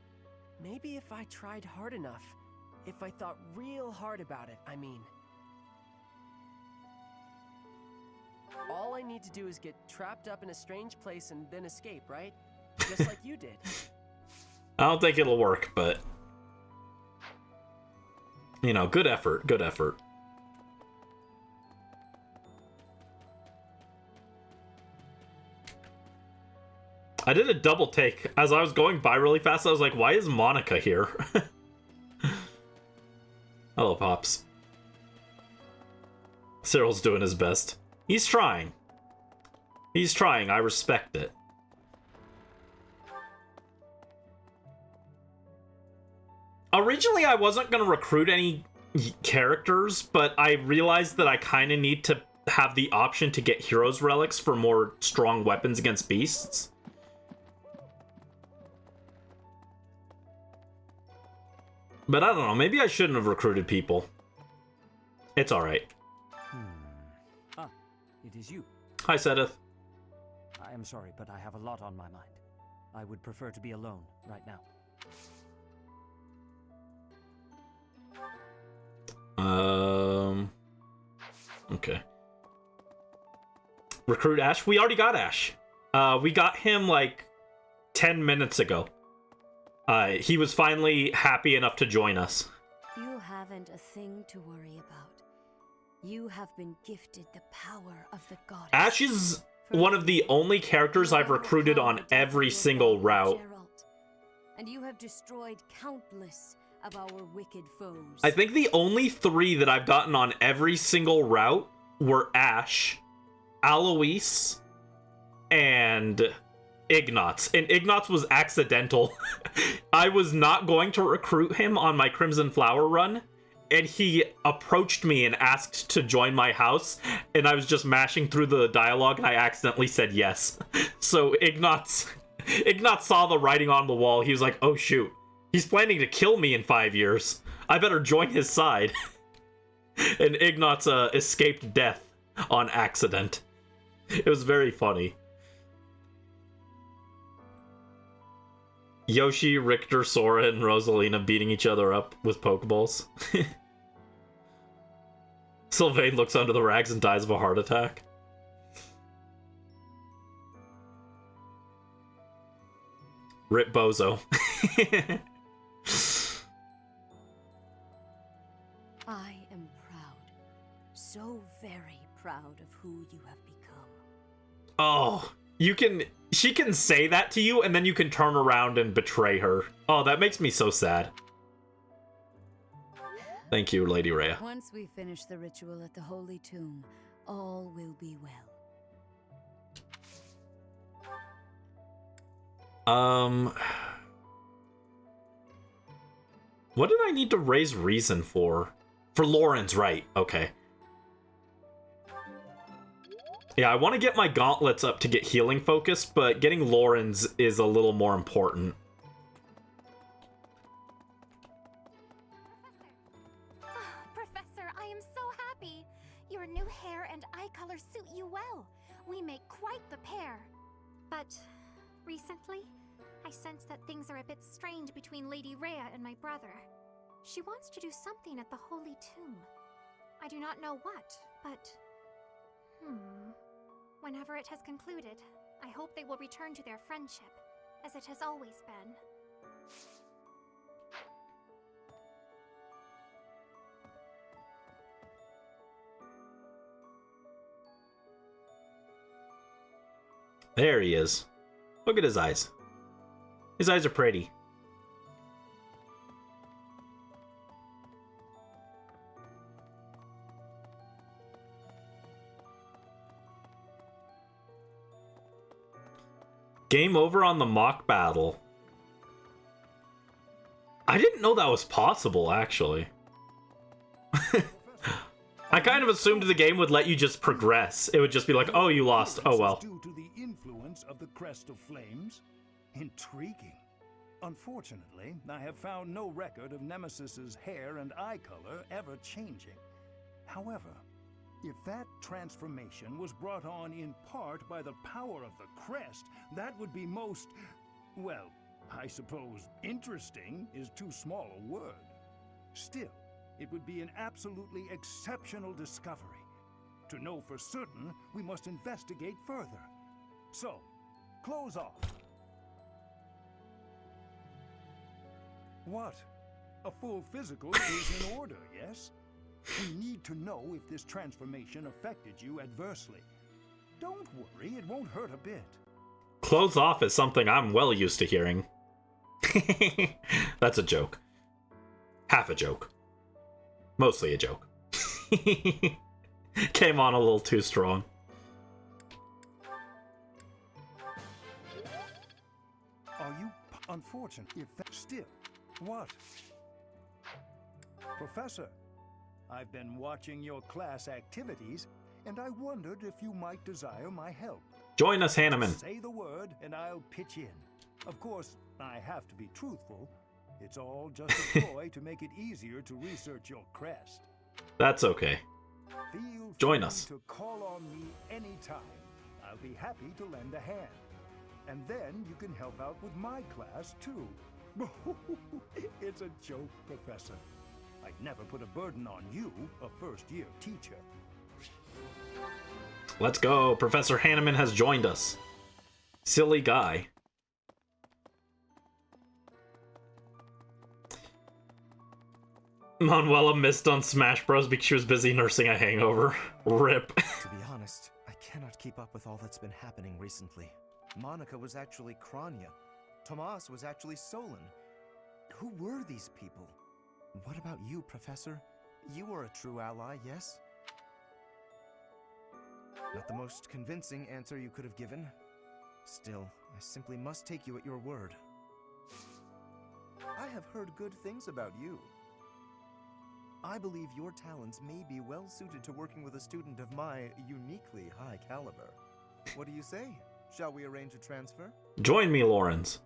Maybe if I tried hard enough. If I thought real hard about it, I mean. All I need to do is get trapped up in a strange place and then escape, right? Just like you did. I don't think it'll work, but you know, good effort, good effort. I did a double take as I was going by really fast. I was like, why is Monica here? Hello, Pops. Cyril's doing his best. He's trying. He's trying. I respect it. Originally, I wasn't going to recruit any characters, but I realized that I kind of need to have the option to get heroes relics for more strong weapons against beasts. But I don't know, maybe I shouldn't have recruited people. It's alright. Ah, it is you. Hi, Sedith. I am sorry, but I have a lot on my mind. I would prefer to be alone right now. Okay. Recruit Ash? We already got Ash. We got him like 10 minutes ago. He was finally happy enough to join us. You haven't a thing to worry about. You have been gifted the power of the goddess. Ash is one of the only characters I've recruited on every single route. And you have destroyed countless of our wicked foes. I think the only 3 that I've gotten on every single route were Ash, Alois, and Ignatz. And Ignatz was accidental. I was not going to recruit him on my Crimson Flower run, and he approached me and asked to join my house, and I was just mashing through the dialogue, and I accidentally said yes. So Ignatz saw the writing on the wall. He was like, oh shoot, he's planning to kill me in 5 years. I better join his side. And Ignatz escaped death on accident. It was very funny. Yoshi, Richter, Sora, and Rosalina beating each other up with Pokeballs. Sylvain looks under the rags and dies of a heart attack. Rip Bozo. I am proud. So very proud of who you have become. Oh, she can say that to you, and then you can turn around and betray her. Oh, that makes me so sad. Thank you, Lady Rhea. Once we finish the ritual at the Holy Tomb, all will be well. What did I need to raise reason for? For Lauren's, right. Okay. Yeah, I want to get my gauntlets up to get healing focus, but getting Lauren's is a little more important. Professor, I am so happy. Your new hair and eye color suit you well. We make quite the pair. But recently, I sense that things are a bit strained between Lady Rhea and my brother. She wants to do something at the Holy Tomb. I do not know what, but... Whenever it has concluded, I hope they will return to their friendship, as it has always been. There he is. Look at his eyes. His eyes are pretty. Game over on the mock battle. I didn't know that was possible, actually. I kind of assumed the game would let you just progress. It would just be like, oh, you lost. Oh, well. Due to the influence of the Crest of Flames? Intriguing. Unfortunately, I have found no record of Nemesis's hair and eye color ever changing. However, if that transformation was brought on in part by the power of the crest, that would be most, well, I suppose interesting is too small a word. Still, it would be an absolutely exceptional discovery. To know for certain, we must investigate further. So, close off. What? A full physical is in order, yes? We need to know if this transformation affected you adversely. Don't worry, it won't hurt a bit. Close off is something I'm well used to hearing. That's a joke. Half a joke. Mostly a joke. Came on a little too strong. Are you unfortunate if that still? What? Professor, I've been watching your class activities, and I wondered if you might desire my help. Join us, Hanneman. Say the word, and I'll pitch in. Of course, I have to be truthful. It's all just a ploy to make it easier to research your crest. That's okay. Feel Join free us. to call on me anytime. I'll be happy to lend a hand. And then you can help out with my class, too. It's a joke, Professor. I'd never put a burden on you, a first-year teacher. Let's go. Professor Hanneman has joined us. Silly guy. Manuela missed on Smash Bros. Because she was busy nursing a hangover. Rip. To be honest, I cannot keep up with all that's been happening recently. Monica was actually Kranya. Tomas was actually Solon. Who were these people? What about you, Professor? You were a true ally, yes? Not the most convincing answer you could have given. Still, I simply must take you at your word. I have heard good things about you. I believe your talents may be well suited to working with a student of my uniquely high caliber. What do you say? Shall we arrange a transfer? Join me, Lawrence.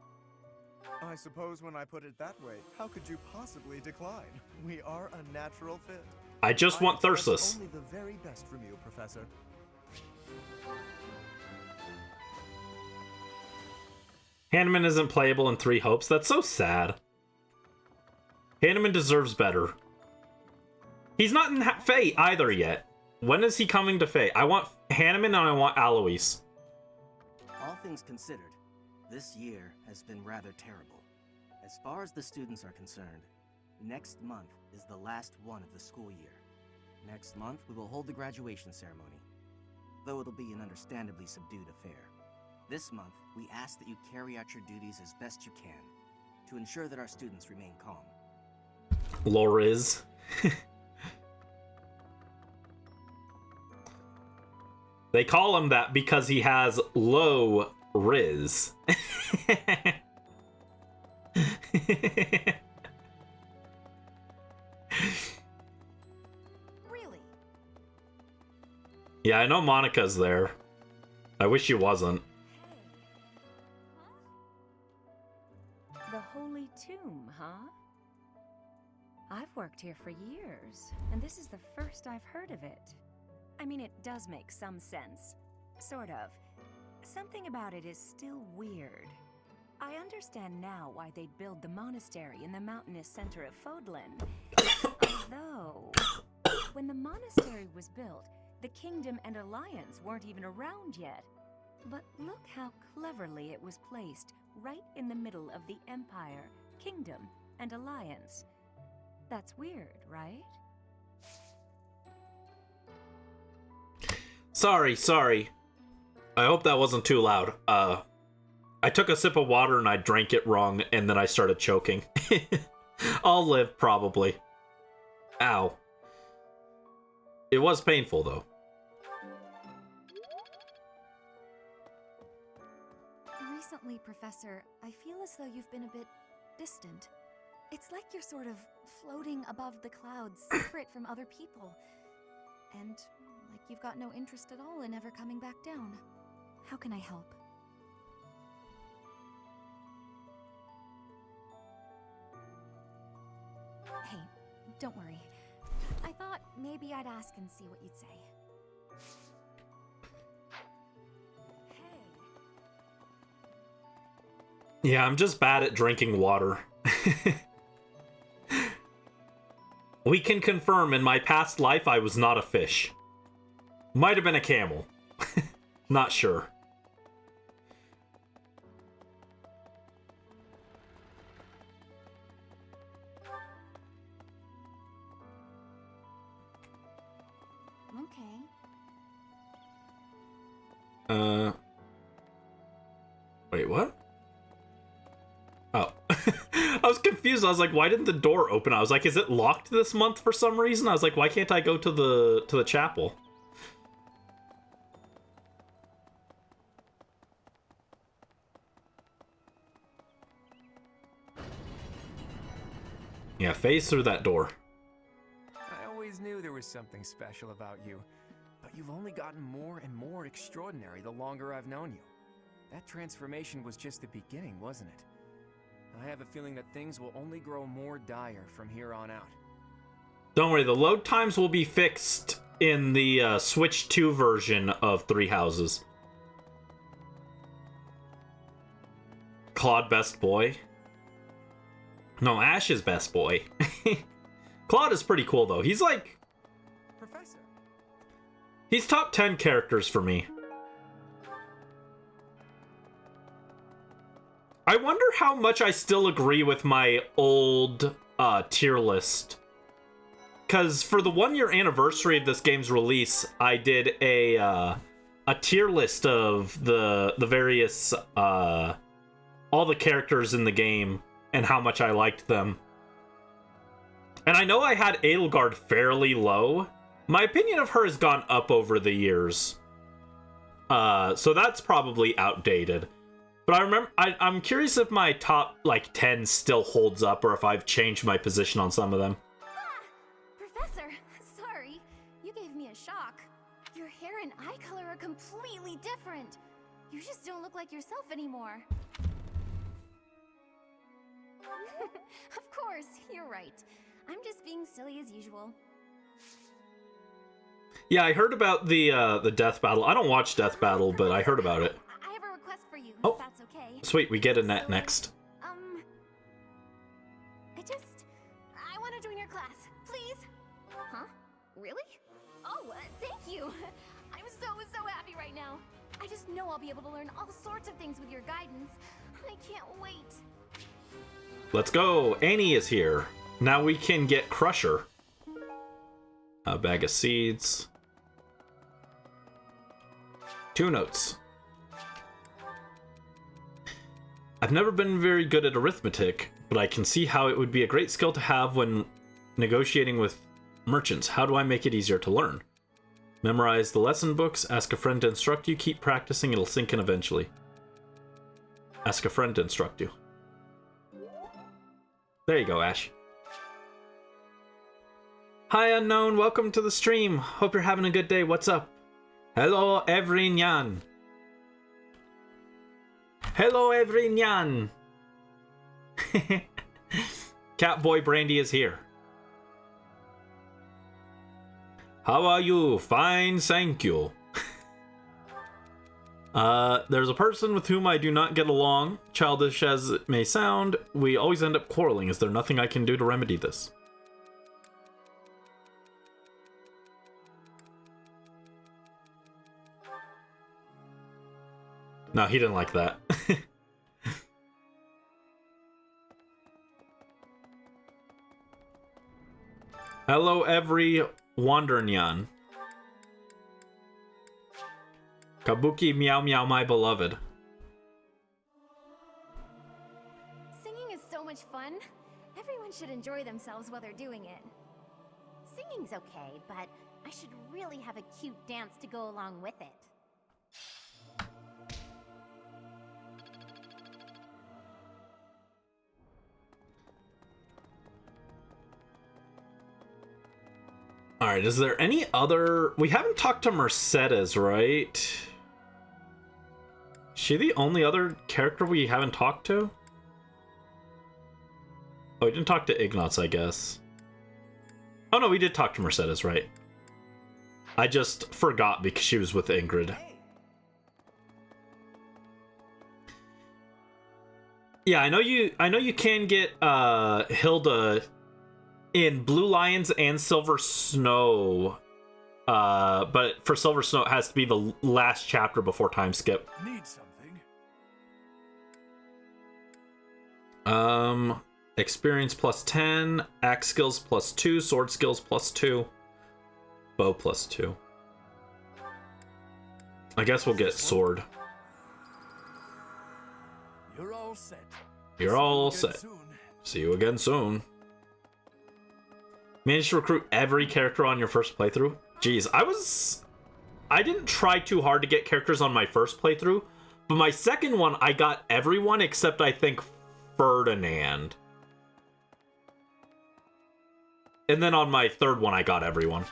I suppose when I put it that way, how could you possibly decline? We are a natural fit. I just want Thyrsus. Only the very best from you, Professor. Hanneman isn't playable in 3 Hopes. That's so sad. Hanneman deserves better. He's not in Fate either yet. When is he coming to Fate? I want Hanneman and I want Alois. All things considered, this year has been rather terrible. As far as the students are concerned, next month is the last one of the school year. Next month, we will hold the graduation ceremony, though it'll be an understandably subdued affair. This month, we ask that you carry out your duties as best you can, to ensure that our students remain calm. Loriz. They call him that because he has low Riz. Really? Yeah, I know Monica's there. I wish she wasn't. The Holy Tomb, huh? I've worked here for years, and this is the first I've heard of it. I mean, it does make some sense. Sort of. Something about it is still weird. I understand now why they'd build the monastery in the mountainous center of Fodlan. Although, when the monastery was built, the Kingdom and Alliance weren't even around yet. But look how cleverly it was placed, right in the middle of the Empire, Kingdom, and Alliance. That's weird, right? Sorry. I hope that wasn't too loud. I took a sip of water and I drank it wrong, and then I started choking. I'll live, probably. Ow. It was painful, though. Recently, Professor, I feel as though you've been a bit distant. It's like you're sort of floating above the clouds, separate from other people. And like you've got no interest at all in ever coming back down. How can I help? Hey, don't worry. I thought maybe I'd ask and see what you'd say. Yeah, I'm just bad at drinking water. We can confirm in my past life I was not a fish. Might have been a camel. Not sure. Okay. Wait, what? Oh. I was confused. I was like, why didn't the door open? I was like, is it locked this month for some reason? I was like, why can't I go to the chapel? Yeah, phase through that door. I always knew was something special about you, but you've only gotten more and more extraordinary the longer I've known you. That transformation was just the beginning, wasn't it? I have a feeling that things will only grow more dire from here on out. Don't worry, the load times will be fixed in the Switch 2 version of Three Houses. Claude best boy? No, Ash is best boy. Claude is pretty cool though. He's like... Professor. He's top 10 characters for me. I wonder how much I still agree with my old tier list. Because for the 1-year anniversary of this game's release, I did a tier list of the various all the characters in the game and how much I liked them. And I know I had Edelgard fairly low. My opinion of her has gone up over the years. So that's probably outdated. But I remember, I'm curious if my top, like, 10 still holds up or if I've changed my position on some of them. Professor, sorry. You gave me a shock. Your hair and eye color are completely different. You just don't look like yourself anymore. Of course, you're right. I'm just being silly as usual. Yeah, I heard about the Death Battle. I don't watch Death Battle, but I heard about it. I have a request for you, Oh, if that's okay. Sweet, we get a net next. I want to join your class, please. Huh? Really? Oh, thank you. I'm so happy right now. I just know I'll be able to learn all sorts of things with your guidance. I can't wait. Let's go. Annie is here. Now we can get Crusher. A bag of seeds. 2 notes. I've never been very good at arithmetic, but I can see how it would be a great skill to have when negotiating with merchants. How do I make it easier to learn? Memorize the lesson books, ask a friend to instruct you, keep practicing, it'll sink in eventually. Ask a friend to instruct you. There you go, Ash. Hi, Unknown. Welcome to the stream. Hope you're having a good day. What's up? Hello, everyone. Hello, everyone. Catboy Brandy is here. How are you? Fine, thank you. There's a person with whom I do not get along. Childish as it may sound, we always end up quarreling. Is there nothing I can do to remedy this? No, he didn't like that. Hello, every Wandernyan. Kabuki meow meow, my beloved. Singing is so much fun. Everyone should enjoy themselves while they're doing it. Singing's okay, but I should really have a cute dance to go along with it. Alright, is there any other... We haven't talked to Mercedes, right? Is she the only other character we haven't talked to? Oh, we didn't talk to Ignatz, I guess. Oh no, we did talk to Mercedes, right? I just forgot because she was with Ingrid. Yeah, I know you can get Hilda in Blue Lions and Silver Snow, but for Silver Snow it has to be the last chapter before time skip. Need something? Experience plus 10, axe skills plus 2, sword skills plus 2, bow plus 2. I guess we'll get sword. You're all set. You're all set. See you again soon. Managed to recruit every character on your first playthrough? Jeez, I didn't try too hard to get characters on my first playthrough, but my second one, I got everyone except I think Ferdinand. And then on my third one, I got everyone.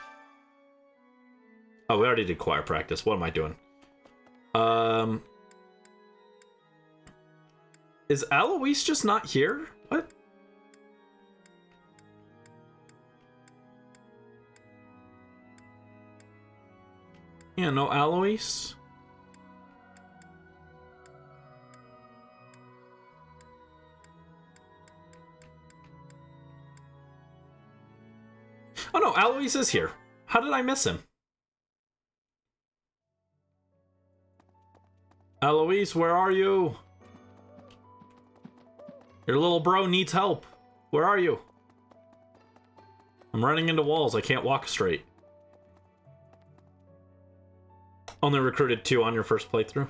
Oh, we already did choir practice. What am I doing? Is Alois just not here? What? Yeah, no Alois? Oh no, Alois is here. How did I miss him? Alois, where are you? Your little bro needs help. Where are you? I'm running into walls. I can't walk straight. Only recruited 2 on your first playthrough.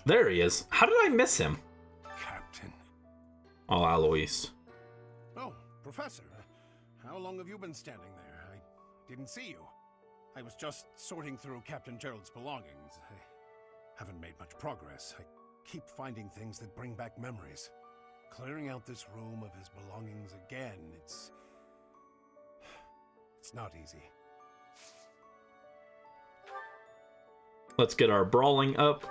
There he is. How did I miss him? Captain. Oh, Alois. Oh, Professor. How long have you been standing there? I didn't see you. I was just sorting through Captain Gerald's belongings. I haven't made much progress. I keep finding things that bring back memories. Clearing out this room of his belongings again, it's not easy. Let's get our brawling up.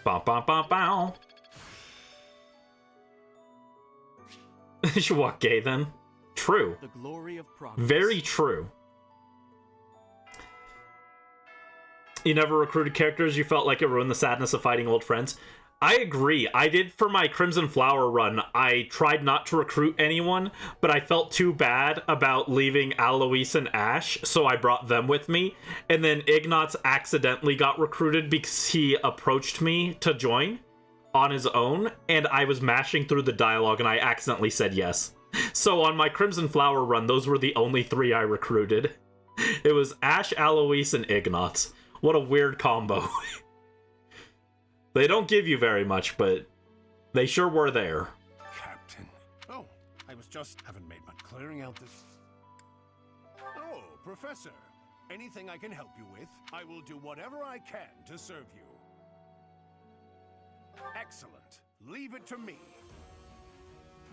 Bow, bow, bow, bow. You should walk gay then. True. The glory of progress. Very true. You never recruited characters you felt like it ruined the sadness of fighting old friends. I agree. I did for my Crimson Flower run. I tried not to recruit anyone, but I felt too bad about leaving Alois and Ash, so I brought them with me. And then Ignatz accidentally got recruited because he approached me to join on his own, and I was mashing through the dialogue and I accidentally said yes. So on my Crimson Flower run, those were the only 3 I recruited. It was Ash, Alois, and Ignatz. What a weird combo. They don't give you very much, but they sure were there. Captain. Oh, I haven't made much clearing out this. Oh, Professor. Anything I can help you with, I will do whatever I can to serve you. Excellent. Leave it to me.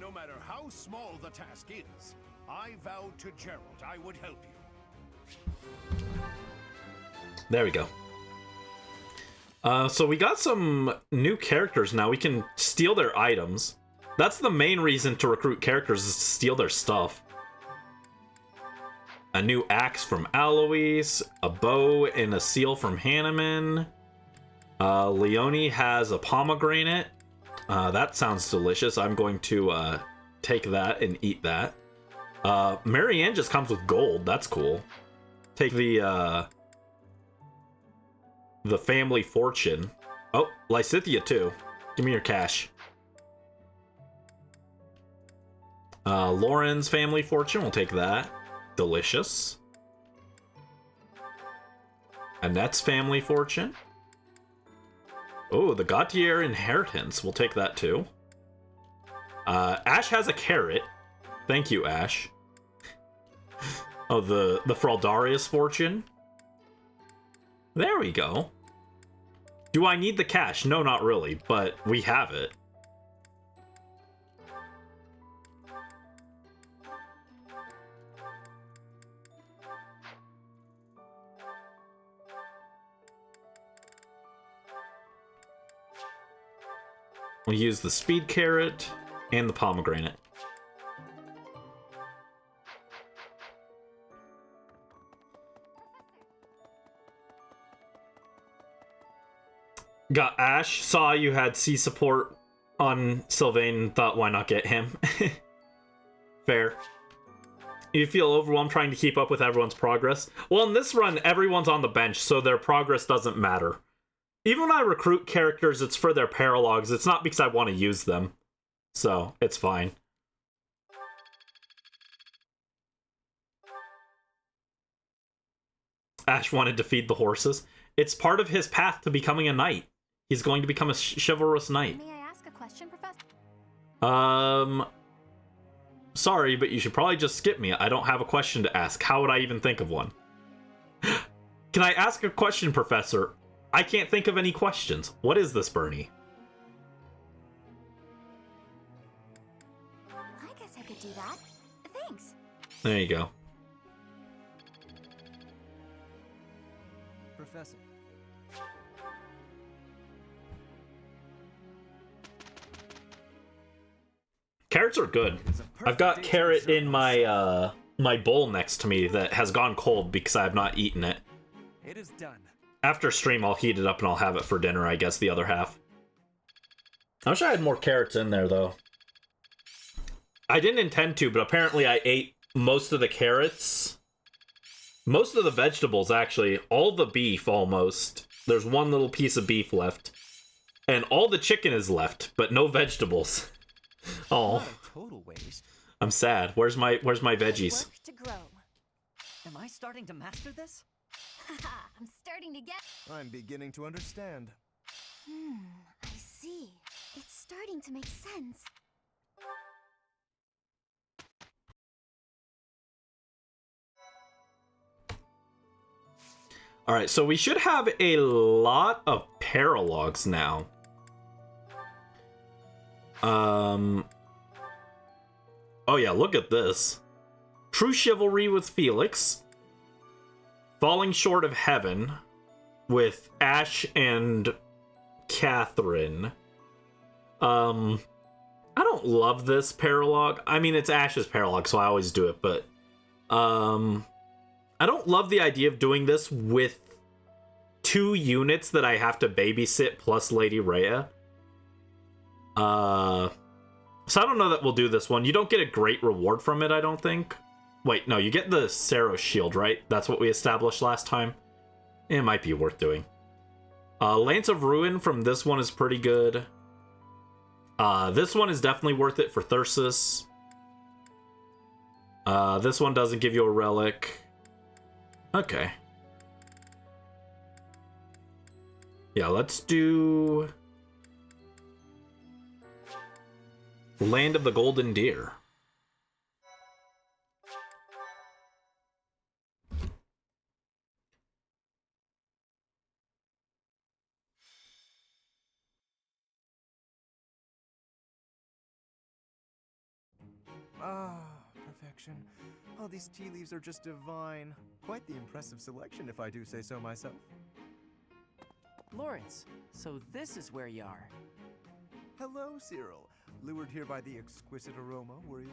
No matter how small the task is, I vowed to Gerald I would help you. There we go. So we got some new characters now. We can steal their items. That's the main reason to recruit characters, is to steal their stuff. A new axe from Alois, a bow and a seal from Hanneman. Leonie has a pomegranate. That sounds delicious. I'm going to take that and eat that. Marianne just comes with gold. That's cool. Take the family fortune. Oh, Lysithea too. Give me your cash. Lauren's family fortune. We'll take that. Delicious. Annette's family fortune. Oh, the Gautier inheritance. We'll take that too. Ash has a carrot. Thank you, Ash. Oh, the Fraldarius fortune. There we go. Do I need the cash? No, not really, but we have it. We'll use the speed carrot and the pomegranate. Got Ash, saw you had C support on Sylvain, thought why not get him? Fair. You feel overwhelmed trying to keep up with everyone's progress? Well, in this run, everyone's on the bench, so their progress doesn't matter. Even when I recruit characters, it's for their paralogs. It's not because I want to use them. So, it's fine. Ash wanted to feed the horses. It's part of his path to becoming a knight. He's going to become a chivalrous knight. May I ask a question, Professor? Sorry, but you should probably just skip me. I don't have a question to ask. How would I even think of one? Can I ask a question, Professor? I can't think of any questions. What is this, Bernie? I guess I could do that. Thanks. There you go. Professor. Carrots are good. I've got carrot in my my bowl next to me that has gone cold because I have not eaten it. It is done. After stream, I'll heat it up and I'll have it for dinner, I guess, the other half. I wish I had more carrots in there, though. I didn't intend to, but apparently I ate most of the carrots. Most of the vegetables, actually. All the beef, almost. There's one little piece of beef left. And all the chicken is left, but no vegetables. Oh. Total waste. I'm sad. Where's my veggies? To grow. Am I starting to master this? Haha, I'm starting to get. I'm beginning to understand. I see. It's starting to make sense. Alright, so we should have a lot of paralogs now. Oh yeah, look at this. True Chivalry with Felix. Falling Short of Heaven with Ash and Catherine. I don't love this paralog. I mean, it's Ash's paralog, so I always do it, but I don't love the idea of doing this with 2 units that I have to babysit plus Lady Rhea. So I don't know that we'll do this one. You don't get a great reward from it, I don't think. Wait, no, you get the Saros shield, right? That's what we established last time. It might be worth doing. Lance of Ruin from this one is pretty good. This one is definitely worth it for Thyrsus. This one doesn't give you a relic. Okay. Yeah, let's do Land of the Golden Deer. Ah, perfection. Oh, these tea leaves are just divine. Quite the impressive selection, if I do say so myself. Lawrence, so this is where you are. Hello, Cyril. Lured here by the exquisite aroma, were you?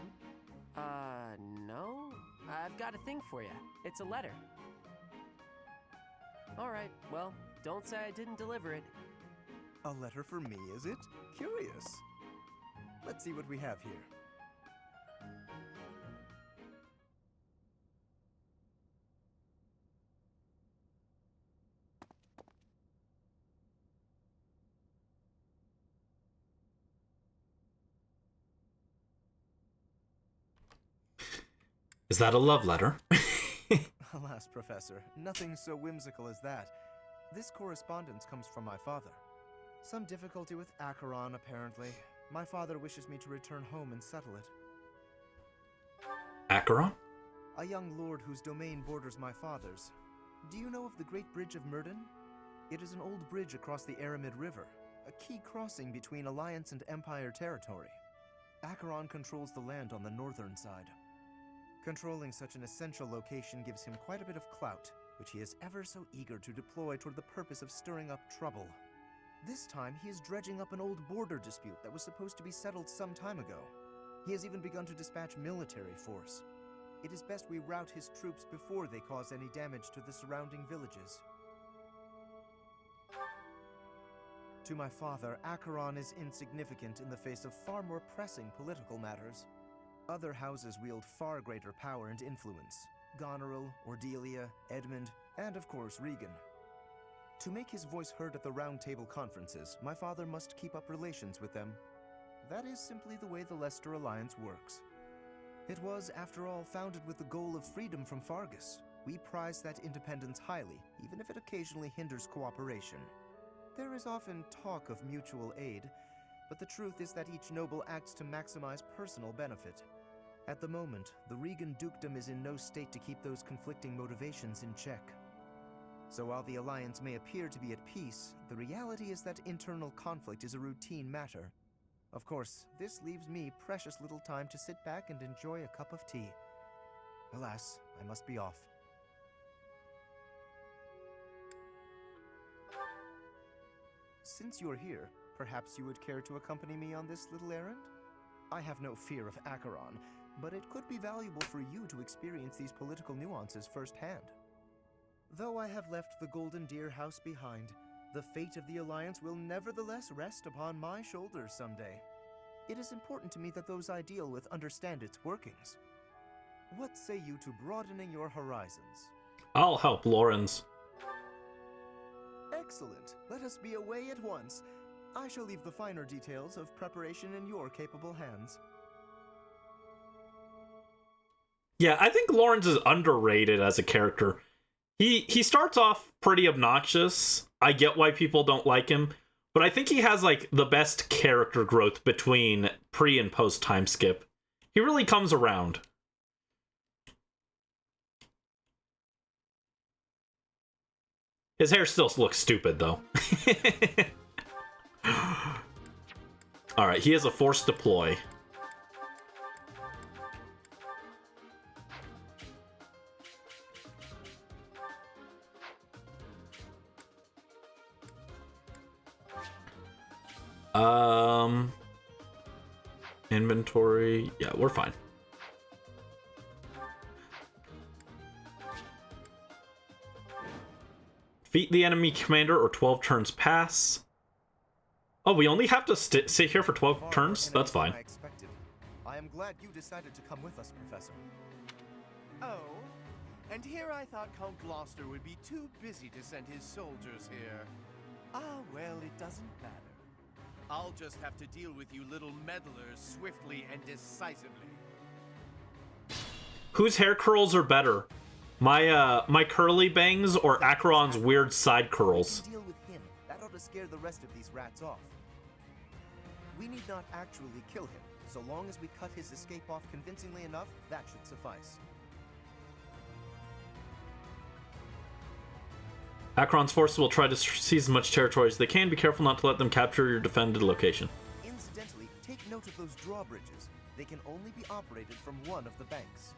No. I've got a thing for you. It's a letter. Alright, well, don't say I didn't deliver it. A letter for me, is it? Curious. Let's see what we have here. Is that a love letter? Alas, Professor, nothing so whimsical as that. This correspondence comes from my father. Some difficulty with Acheron, apparently. My father wishes me to return home and settle it. Acheron? A young lord whose domain borders my father's. Do you know of the Great Bridge of Myrden? It is an old bridge across the Aramid River, a key crossing between Alliance and Empire territory. Acheron controls the land on the northern side. Controlling such an essential location gives him quite a bit of clout, which he is ever so eager to deploy toward the purpose of stirring up trouble. This time, he is dredging up an old border dispute that was supposed to be settled some time ago. He has even begun to dispatch military force. It is best we rout his troops before they cause any damage to the surrounding villages. To my father, Acheron is insignificant in the face of far more pressing political matters. Other houses wield far greater power and influence. Goneril, Ordelia, Edmund, and of course Regan. To make his voice heard at the Round Table conferences, my father must keep up relations with them. That is simply the way the Leicester Alliance works. It was, after all, founded with the goal of freedom from Fargus. We prize that independence highly, even if it occasionally hinders cooperation. There is often talk of mutual aid, but the truth is that each noble acts to maximize personal benefit. At the moment, the Regan dukedom is in no state to keep those conflicting motivations in check. So while the Alliance may appear to be at peace, the reality is that internal conflict is a routine matter. Of course, this leaves me precious little time to sit back and enjoy a cup of tea. Alas, I must be off. Since you're here, perhaps you would care to accompany me on this little errand? I have no fear of Acheron, but it could be valuable for you to experience these political nuances firsthand. Though I have left the Golden Deer House behind, the fate of the Alliance will nevertheless rest upon my shoulders someday. It is important to me that those I deal with understand its workings. What say you to broadening your horizons? I'll help Lorenz. Excellent. Let us be away at once. I shall leave the finer details of preparation in your capable hands. Yeah, I think Lorenz is underrated as a character. He starts off pretty obnoxious. I get why people don't like him, but I think he has like the best character growth between pre and post time skip. He really comes around. His hair still looks stupid though. Alright, he has a force deploy. Inventory. Yeah, we're fine. Defeat the enemy commander or 12 turns pass. Oh, we only have to sit here for 12 turns? That's fine. I am glad you decided to come with us, Professor. Oh, and here I thought Count Gloucester would be too busy to send his soldiers here. Ah, well, it doesn't matter. I'll just have to deal with you little meddlers swiftly and decisively. Whose hair curls are better? My curly bangs or Acheron's weird side curls? Deal with him. That ought to scare the rest of these rats off. We need not actually kill him. So long as we cut his escape off convincingly enough, that should suffice. Acheron's forces will try to seize as much territory as they can. Be careful not to let them capture your defended location. Incidentally, take note of those drawbridges. They can only be operated from one of the banks.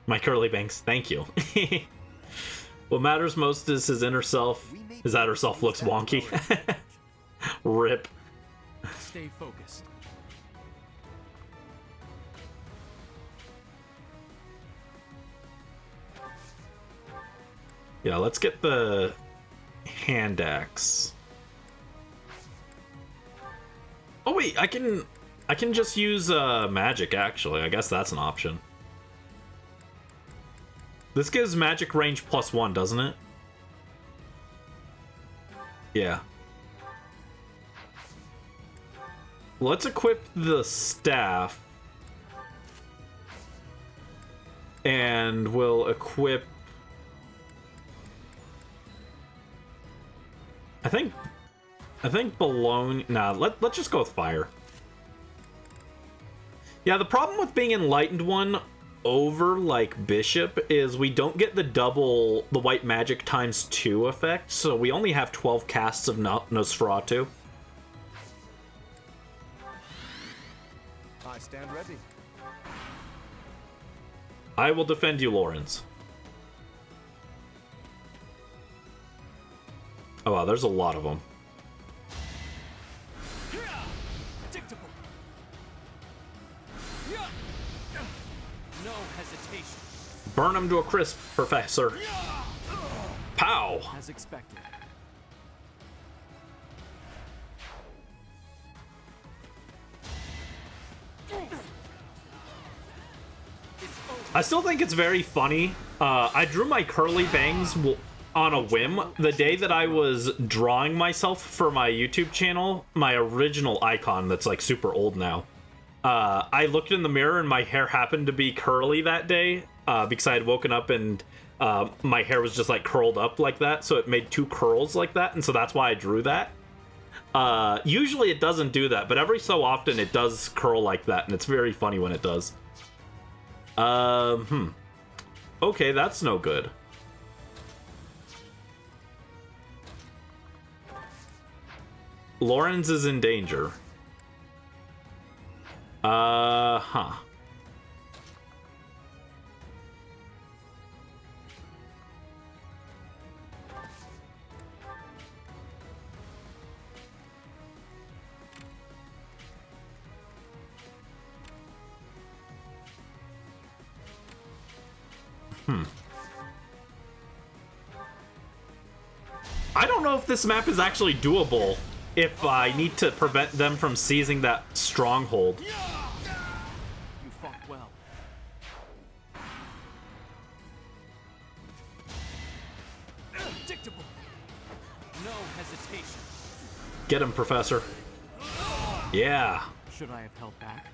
My curly bangs, thank you. What matters most is his inner self. His outer self looks wonky. Rip. Stay focused. Yeah, let's get the hand axe. Oh wait, I can just use magic actually. I guess that's an option. This gives magic range +1, doesn't it? Yeah. Let's equip the staff. And we'll equip... I think Bologna... Nah, let's just go with fire. Yeah, the problem with being Enlightened One over like Bishop is we don't get the white magic ×2 effect, so we only have 12 casts of Nosferatu. I stand ready. I will defend you, Lorenz. Oh wow, there's a lot of them. No hesitation. Burn him to a crisp, Professor. Pow! As expected. I still think it's very funny. I drew my curly bangs on a whim. The day that I was drawing myself for my YouTube channel, my original icon that's like super old now, I looked in the mirror and my hair happened to be curly that day because I had woken up and my hair was just like curled up like that, so it made 2 curls like that, and so that's why I drew that. Usually it doesn't do that, but every so often it does curl like that, and it's very funny when it does. Okay, that's no good. Lawrence is in danger. Huh. I don't know if this map is actually doable if I need to prevent them from seizing that stronghold. You fought well. Predictable. No hesitation. Get him, Professor. Yeah. Should I have held back?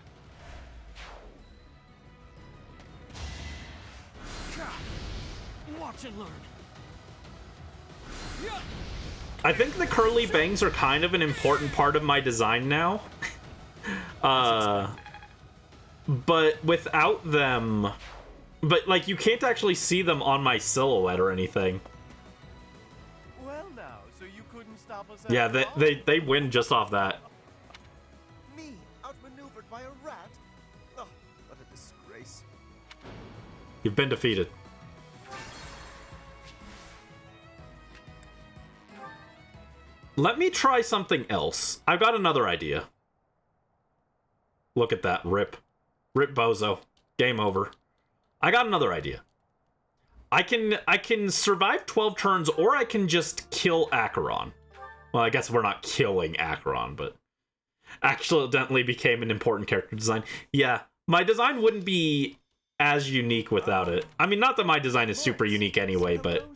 Watch and learn. I think the curly bangs are kind of an important part of my design now. But without them... But, like, you can't actually see them on my silhouette or anything. Well now, so you couldn't stop us Yeah, after all? they win just off that. Me, outmaneuvered by a rat? Oh, what a disgrace. You've been defeated. Let me try something else. I've got another idea. Look at that. Rip. Rip bozo. Game over. I got another idea. I can survive 12 turns, or I can just kill Acheron. Well, I guess we're not killing Acheron, but accidentally became an important character design. Yeah, my design wouldn't be as unique without it. I mean, not that my design is super unique anyway, but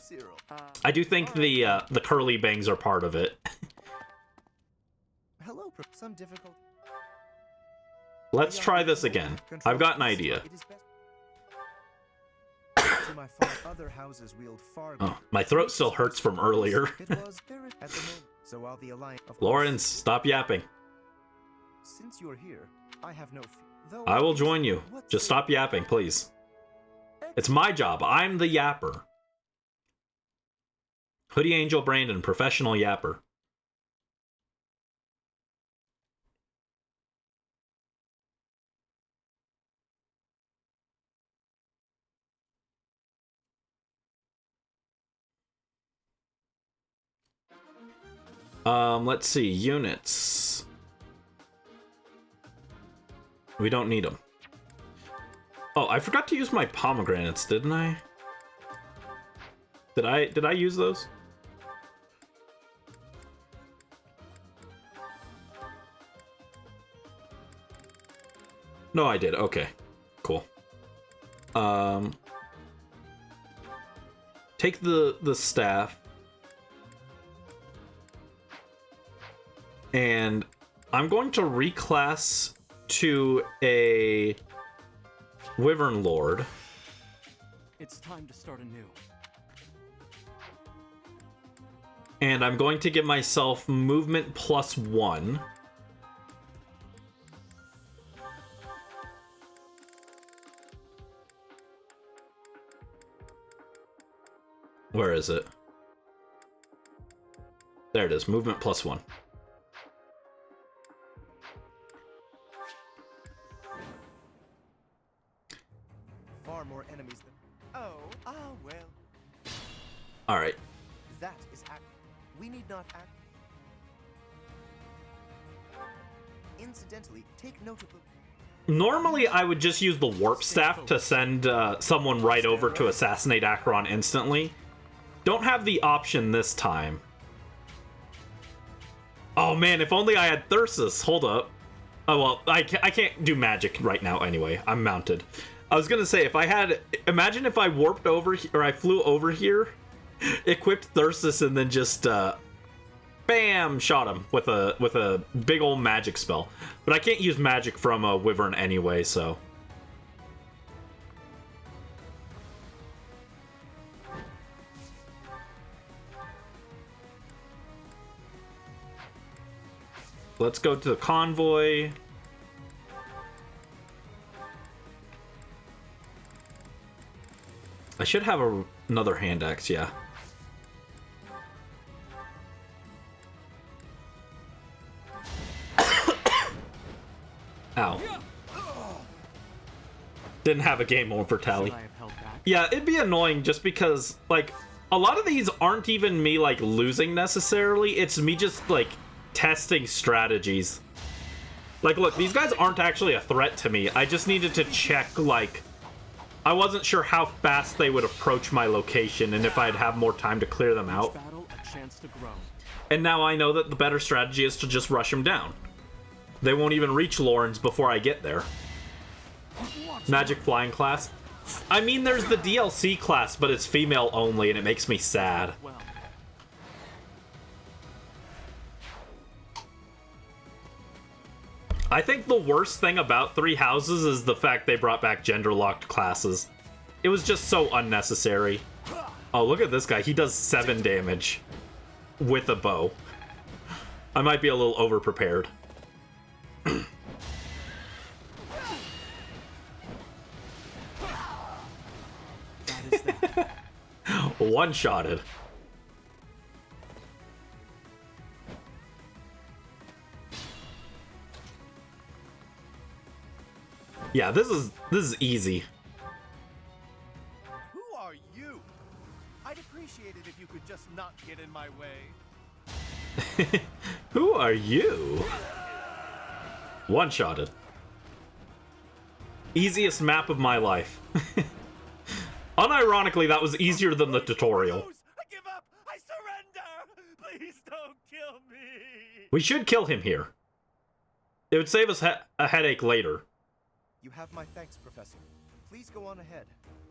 I do think the curly bangs are part of it. Hello, some difficult. Let's try this again. I've got an idea. Other houses wield far Oh, my throat still hurts from earlier. So while the alliance Lawrence, stop yapping. Since you're here, I have no fear. I will join you. Just stop yapping, please. It's my job. I'm the yapper. Hoodie Angel Brandon, professional yapper. Let's see. Units. We don't need them. Oh, I forgot to use my pomegranates, didn't I? Did I use those? No, I did. Okay. Cool. Take the staff. And I'm going to reclass to a Wyvern Lord. It's time to start anew. And I'm going to give myself movement +1. Where is it? There it is, movement +1. Far more enemies than. Well. All right. That is act. We need not act. Incidentally, take note of the. Normally, I would just use the warp staff to send someone right over to assassinate Acheron instantly. Don't have the option this time. Oh man, if only I had Thyrsus. Hold up. Oh well, I can't do magic right now anyway. I'm mounted. I was gonna say, if I had... Imagine if I warped over, or I flew over here, equipped Thyrsus, and then just, bam! Shot him with a big old magic spell. But I can't use magic from a Wyvern anyway, so... Let's go to the convoy. I should have another hand axe, yeah. Ow. Didn't have a game over tally. Yeah, it'd be annoying just because, like, a lot of these aren't even me, like, losing necessarily. It's me just, like, testing strategies. Like, look, these guys aren't actually a threat to me. I just needed to check, like... I wasn't sure how fast they would approach my location and if I'd have more time to clear them out. And now I know that the better strategy is to just rush them down. They won't even reach Lawrence before I get there. Magic Flying class. I mean, there's the DLC class, but it's female only, and it makes me sad. I think the worst thing about Three Houses is the fact they brought back gender-locked classes. It was just so unnecessary. Oh, look at this guy. He does 7 damage with a bow. I might be a little over-prepared. One-shotted. Yeah, this is easy. Who are you? I'd appreciate it if you could just not get in my way. Who are you? One-shotted. Easiest map of my life. Unironically, that was easier than the tutorial. I give up! I surrender! Please don't kill me! We should kill him here. It would save us a headache later. You have my thanks, Professor. Please go on ahead.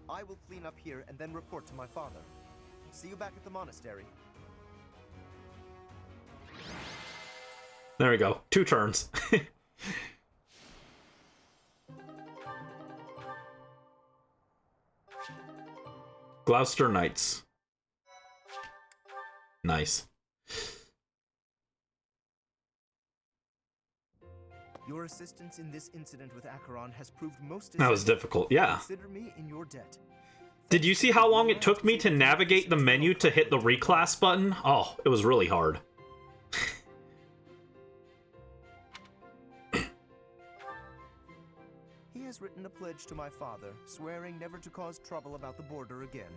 I will clean up here and then report to my father. See you back at the monastery. There we go. 2 turns. Gloucester Knights. Nice. Your assistance in this incident with Acheron has proved most That was difficult, yeah. Consider me in your debt. Did you see how long it took me to navigate the menu to hit the reclass button? Oh, it was really hard. He has written a pledge to my father, swearing never to cause trouble about the border again.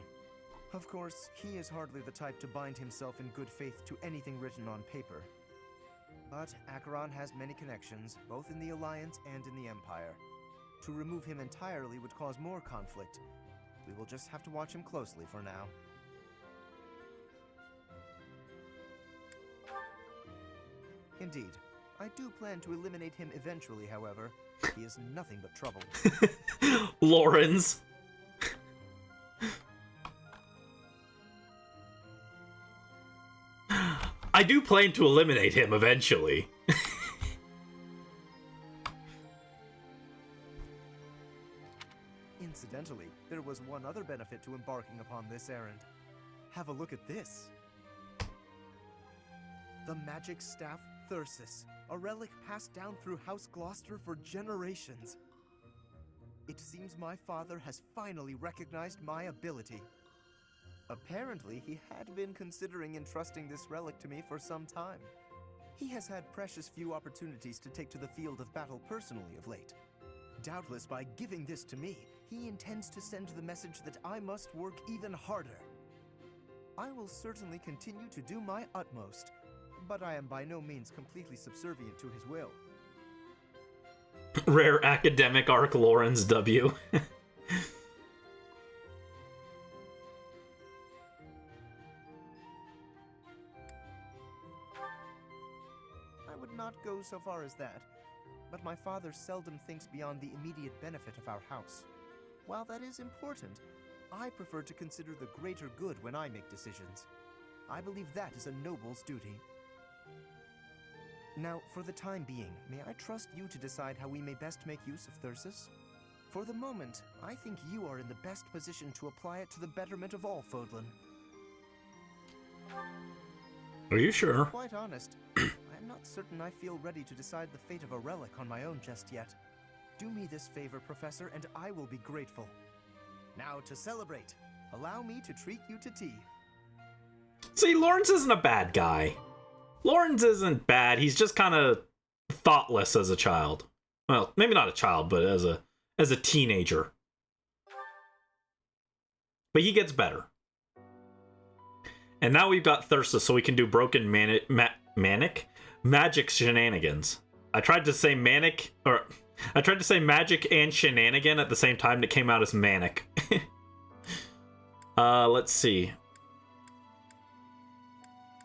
Of course, he is hardly the type to bind himself in good faith to anything written on paper. But Acheron has many connections, both in the Alliance and in the Empire. To remove him entirely would cause more conflict. We will just have to watch him closely for now. Indeed. I do plan to eliminate him eventually, however. He is nothing but trouble. Lawrence. I do plan to eliminate him eventually. Incidentally, there was one other benefit to embarking upon this errand. Have a look at this. The magic staff Thyrsus, a relic passed down through House Gloucester for generations. It seems my father has finally recognized my ability. Apparently, he had been considering entrusting this relic to me for some time. He has had precious few opportunities to take to the field of battle personally of late. Doubtless, by giving this to me, he intends to send the message that I must work even harder. I will certainly continue to do my utmost, but I am by no means completely subservient to his will. Rare academic arc Lawrence W. I would not go so far as that, but my father seldom thinks beyond the immediate benefit of our house. While that is important, I prefer to consider the greater good when I make decisions. I believe that is a noble's duty. Now, for the time being, may I trust you to decide how we may best make use of Thyrsus? For the moment, I think you are in the best position to apply it to the betterment of all Fodlan. Are you sure? To be quite honest, I am not certain I feel ready to decide the fate of a relic on my own just yet. Do me this favor, Professor, and I will be grateful. Now, to celebrate, allow me to treat you to tea. See, Lawrence isn't a bad guy. Lawrence isn't bad, he's just kind of thoughtless as a child. Well, maybe not a child, but as a teenager. But he gets better. And now we've got Thyrsus, so we can do broken magic shenanigans. I tried to say magic and shenanigan at the same time, and it came out as manic. Let's see.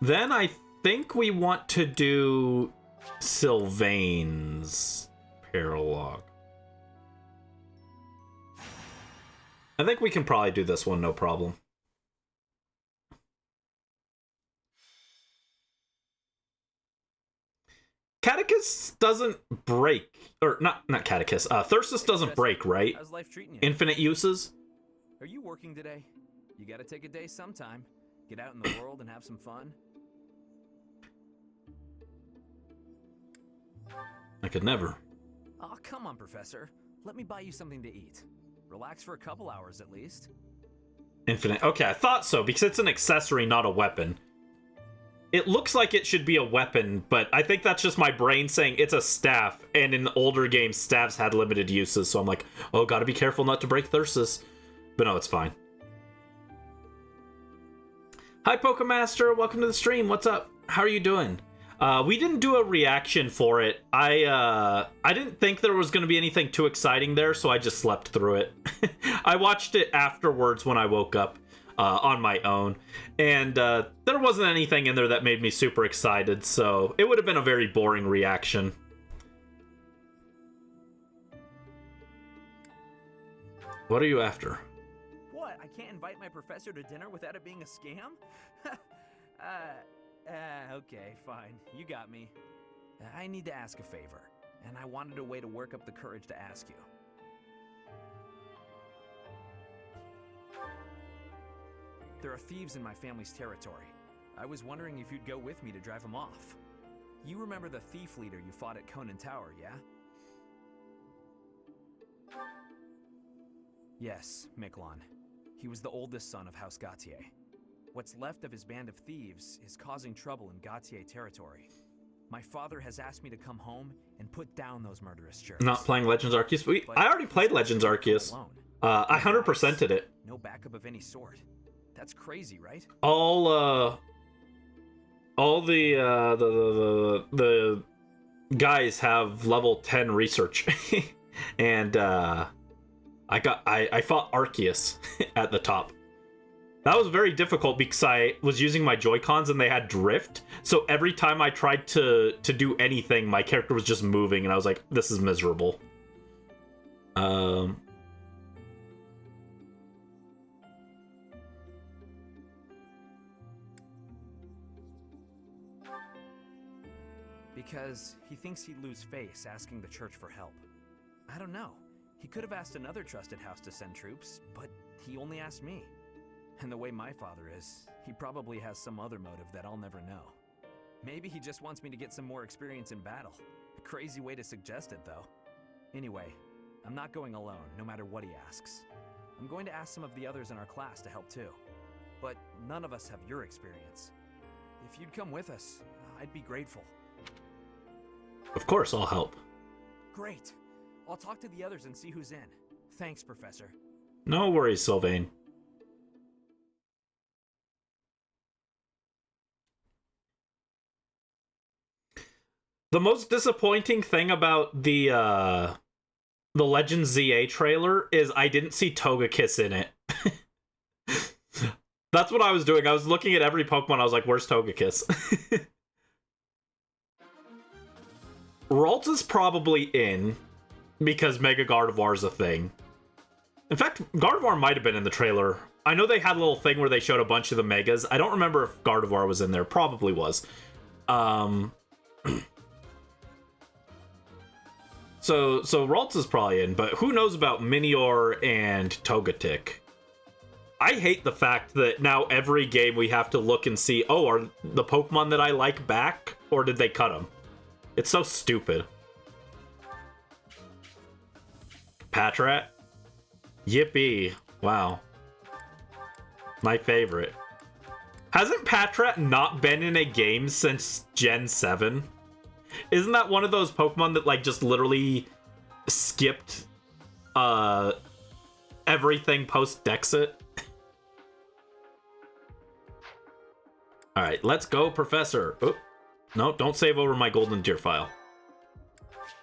Then I think we want to do Sylvain's paralogue. I think we can probably do this one, no problem. Catechus doesn't break, or not Catechus. Thyrsus doesn't break, right? How's life treating you? Infinite uses. Are you working today? You gotta take a day sometime. Get out in the world and have some fun. I could never. Oh, come on, Professor. Let me buy you something to eat. Relax for a couple hours at least. Infinite. Okay, I thought so, because it's an accessory, not a weapon. It looks like it should be a weapon, but I think that's just my brain saying it's a staff, and in older games, staffs had limited uses, so I'm like, oh, gotta be careful not to break Thyrsus. But no, it's fine. Hi, Pokemaster. Welcome to the stream. What's up? How are you doing? We didn't do a reaction for it. I didn't think there was going to be anything too exciting there, so I just slept through it. I watched it afterwards when I woke up on my own, and there wasn't anything in there that made me super excited, so it would have been a very boring reaction. What are you after? What? I can't invite my professor to dinner without it being a scam? Okay, fine. You got me. I need to ask a favor, and I wanted a way to work up the courage to ask you. There are thieves in my family's territory. I was wondering if you'd go with me to drive them off. You remember the thief leader you fought at Conan Tower, yeah? Yes, Miklon. He was the oldest son of House Gautier. What's left of his band of thieves is causing trouble in Gautier territory. My father has asked me to come home and put down those murderous jerks. Not playing Legends Arceus? I already played Legends Arceus. I 100%ed it. No backup of any sort. That's crazy, right? All the guys have level 10 research. And I fought Arceus at the top. That was very difficult because I was using my Joy-Cons and they had drift. So every time I tried to do anything, my character was just moving and I was like, this is miserable. Because he thinks he'd lose face asking the church for help. I don't know. He could have asked another trusted house to send troops, but he only asked me. And the way my father is, he probably has some other motive that I'll never know. Maybe he just wants me to get some more experience in battle. A crazy way to suggest it, though. Anyway, I'm not going alone, no matter what he asks. I'm going to ask some of the others in our class to help too. But none of us have your experience. If you'd come with us, I'd be grateful. Of course, I'll help. Great. I'll talk to the others and see who's in. Thanks, Professor. No worries, Sylvain. The most disappointing thing about the Legends ZA trailer is I didn't see Togekiss in it. That's what I was doing. I was looking at every Pokemon. I was like, where's Togekiss? Ralts is probably in because Mega Gardevoir is a thing. In fact, Gardevoir might have been in the trailer. I know they had a little thing where they showed a bunch of the Megas. I don't remember if Gardevoir was in there. Probably was. So Ralts is probably in, but who knows about Minior and Togetic? I hate the fact that now every game we have to look and see, oh, are the Pokemon that I like back, or did they cut them? It's so stupid. Patrat? Yippee. Wow. My favorite. Hasn't Patrat not been in a game since Gen 7? Isn't that one of those Pokemon that, like, just literally skipped everything post Dexit. All right, let's go, Professor. Oh, no, don't save over my golden deer file.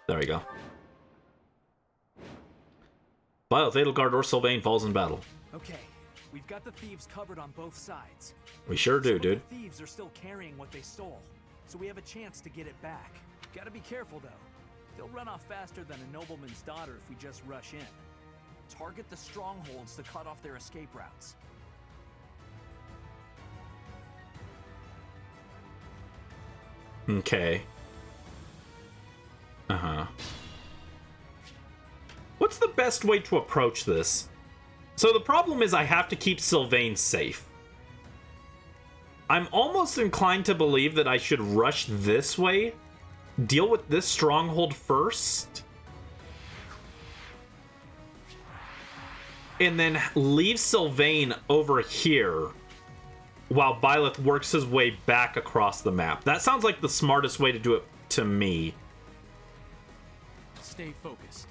There we go. Byleth, Edelgard, or Sylvain falls in battle. Okay, we've got the thieves covered on both sides. We sure do, dude. The thieves are still carrying what they stole, so we have a chance to get it back. Gotta be careful, though. They'll run off faster than a nobleman's daughter if we just rush in. Target the strongholds to cut off their escape routes. Okay. Uh-huh. What's the best way to approach this? So the problem is I have to keep Sylvain safe. I'm almost inclined to believe that I should rush this way, deal with this stronghold first, and then leave Sylvain over here while Byleth works his way back across the map. That sounds like the smartest way to do it to me. Stay focused.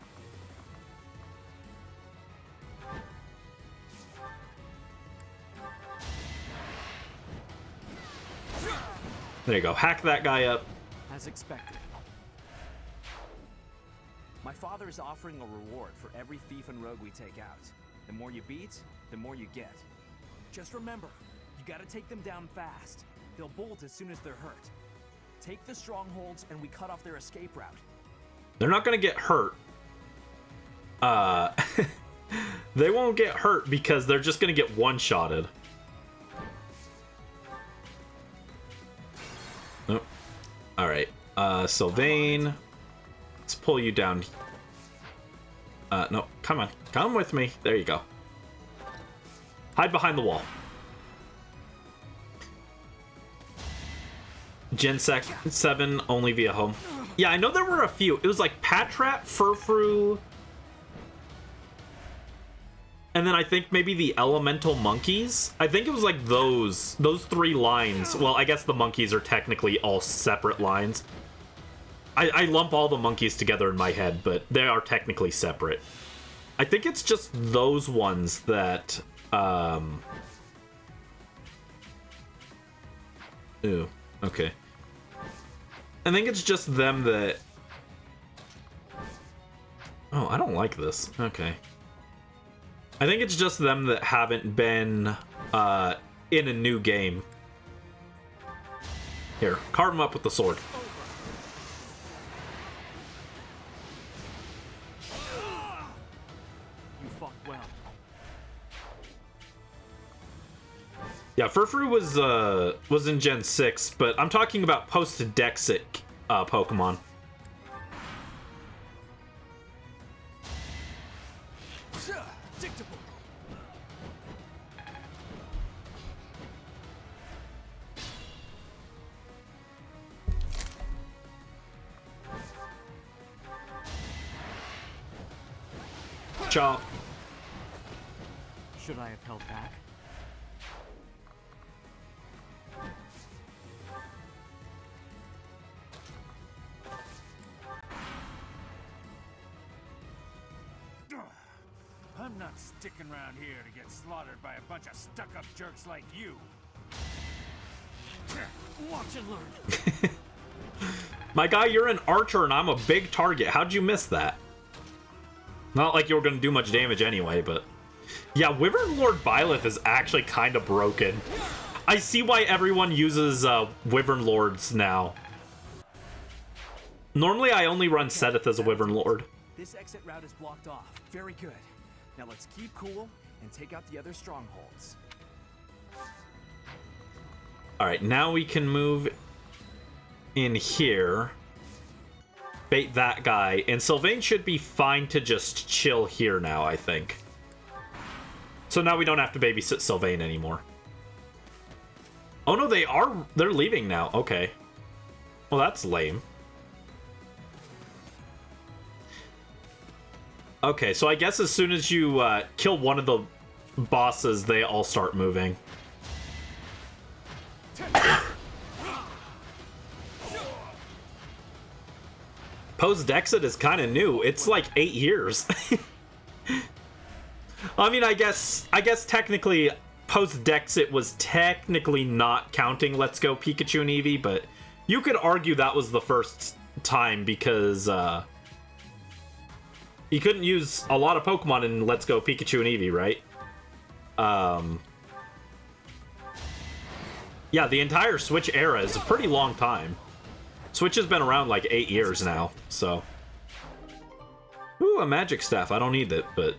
There you go. Hack that guy up. As expected. My father is offering a reward for every thief and rogue we take out. The more you beat, the more you get. Just remember, you gotta take them down fast. They'll bolt as soon as they're hurt. Take the strongholds and we cut off their escape route. They're not gonna get hurt. They won't get hurt because they're just gonna get one-shotted. Nope. Alright. Sylvain. Let's pull you down. No, come on. Come with me. There you go. Hide behind the wall. Gen 7 only via home. Yeah, I know there were a few. It was like Patrat, Furfru, and then I think maybe the elemental monkeys. I think it was like those three lines. Well, I guess the monkeys are technically all separate lines. I lump all the monkeys together in my head, but they are technically separate. I think it's just those ones that Ooh, okay. I think it's just them that... Oh, I don't like this. Okay. I think it's just them that haven't been in a new game. Here, carve them up with the sword. You fought well. Yeah, Furfru was in Gen 6, but I'm talking about post-Dexit Pokemon. Chop. Should I have held back? I'm not sticking around here to get slaughtered by a bunch of stuck-up jerks like you. Watch and learn. My guy, you're an archer and I'm a big target. How'd you miss that? Not like you were going to do much damage anyway, but... Yeah, Wyvern Lord Byleth is actually kind of broken. I see why everyone uses Wyvern Lords now. Normally, I only run Seteth as a Wyvern Lord. This exit route is blocked off. Very good. Now let's keep cool and take out the other strongholds. Alright, now we can move in here. Bait that guy. And Sylvain should be fine to just chill here now, I think. So now we don't have to babysit Sylvain anymore. Oh no, they're leaving now. Okay. Well, that's lame. Okay, so I guess as soon as you kill one of the bosses, they all start moving. Post-Dexit is kind of new. It's like 8 years. I mean, I guess technically Post-Dexit was technically not counting Let's Go Pikachu and Eevee, but you could argue that was the first time because you couldn't use a lot of Pokemon in Let's Go Pikachu and Eevee, right? Yeah, the entire Switch era is a pretty long time. Switch has been around like 8 years now, so... Ooh, a magic staff. I don't need it, but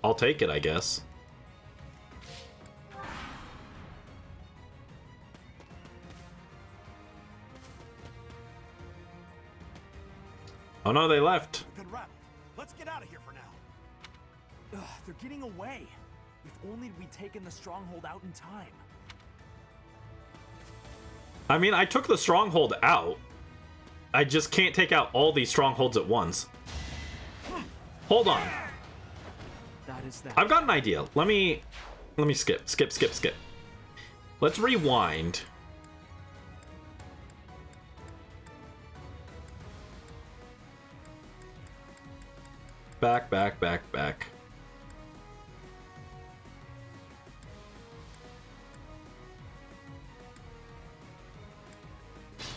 I'll take it, I guess. Oh no, they left. Good rap. Let's get out of here for now. Ugh, they're getting away. If only we'd taken the stronghold out in time. I mean, I took the stronghold out. I just can't take out all these strongholds at once. Hold on. That is that. I've got an idea. Let me skip. Let's rewind. Back.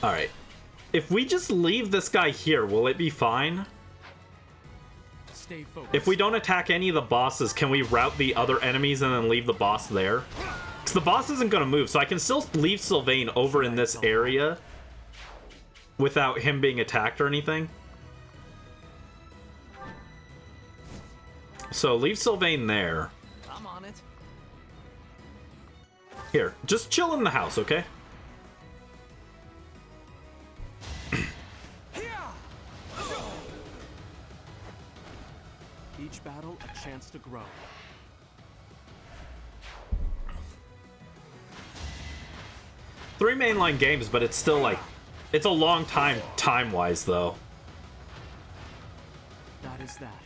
Alright. If we just leave this guy here, will it be fine? Stay focused. If we don't attack any of the bosses, can we route the other enemies and then leave the boss there? Because the boss isn't going to move, so I can still leave Sylvain over in this area without him being attacked or anything. So leave Sylvain there. I'm on it. Here, just chill in the house, okay? Each battle, a chance to grow. Three mainline games, but it's still like... It's a long time, time-wise, though. That is that.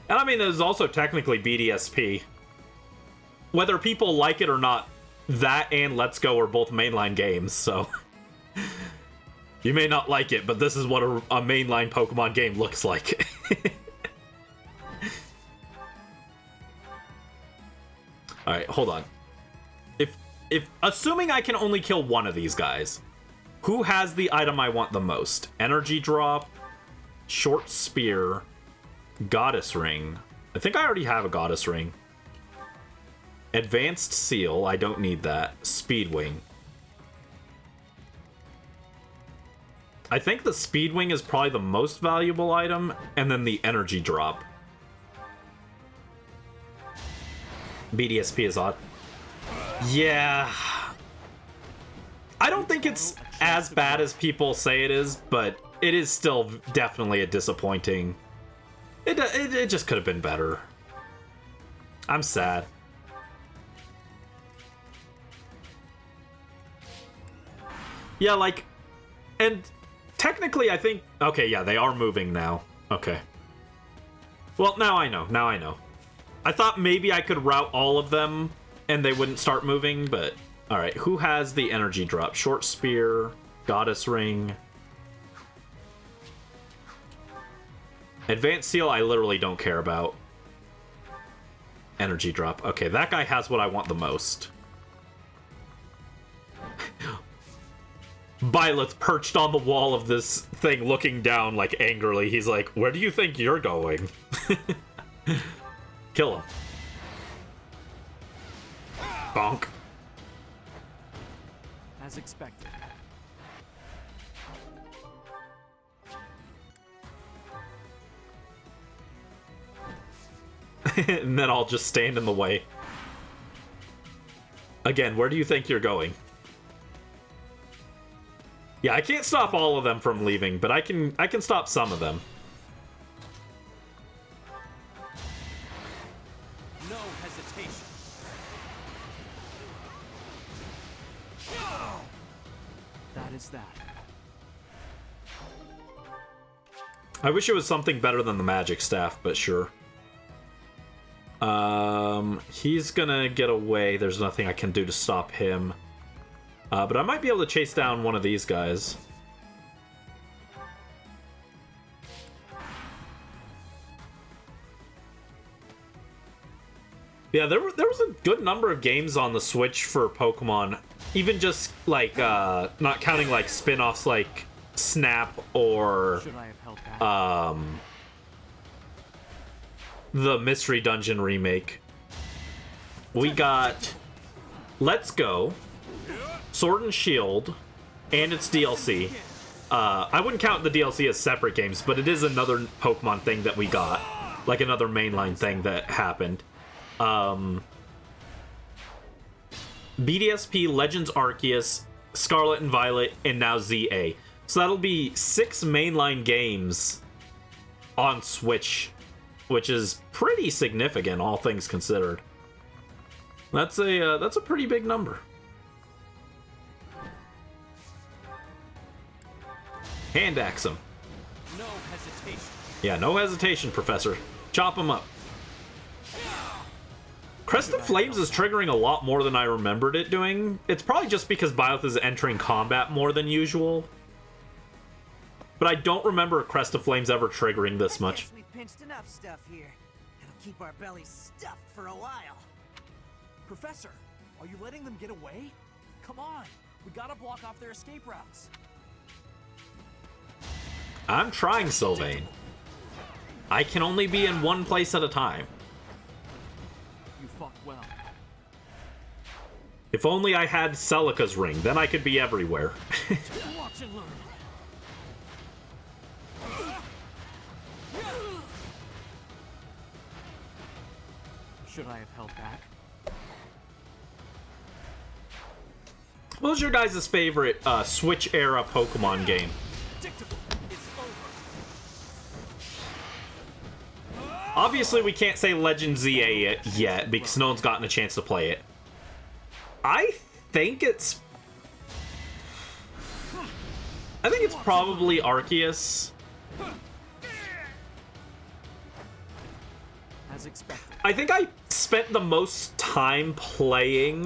And I mean, there's also technically BDSP. Whether people like it or not, that and Let's Go are both mainline games, so... You may not like it, but this is what a mainline Pokemon game looks like. Alright, hold on. If assuming I can only kill one of these guys, who has the item I want the most? Energy Drop, Short Spear, Goddess Ring. I think I already have a Goddess Ring. Advanced Seal, I don't need that. Speedwing. I think the Speedwing is probably the most valuable item, and then the Energy Drop. BDSP is odd. Yeah. I don't think it's as bad as people say it is, but it is still definitely a disappointing. It just could have been better. I'm sad. Yeah, like, and technically I think, okay, yeah, they are moving now. Okay. Well, now I know. I thought maybe I could route all of them and they wouldn't start moving, but alright, who has the energy drop? Short Spear, Goddess Ring. Advanced Seal, I literally don't care about. Energy drop. Okay, that guy has what I want the most. Byleth perched on the wall of this thing looking down like angrily. He's like, where do you think you're going? Kill him. Bonk. As expected. And then I'll just stand in the way. Again, where do you think you're going? Yeah, I can't stop all of them from leaving, but I can stop some of them. No hesitation. That is that. I wish it was something better than the magic staff, but sure. He's gonna get away. There's nothing I can do to stop him. But I might be able to chase down one of these guys. Yeah, there was a good number of games on the Switch for Pokemon. Even just, like, not counting, like, spin-offs like Snap or, the Mystery Dungeon remake. We got Let's Go, Sword and Shield, and its DLC. I wouldn't count the DLC as separate games, but it is another Pokemon thing that we got. Like, another mainline thing that happened. BDSP, Legends Arceus, Scarlet and Violet, and now ZA. So that'll be 6 mainline games on Switch, which is pretty significant, all things considered. That's a pretty big number. Hand axe him. No hesitation. Yeah, no hesitation, Professor. Chop him up. Crest of Flames is triggering a lot more than I remembered it doing. It's probably just because Byleth is entering combat more than usual. But I don't remember Crest of Flames ever triggering this much. We pinched enough stuff here. It'll keep our bellies stuffed for a while. Professor, are you letting them get away? Come on, we gotta block off their escape routes. I'm trying, Sylvain. I can only be in one place at a time. You fought well. If only I had Celica's ring, then I could be everywhere. Watch and learn. Should I have held back? What was your guys' favorite Switch-era Pokemon game? Obviously, we can't say Legend ZA yet because no one's gotten a chance to play it. I think it's probably Arceus. As expected. I think I spent the most time playing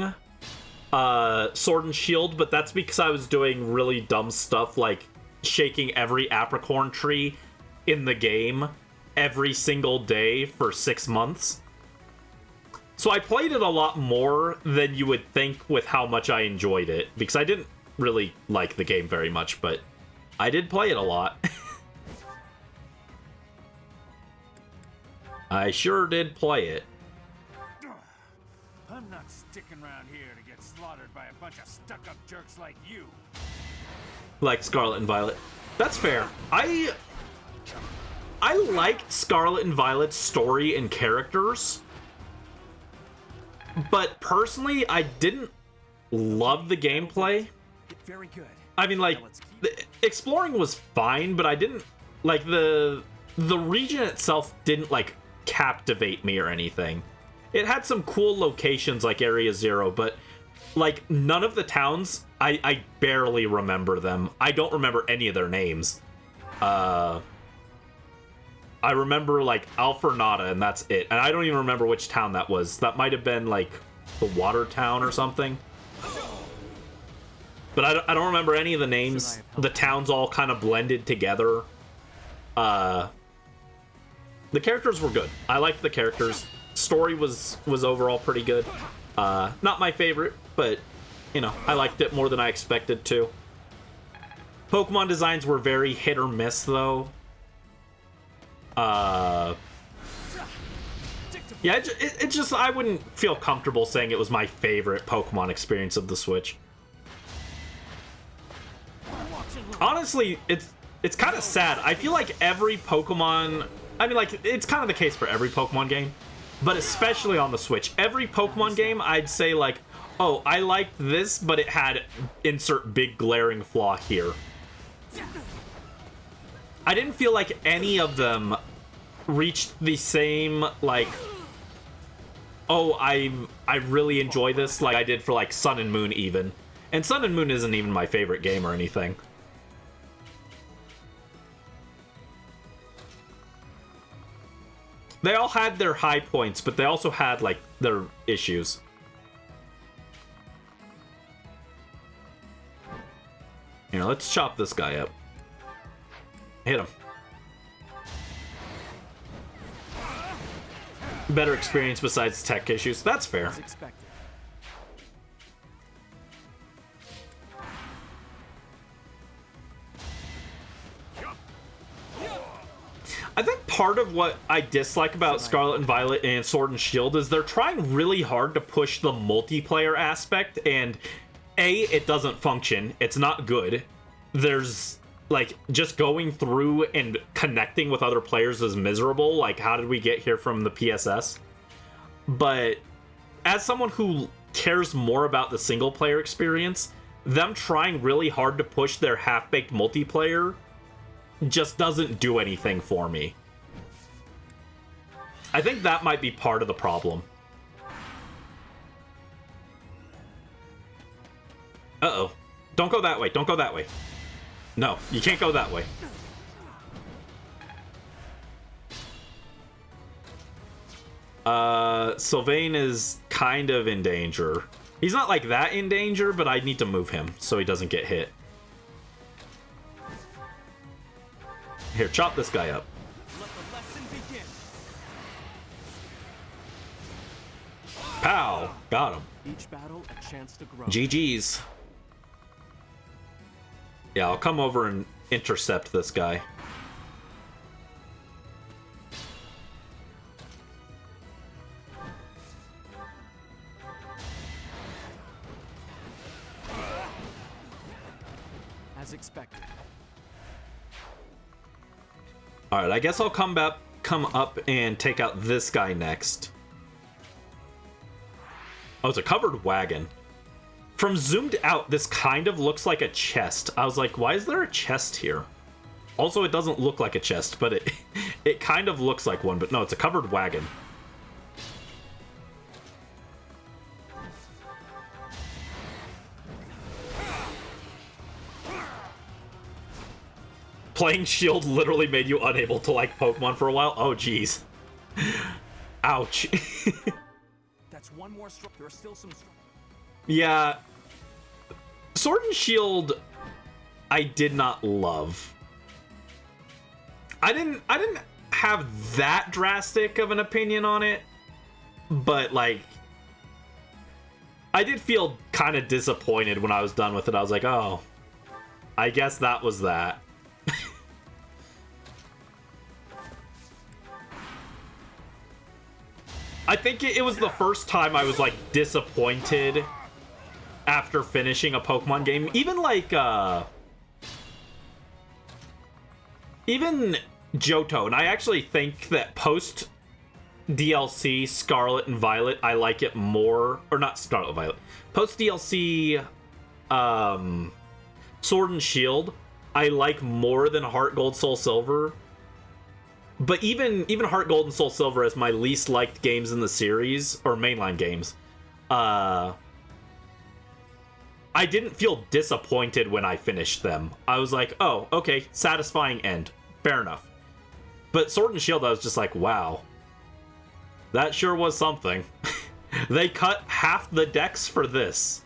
Sword and Shield, but that's because I was doing really dumb stuff like shaking every apricorn tree in the game every single day for 6 months. So I played it a lot more than you would think with how much I enjoyed it, because I didn't really like the game very much, but I did play it a lot. I sure did play it. I'm not sticking around here to get slaughtered by a bunch of stuck-up jerks like you. Like Scarlet and Violet. That's fair. I liked Scarlet and Violet's story and characters, but personally, I didn't love the gameplay. Very good. I mean, like, the exploring was fine, but I didn't like the region itself didn't like captivate me or anything. It had some cool locations like Area Zero, but like none of the towns, I barely remember them. I don't remember any of their names. I remember like Alfornata, and that's it. And I don't even remember which town that was. That might have been like the Water Town or something. But I don't remember any of the names. The towns all kind of blended together. The characters were good. I liked the characters. Story was overall pretty good. Not my favorite, but you know, I liked it more than I expected to. Pokemon designs were very hit or miss though. Yeah, it just, I wouldn't feel comfortable saying it was my favorite Pokemon experience of the Switch. Honestly, it's kind of sad. I feel like every Pokemon, I mean, like, it's kind of the case for every Pokemon game, but especially on the Switch. Every Pokemon game, I'd say, like, oh, I liked this, but it had insert big glaring flaw here. I didn't feel like any of them reached the same, like, oh, I really enjoy this, like I did for, like, Sun and Moon even. And Sun and Moon isn't even my favorite game or anything. They all had their high points, but they also had, like, their issues. Here, let's chop this guy up. Hit him. better experience besides tech issues. That's fair. As expected. I think part of what I dislike about Scarlet and Violet and Sword and Shield is they're trying really hard to push the multiplayer aspect, and it doesn't function. It's not good. There's, like, just going through and connecting with other players is miserable. Like, how did we get here from the PSS? But as someone who cares more about the single player experience, them trying really hard to push their half-baked multiplayer just doesn't do anything for me. I think that might be part of the problem. Uh-oh. Don't go that way. Don't go that way. No, you can't go that way. Sylvain is kind of in danger. He's not like that in danger, but I need to move him so he doesn't get hit. Here, chop this guy up. Pow! Got him. Each battle a chance to grow. GG's. Yeah, I'll come over and intercept this guy. As expected. Alright, I guess I'll come up and take out this guy next. Oh, it's a covered wagon. From zoomed out, this kind of looks like a chest. I was like, why is there a chest here? Also, it doesn't look like a chest, but it kind of looks like one. But no, it's a covered wagon. Playing Shield literally made you unable to like Pokemon for a while? Oh, jeez. Ouch. That's one more stroke. There are still some. Yeah. Sword and Shield, I did not love. I didn't have that drastic of an opinion on it, but like, I did feel kind of disappointed when I was done with it. I was like, oh, I guess that was that. I think it was the first time I was like disappointed after finishing a Pokemon game. Even like even Johto, and I actually think that post DLC Scarlet and Violet, I like it more, or not Scarlet and Violet. Post DLC Sword and Shield, I like more than Heart Gold Soul Silver. But even Heart Gold and Soul Silver as my least liked games in the series, or mainline games, I didn't feel disappointed when I finished them. I was like, oh, okay, satisfying end. Fair enough. But Sword and Shield, I was just like, wow. That sure was something. They cut half the decks for this.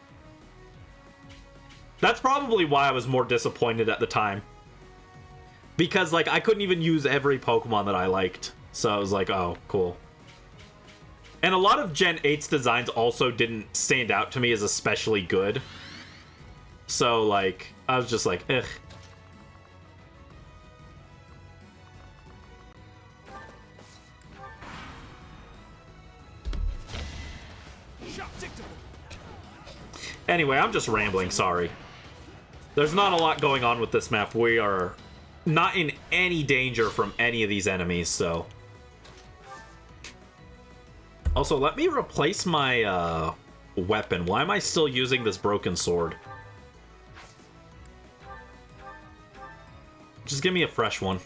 That's probably why I was more disappointed at the time. Because, like, I couldn't even use every Pokemon that I liked. So I was like, oh, cool. And a lot of Gen 8's designs also didn't stand out to me as especially good. So, like, I was just like, ugh. Anyway, I'm just rambling, sorry. There's not a lot going on with this map. We are not in any danger from any of these enemies, so. Also, let me replace my weapon. Why am I still using this broken sword? Just give me a fresh one.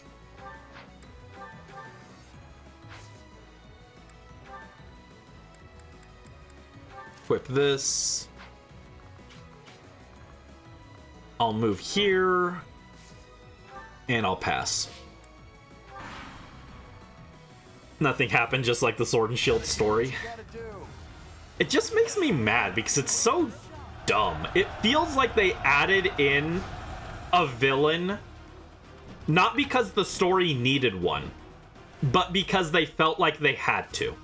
Equip this. I'll move here. And I'll pass. Nothing happened, just like the Sword and Shield story. It just makes me mad because it's so dumb. It feels like they added in a villain, not because the story needed one, but because they felt like they had to.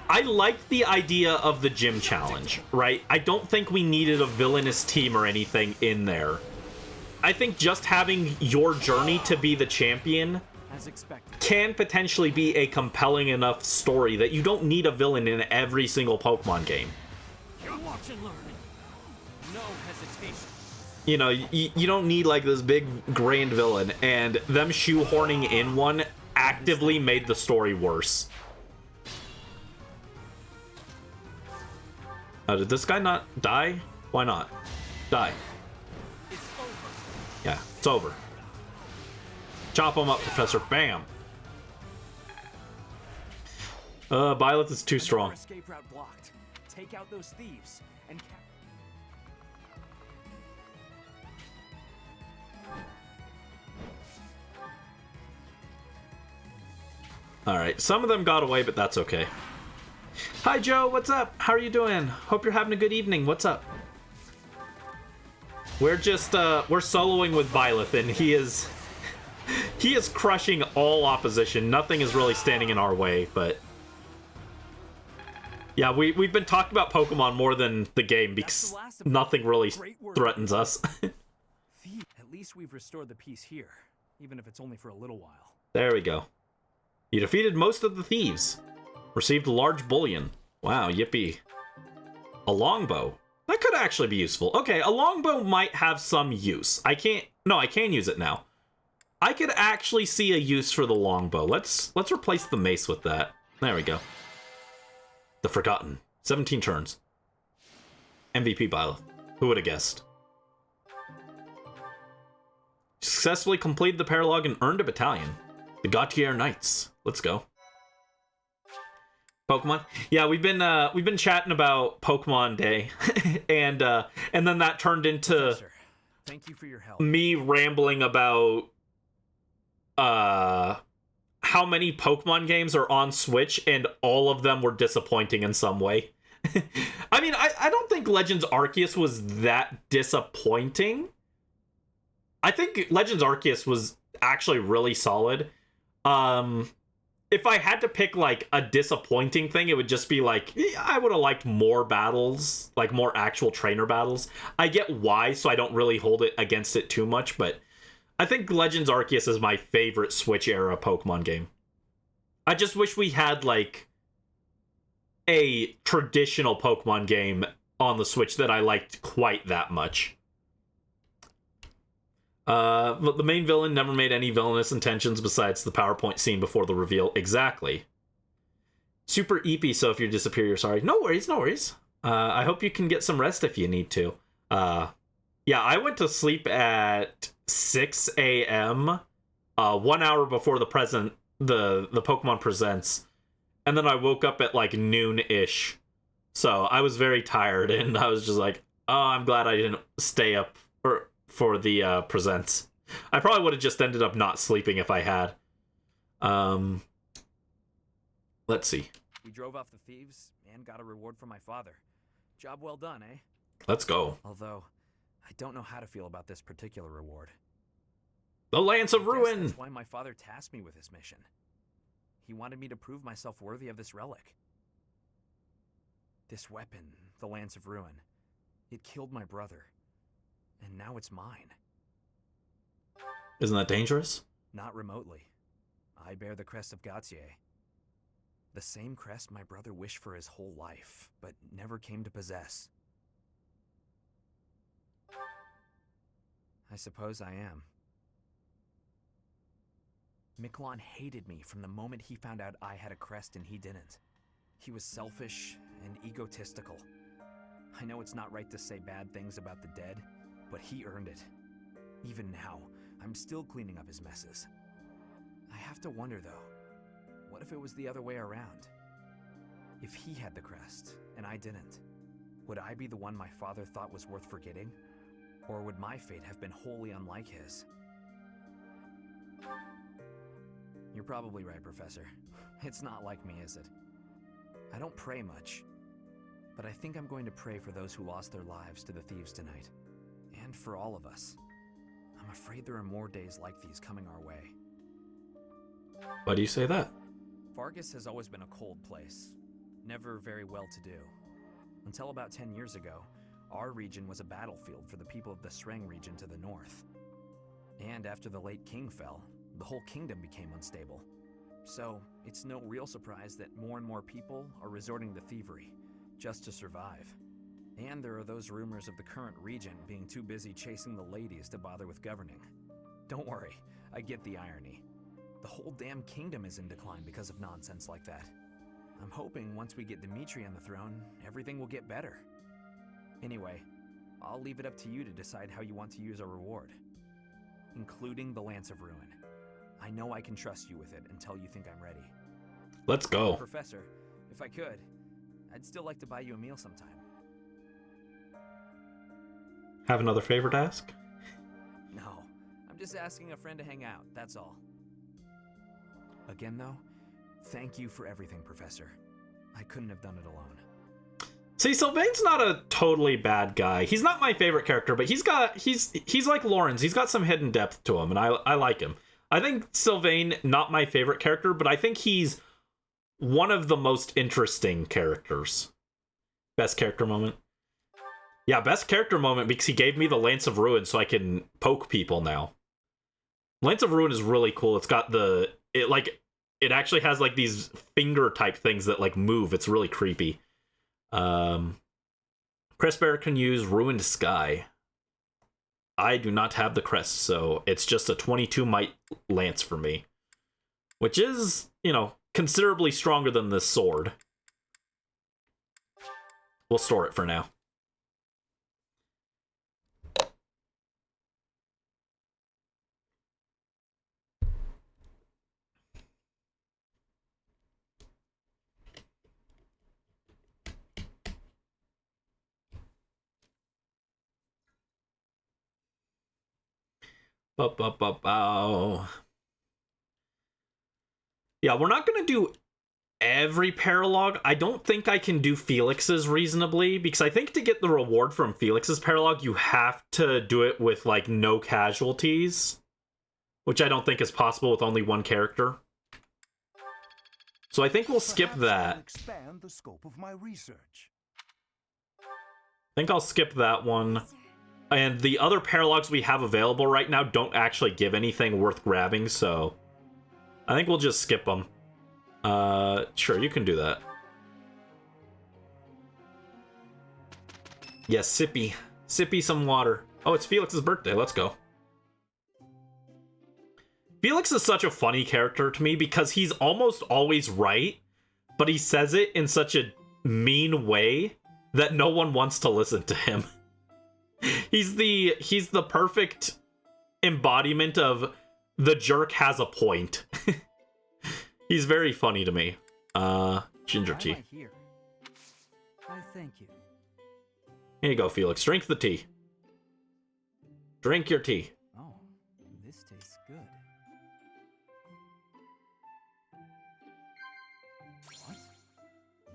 I liked the idea of the gym challenge, right? I don't think we needed a villainous team or anything in there. I think just having your journey to be the champion can potentially be a compelling enough story that you don't need a villain in every single Pokemon game. Watch and learn. No hesitation. You know, you don't need like this big grand villain, and them shoehorning in one actively made the story worse. Did this guy not die? Why not? Die. Yeah, it's over. Chop him up, Professor. Bam. Byleth is too strong. Escape route blocked. Take out those thieves and Alright, some of them got away, but that's okay. Hi, Joe. What's up? How are you doing? Hope you're having a good evening. What's up? We're just, we're soloing with Byleth, and he is crushing all opposition. Nothing is really standing in our way, but... Yeah, we've been talking about Pokemon more than the game, because nothing really threatens us. At least we've restored the peace here, even if it's only for a little while. There we go. You defeated most of the thieves. Received a large bullion. Wow, yippee. A longbow. That could actually be useful. Okay, a longbow might have some use. I can use it now. I could actually see a use for the longbow. Let's replace the mace with that. There we go. The Forgotten. 17 turns. MVP Byleth. Who would have guessed? Successfully completed the paralog and earned a battalion. The Gautier Knights. Let's go. Pokemon. Yeah, we've been chatting about Pokemon Day, and then that turned into thank you for your help. Me rambling about how many Pokemon games are on Switch, and all of them were disappointing in some way. I mean, I don't think Legends Arceus was that disappointing. I think Legends Arceus was actually really solid. If I had to pick, like, a disappointing thing, it would just be, like, I would have liked more battles, like, more actual trainer battles. I get why, so I don't really hold it against it too much, but I think Legends Arceus is my favorite Switch-era Pokemon game. I just wish we had, like, a traditional Pokemon game on the Switch that I liked quite that much. But the main villain never made any villainous intentions besides the PowerPoint scene before the reveal. Exactly. Super eepy, so if you disappear, you're sorry. No worries, no worries. I hope you can get some rest if you need to. Yeah, I went to sleep at 6 a.m. 1 hour before the Pokemon Presents. And then I woke up at like noon-ish. So I was very tired, and I was just like, oh, I'm glad I didn't stay up for the Presents. I probably would have just ended up not sleeping if I had. Let's see. We drove off the thieves and got a reward from my father. Job well done, eh? Let's go. Although, I don't know how to feel about this particular reward. The Lance of Ruin! That's why my father tasked me with this mission. He wanted me to prove myself worthy of this relic. This weapon, the Lance of Ruin, it killed my brother. And now it's mine. Isn't that dangerous? Not remotely. I bear the crest of Gautier. The same crest my brother wished for his whole life, but never came to possess. I suppose I am. Miquelon hated me from the moment he found out I had a crest and he didn't. He was selfish and egotistical. I know it's not right to say bad things about the dead, but he earned it. Even now, I'm still cleaning up his messes. I have to wonder, though, what if it was the other way around? If he had the crest, and I didn't, would I be the one my father thought was worth forgetting? Or would my fate have been wholly unlike his? You're probably right, Professor. It's not like me, is it? I don't pray much, but I think I'm going to pray for those who lost their lives to the thieves tonight. And for all of us. I'm afraid there are more days like these coming our way. Why do you say that? Fargus has always been a cold place, never very well to do. Until about 10 years ago, our region was a battlefield for the people of the Sreng region to the north. And after the late king fell, the whole kingdom became unstable. So, it's no real surprise that more and more people are resorting to thievery, just to survive. And there are those rumors of the current regent being too busy chasing the ladies to bother with governing. Don't worry, I get the irony. The whole damn kingdom is in decline because of nonsense like that. I'm hoping once we get Dimitri on the throne, everything will get better. Anyway, I'll leave it up to you to decide how you want to use our reward, including the Lance of Ruin. I know I can trust you with it until you think I'm ready. Let's go. Professor, if I could, I'd still like to buy you a meal sometime. Have another favor to ask? No, I'm just asking a friend to hang out, that's all. Again though, thank you for everything, Professor. I couldn't have done it alone. See, Sylvain's not a totally bad guy. He's not my favorite character, but he's like Lawrence. He's got some hidden depth to him, and I like him. I think Sylvain, not my favorite character, but I think he's one of the most interesting characters. Best character moment? Yeah, best character moment because he gave me the Lance of Ruin so I can poke people now. Lance of Ruin is really cool. It's got it actually has like these finger type things that like move. It's really creepy. Crest Bearer can use Ruined Sky. I do not have the crest, so it's just a 22 might lance for me. Which is, considerably stronger than this sword. We'll store it for now. Yeah, we're not going to do every paralogue. I don't think I can do Felix's reasonably, because I think to get the reward from Felix's paralogue, you have to do it with, like, no casualties, which I don't think is possible with only one character. So I think we'll skip that. Expand the scope of my research. I think I'll skip that one. And the other paralogs we have available right now don't actually give anything worth grabbing, so I think we'll just skip them. Sure, you can do that. Yes, sippy. Sippy some water. Oh, it's Felix's birthday. Let's go. Felix is such a funny character to me because he's almost always right, but he says it in such a mean way that no one wants to listen to him. He's the perfect embodiment of the jerk has a point. He's very funny to me. Ginger tea. Here. I thank you. Here you go, Felix. Drink the tea. Drink your tea. Oh, this tastes good.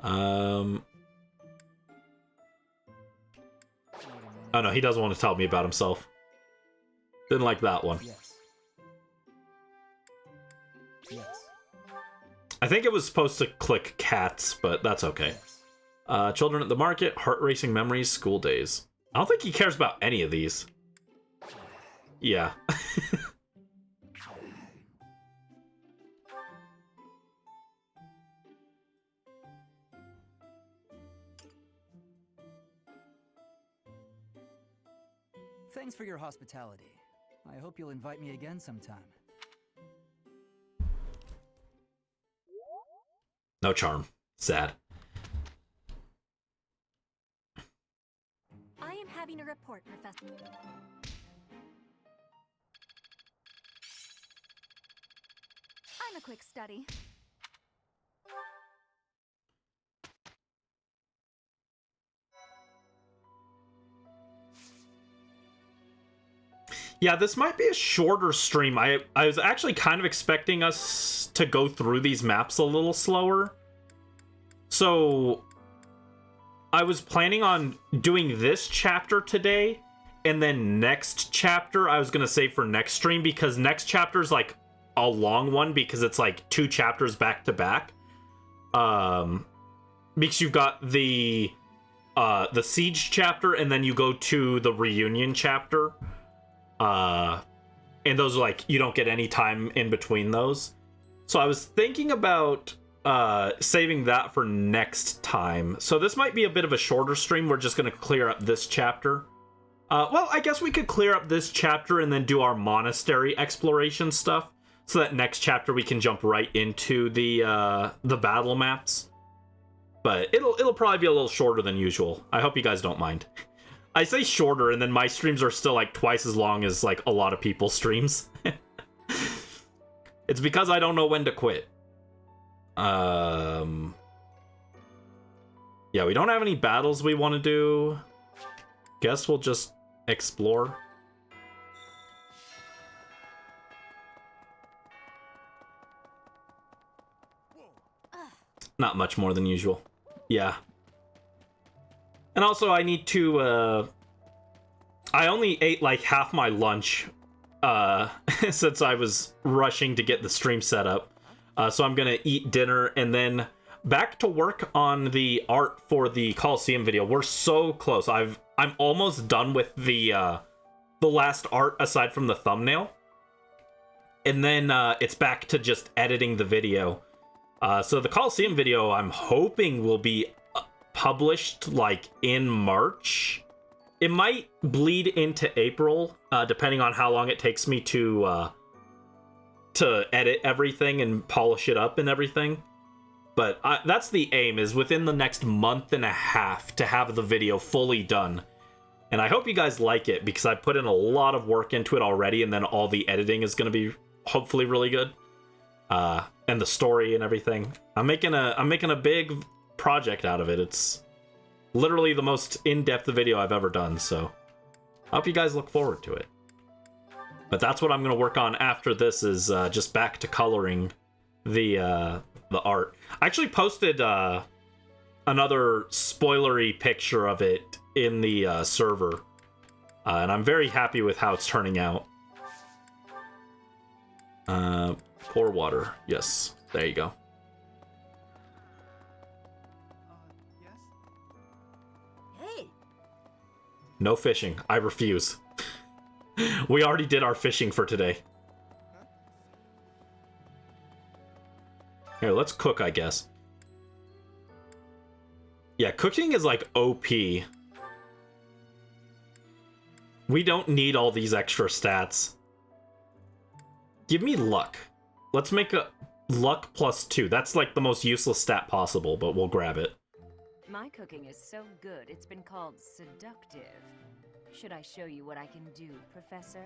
What? Oh no, he doesn't want to tell me about himself. Didn't like that one. Yes. Yes. I think it was supposed to click cats, but that's okay. Yes. Children at the market, heart racing memories, school days. I don't think he cares about any of these. Yeah. Thanks for your hospitality. I hope you'll invite me again sometime. No charm. Sad. I am having a report, Professor. I'm a quick study. Yeah, this might be a shorter stream. I was actually kind of expecting us to go through these maps a little slower. So I was planning on doing this chapter today, and then next chapter I was going to save for next stream, because next chapter is like a long one because it's like 2 chapters back to back. Because you've got the siege chapter and then you go to the reunion chapter. And those are like, you don't get any time in between those. So I was thinking about saving that for next time. So this might be a bit of a shorter stream. We're just going to clear up this chapter. Well, I guess we could clear up this chapter and then do our monastery exploration stuff. So that next chapter we can jump right into the battle maps. But it'll probably be a little shorter than usual. I hope you guys don't mind. I say shorter, and then my streams are still like twice as long as like a lot of people's streams. It's because I don't know when to quit. Yeah, we don't have any battles we want to do. Guess we'll just explore. Not much more than usual. Yeah. And also I need to, I only ate like half my lunch, since I was rushing to get the stream set up. So I'm gonna eat dinner and then back to work on the art for the Coliseum video. We're so close. I'm almost done with the last art aside from the thumbnail. And then it's back to just editing the video. So the Coliseum video I'm hoping will be published like in March. It might bleed into April, depending on how long it takes me to edit everything and polish it up and everything. But that's the aim, is within the next month and a half to have the video fully done. And I hope you guys like it, because I put in a lot of work into it already, and then all the editing is going to be hopefully really good. And the story and everything. I'm making a big project out of it. It's literally the most in-depth video I've ever done, so I hope you guys look forward to it. But that's what I'm going to work on after this, is just back to coloring the art. I actually posted another spoilery picture of it in the server, and I'm very happy with how it's turning out. Pour water. Yes, there you go. Yes? Hey! No fishing. I refuse. We already did our fishing for today. Here, let's cook, I guess. Yeah, cooking is like OP. We don't need all these extra stats. Give me luck. Let's make a luck +2. That's like the most useless stat possible, but we'll grab it. My cooking is so good, it's been called seductive. Should I show you what I can do, Professor?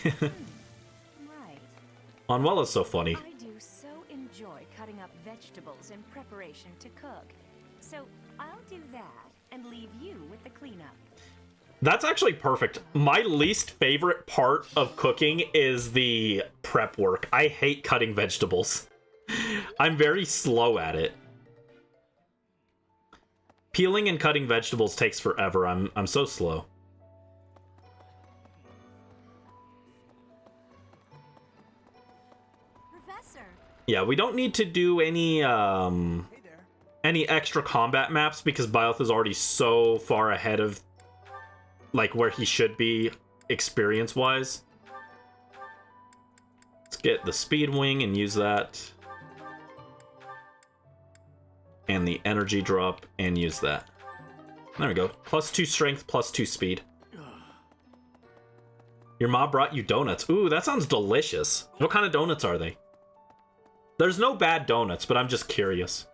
Right. Manuel is so funny. I do so enjoy cutting up vegetables in preparation to cook. So I'll do that and leave you with the cleanup. That's actually perfect. My least favorite part of cooking is the prep work. I hate cutting vegetables. I'm very slow at it. Peeling and cutting vegetables takes forever. I'm so slow. Professor. Yeah, we don't need to do any extra combat maps because Byleth is already so far ahead of like where he should be experience-wise. Let's get the speed wing and use that. And the energy drop and use that. There we go. +2 strength, +2 speed. Your mom brought you donuts. Ooh, that sounds delicious. What kind of donuts are they? There's no bad donuts, but I'm just curious.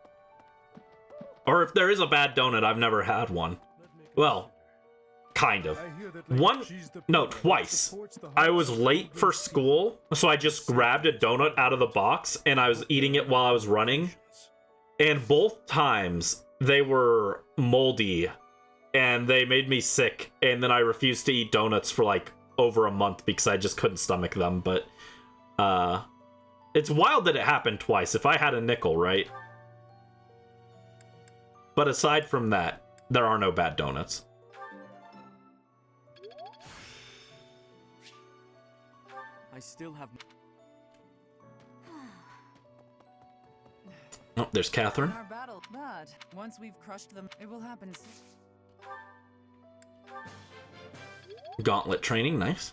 Or if there is a bad donut, I've never had one. Well, kind of. Twice. I was late for school, so I just grabbed a donut out of the box and I was eating it while I was running. And both times they were moldy and they made me sick. And then I refused to eat donuts for like over a month because I just couldn't stomach them. But it's wild that it happened twice. If I had a nickel, right? But aside from that, there are no bad donuts. I still have... Oh, there's Catherine. Our battle, but once we've crushed them, it will happen. Gauntlet training, nice.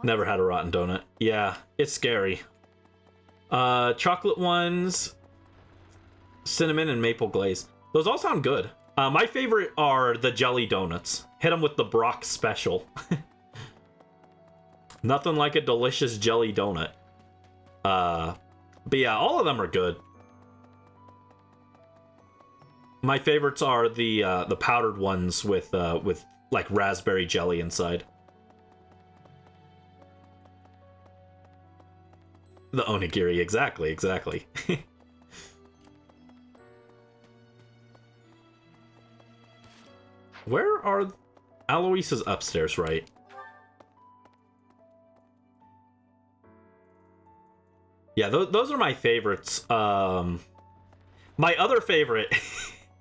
Never had a rotten donut. Yeah, it's scary. Chocolate ones, cinnamon and maple glaze. Those all sound good. My favorite are the jelly donuts. Hit them with the Brock special. Nothing like a delicious jelly donut. But yeah, all of them are good. My favorites are the powdered ones with like raspberry jelly inside. The onigiri, exactly. Where are... Alois is upstairs, right? Yeah, those are my favorites. My other favorite,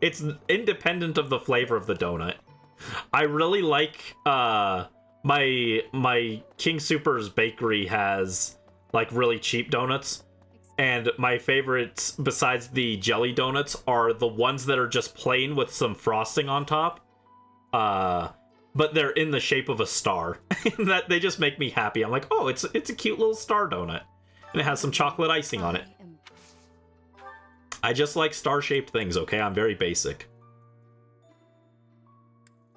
it's independent of the flavor of the donut. I really like, my King Super's bakery has, like, really cheap donuts. And my favorites, besides the jelly donuts, are the ones that are just plain with some frosting on top. But they're in the shape of a star. That they just make me happy. I'm like, oh, it's a cute little star donut. And it has some chocolate icing on it. I just like star-shaped things, okay? I'm very basic.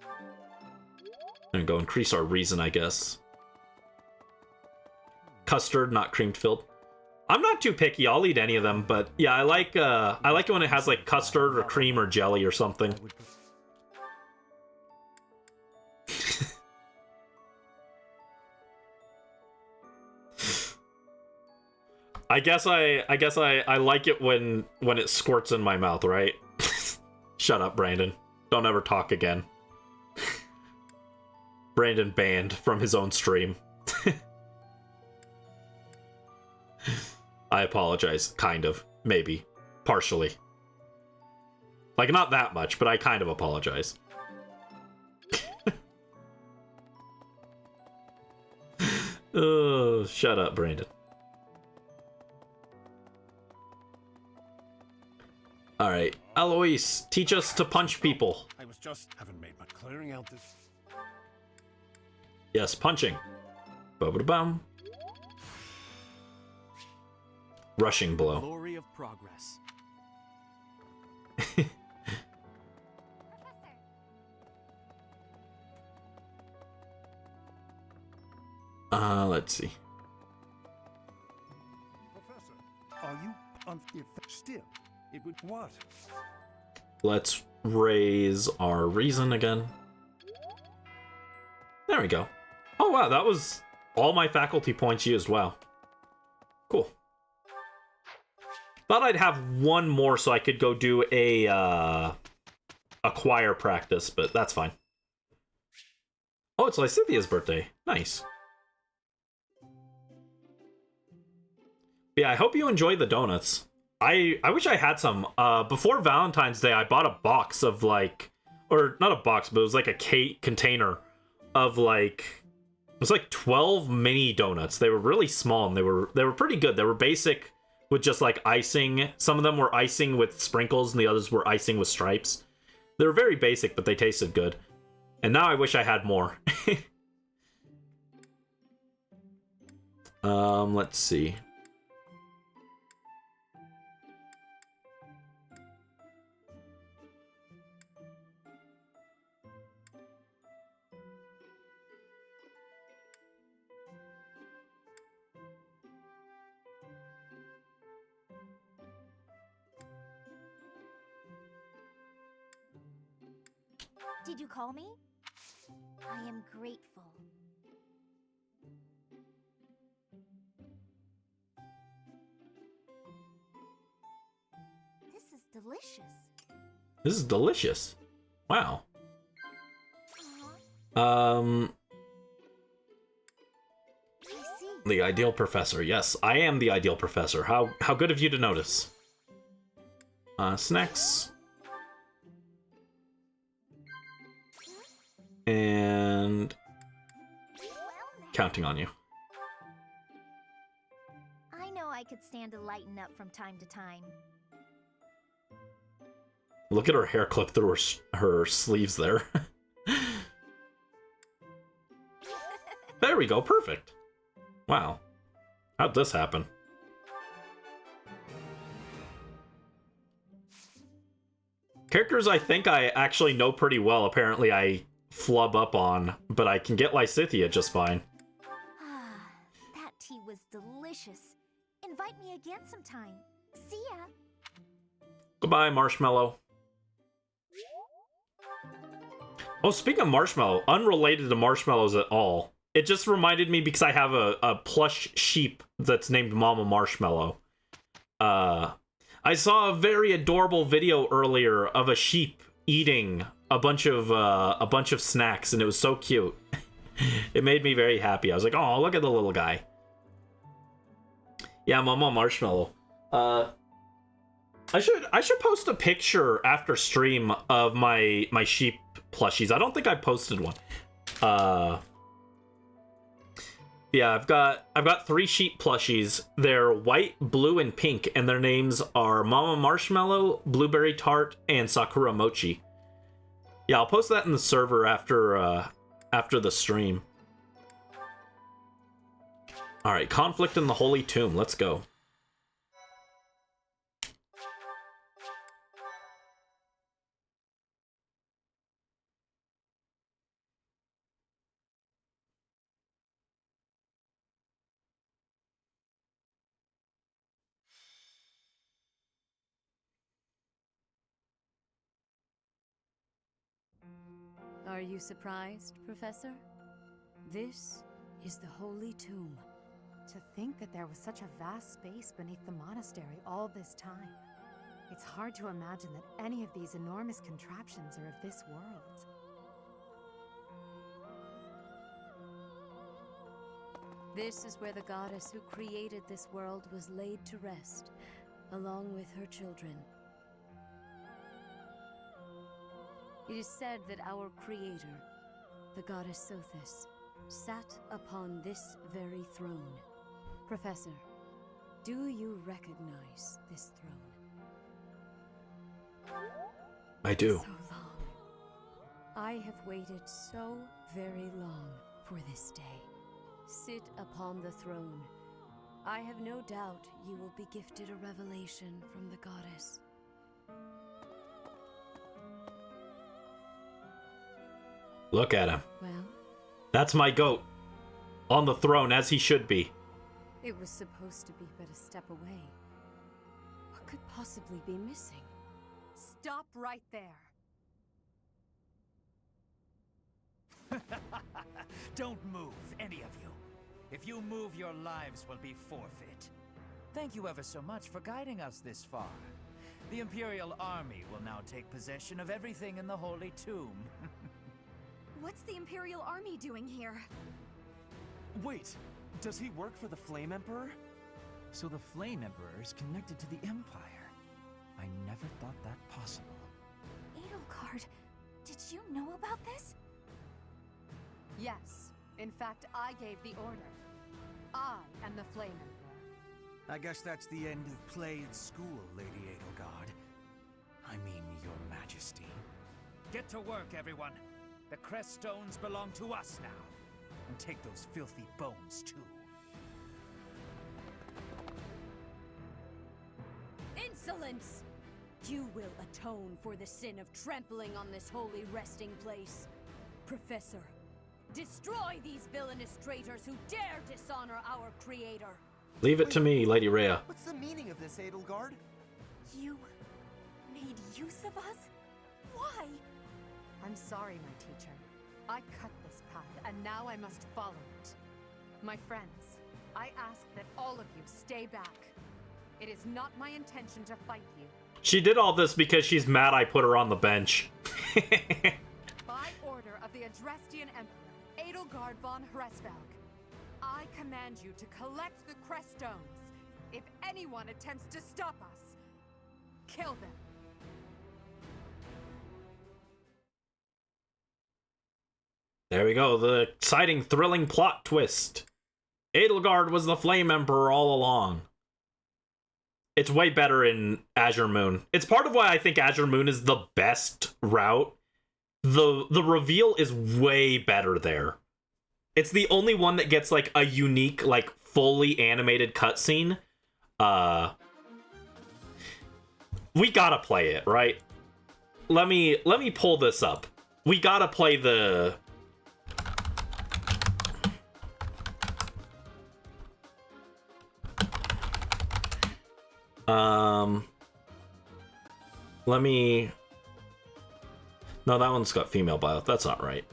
I'm gonna go increase our reason, I guess. Custard, not cream-filled. I'm not too picky. I'll eat any of them, but yeah, I like it when it has like custard or cream or jelly or something. I guess I like it when it squirts in my mouth, right? Shut up, Brandon. Don't ever talk again. Brandon banned from his own stream. I apologize, kind of, maybe, partially. Like, not that much, but I kind of apologize. Oh, shut up, Brandon. Alright, Alois, teach us to punch people. I was just haven't made much clearing out this. Yes, punching. Ba-ba-da-bum. Rushing blow. Glory of progress. Let's see. Professor, are you still? It would what? Let's raise our reason again. There we go. Oh wow, that was all my faculty points used. Wow. Cool. Thought I'd have one more so I could go do a choir practice, but that's fine. Oh, it's Lysithia's birthday. Nice. Yeah, I hope you enjoy the donuts. I wish I had some. Before Valentine's Day, I bought a box of like, or not a box, but it was like a container of like, it was like 12 mini donuts. They were really small and they were pretty good. They were basic with just like icing. Some of them were icing with sprinkles and the others were icing with stripes. They were very basic, but they tasted good. And now I wish I had more. Let's see. Did you call me? I am grateful. This is delicious. This is delicious. Wow. The ideal professor. Yes, I am the ideal professor. How good of you to notice. Snacks. And counting on you. I know I could stand to lighten up from time to time, Look at her hair clip through her sleeves there. There we go, perfect. Wow. How'd this happen? Characters I think I actually know pretty well, apparently I flub up on, but I can get Lysithea just fine. That tea was delicious. Invite me again sometime. See ya. Goodbye, Marshmallow. Oh, speaking of Marshmallow, unrelated to marshmallows at all. It just reminded me because I have a plush sheep that's named Mama Marshmallow. I saw a very adorable video earlier of a sheep eating a bunch of snacks, and it was so cute. It made me very happy. I was like, oh, look at the little guy. Yeah, Mama Marshmallow. I should post a picture after stream of my sheep plushies. I don't think I posted one. Yeah, I've got 3 sheep plushies. They're white, blue, and pink, and their names are Mama Marshmallow, Blueberry Tart, and Sakura Mochi. Yeah, I'll post that in the server after the stream. All right, conflict in the Holy Tomb. Let's go. Are you surprised, Professor? This is the Holy Tomb. To think that there was such a vast space beneath the monastery all this time. It's hard to imagine that any of these enormous contraptions are of this world. This is where the goddess who created this world was laid to rest, along with her children. It is said that our creator, the goddess Sothis, sat upon this very throne. Professor, do you recognize this throne? I do. So long. I have waited so very long for this day. Sit upon the throne. I have no doubt you will be gifted a revelation from the goddess. Look at him. Well? That's my goat. On the throne, as he should be. It was supposed to be but a step away. What could possibly be missing? Stop right there. Don't move, any of you. If you move, your lives will be forfeit. Thank you ever so much for guiding us this far. The Imperial Army will now take possession of everything in the Holy Tomb. What's the Imperial Army doing here? Wait, does he work for the Flame Emperor? So the Flame Emperor is connected to the Empire. I never thought that possible. Edelgard, did you know about this? Yes. In fact, I gave the order. I am the Flame Emperor. I guess that's the end of play at school, Lady Edelgard. I mean, Your Majesty. Get to work, everyone. The crest stones belong to us now. And take those filthy bones, too. Insolence! You will atone for the sin of trampling on this holy resting place. Professor, destroy these villainous traitors who dare dishonor our creator. Leave it to me, Lady Rhea. What's the meaning of this, Edelgard? You made use of us? Why? I'm sorry, my teacher. I cut this path, and now I must follow it. My friends, I ask that all of you stay back. It is not my intention to fight you. She did all this because she's mad I put her on the bench. By order of the Adrestian Emperor, Edelgard von Hresvelg, I command you to collect the crest stones. If anyone attempts to stop us, kill them. There we go, the exciting, thrilling plot twist. Edelgard was the Flame Emperor all along. It's way better in Azure Moon. It's part of why I think Azure Moon is the best route. The reveal is way better there. It's the only one that gets like a unique, like fully animated cutscene. We gotta play it, right? Let me pull this up. We gotta play the... Let me... No, that one's got female Byleth. That's not right.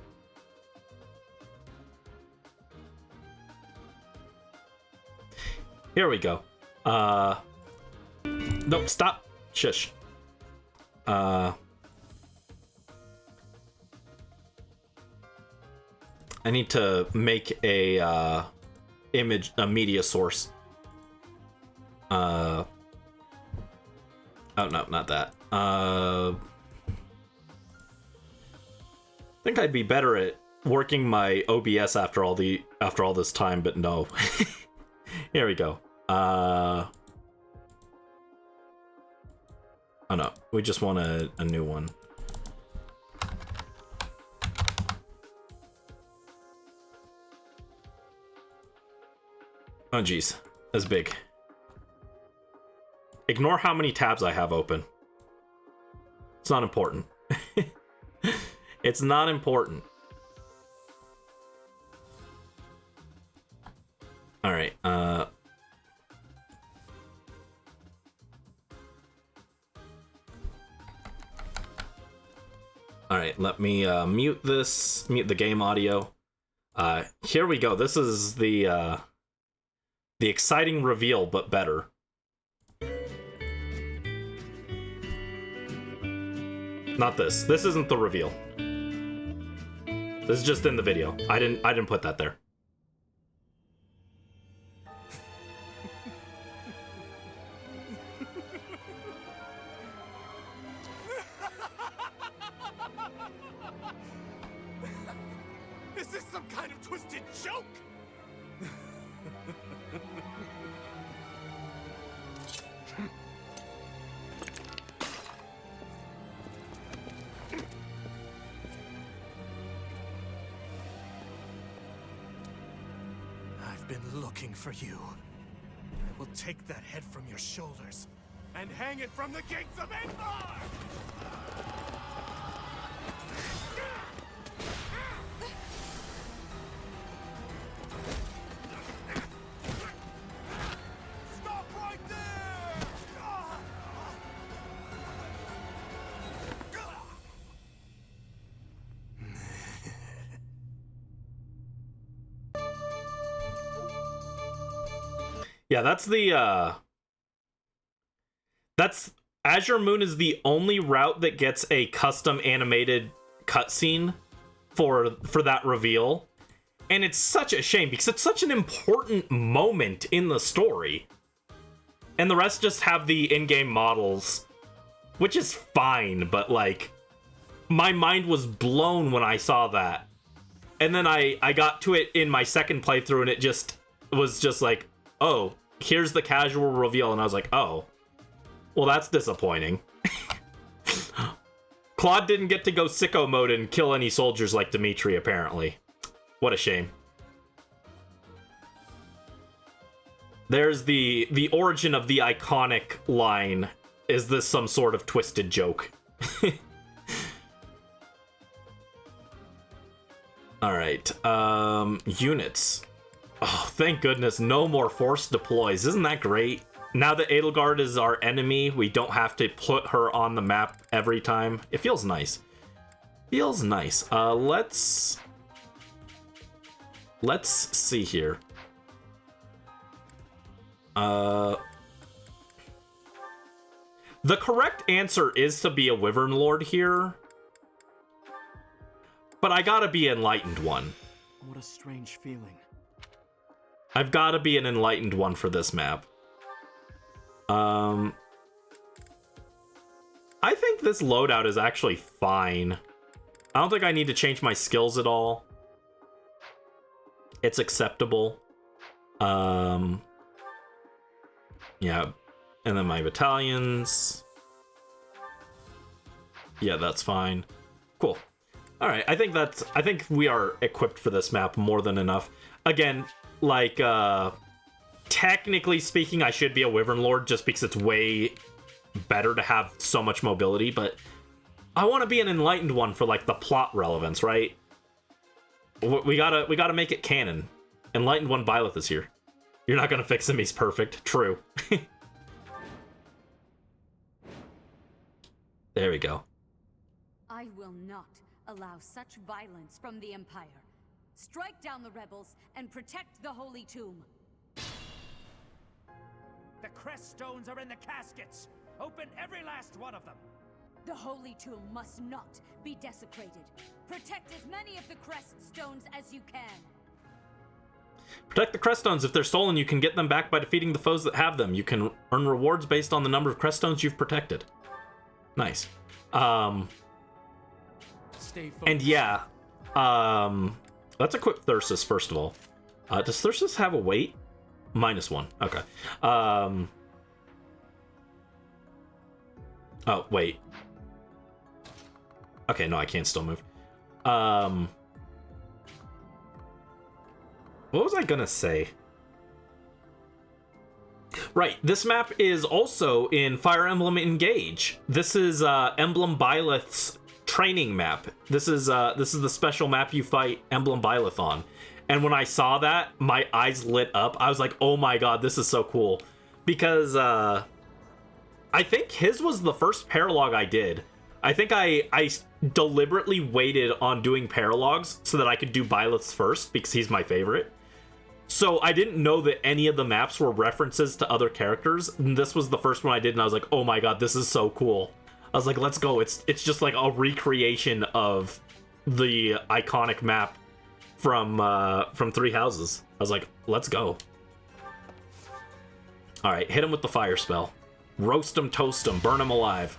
Here we go. Nope, stop. Shush. I need to make a media source. Oh no, not that. I think I'd be better at working my OBS after all this time, but no. Here we go. Oh no, we just want a new one. Oh geez, that's big. Ignore how many tabs I have open. It's not important. It's not important. Alright, Alright, let me mute the game audio. Here we go. This is the exciting reveal, but better. Not this. This isn't the reveal. This is just in the video. I didn't put that there. Is this some kind of twisted joke? I've been looking for you. I will take that head from your shoulders and hang it from the gates of Endor! Stop right there! Yeah, that's the that's Azure Moon is the only route that gets a custom animated cutscene for that reveal. And it's such a shame because it's such an important moment in the story. And the rest just have the in-game models, which is fine, but like my mind was blown when I saw that. And then I got to it in my second playthrough and it just was just like, oh, here's the casual reveal, and I was like, oh, well, that's disappointing. Claude didn't get to go sicko mode and kill any soldiers like Dimitri, apparently. What a shame. There's the origin of the iconic line, is this some sort of twisted joke? Alright, units. Oh, thank goodness, no more force deploys. Isn't that great? Now that Edelgard is our enemy, we don't have to put her on the map every time. It feels nice. Feels nice. Let's see here. The correct answer is to be a Wyvern Lord here. But I gotta be Enlightened one. What a strange feeling. I've gotta be an Enlightened one for this map. I think this loadout is actually fine. I don't think I need to change my skills at all. It's acceptable. Yeah. And then my battalions. Yeah, that's fine. Cool. All right, I think we are equipped for this map more than enough. Again, like, technically speaking, I should be a Wyvern Lord just because it's way better to have so much mobility, but I want to be an Enlightened one for, like, the plot relevance, right? We gotta make it canon. Enlightened one Byleth is here. You're not gonna fix him, he's perfect. True. There we go. I will not allow such violence from the Empire. Strike down the rebels and protect the Holy Tomb. The crest stones are in the caskets. Open every last one of them. The Holy Tomb must not be desecrated. Protect as many of the crest stones as you can. Protect the crest stones. If they're stolen, you can get them back by defeating the foes that have them. You can earn rewards based on the number of crest stones you've protected. Nice. And yeah, let's equip Thyrsus first of all. Does Thyrsus have a weight? -1. Okay. Oh, wait. Okay, no, I can still move. What was I gonna say? Right, this map is also in Fire Emblem Engage. This is Emblem Byleth's training map. This is the special map you fight Emblem Byleth on. And when I saw that, my eyes lit up. I was like, oh my god, this is so cool. Because I think his was the first paralog I did. I think I deliberately waited on doing paralogs so that I could do Byleth's first because he's my favorite. So I didn't know that any of the maps were references to other characters. And this was the first one I did, and I was like, oh my god, this is so cool. I was like, let's go. It's just like a recreation of the iconic map from Three Houses. I was like, let's go. All right, hit him with the fire spell. Roast him, toast him, burn him alive.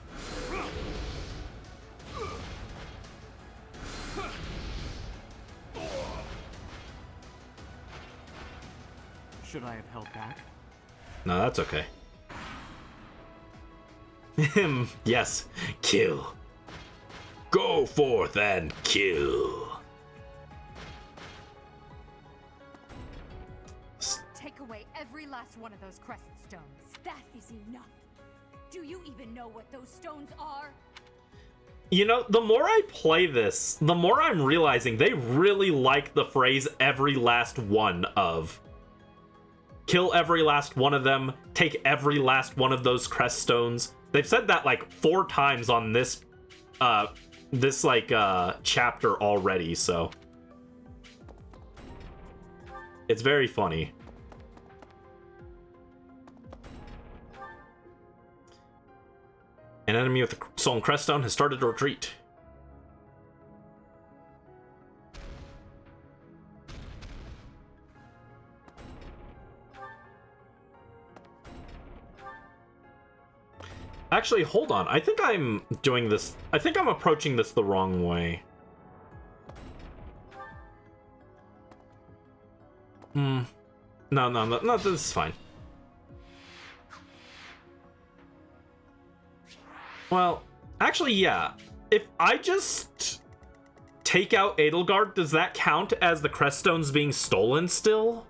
Should I have held back? No, that's okay. Yes, kill. Go forth and kill. Take away every last one of those crescent stones. That is enough. Do you even know what those stones are? You know, the more I play this, the more I'm realizing they really like the phrase every last one of. Kill every last one of them, take every last one of those crest stones. They've said that like 4 times on this chapter already, so it's very funny. An enemy with a stolen crest stone has started to retreat. Actually, hold on. I think I'm doing this. I think I'm approaching this the wrong way. No, this is fine. Well, actually, yeah. If I just take out Edelgard, does that count as the crest stones being stolen still?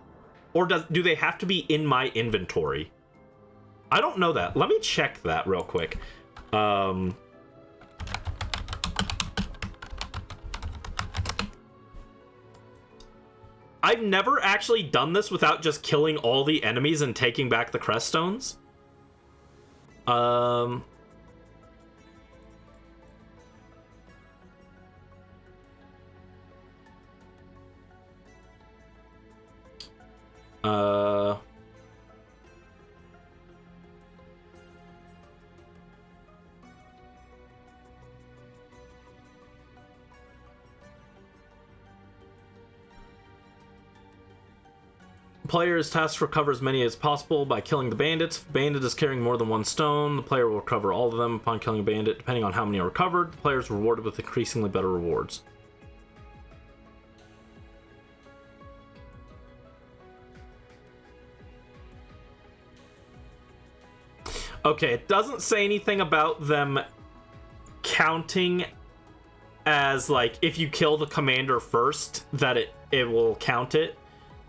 Or do they have to be in my inventory? I don't know that. Let me check that real quick. I've never actually done this without just killing all the enemies and taking back the crest stones. Player is tasked to recover as many as possible by killing the bandits. If a bandit is carrying more than 1 stone, the player will recover all of them upon killing a bandit. Depending on how many are recovered, the player is rewarded with increasingly better rewards. Okay, it doesn't say anything about them counting as, like, if you kill the commander first, that it will count it.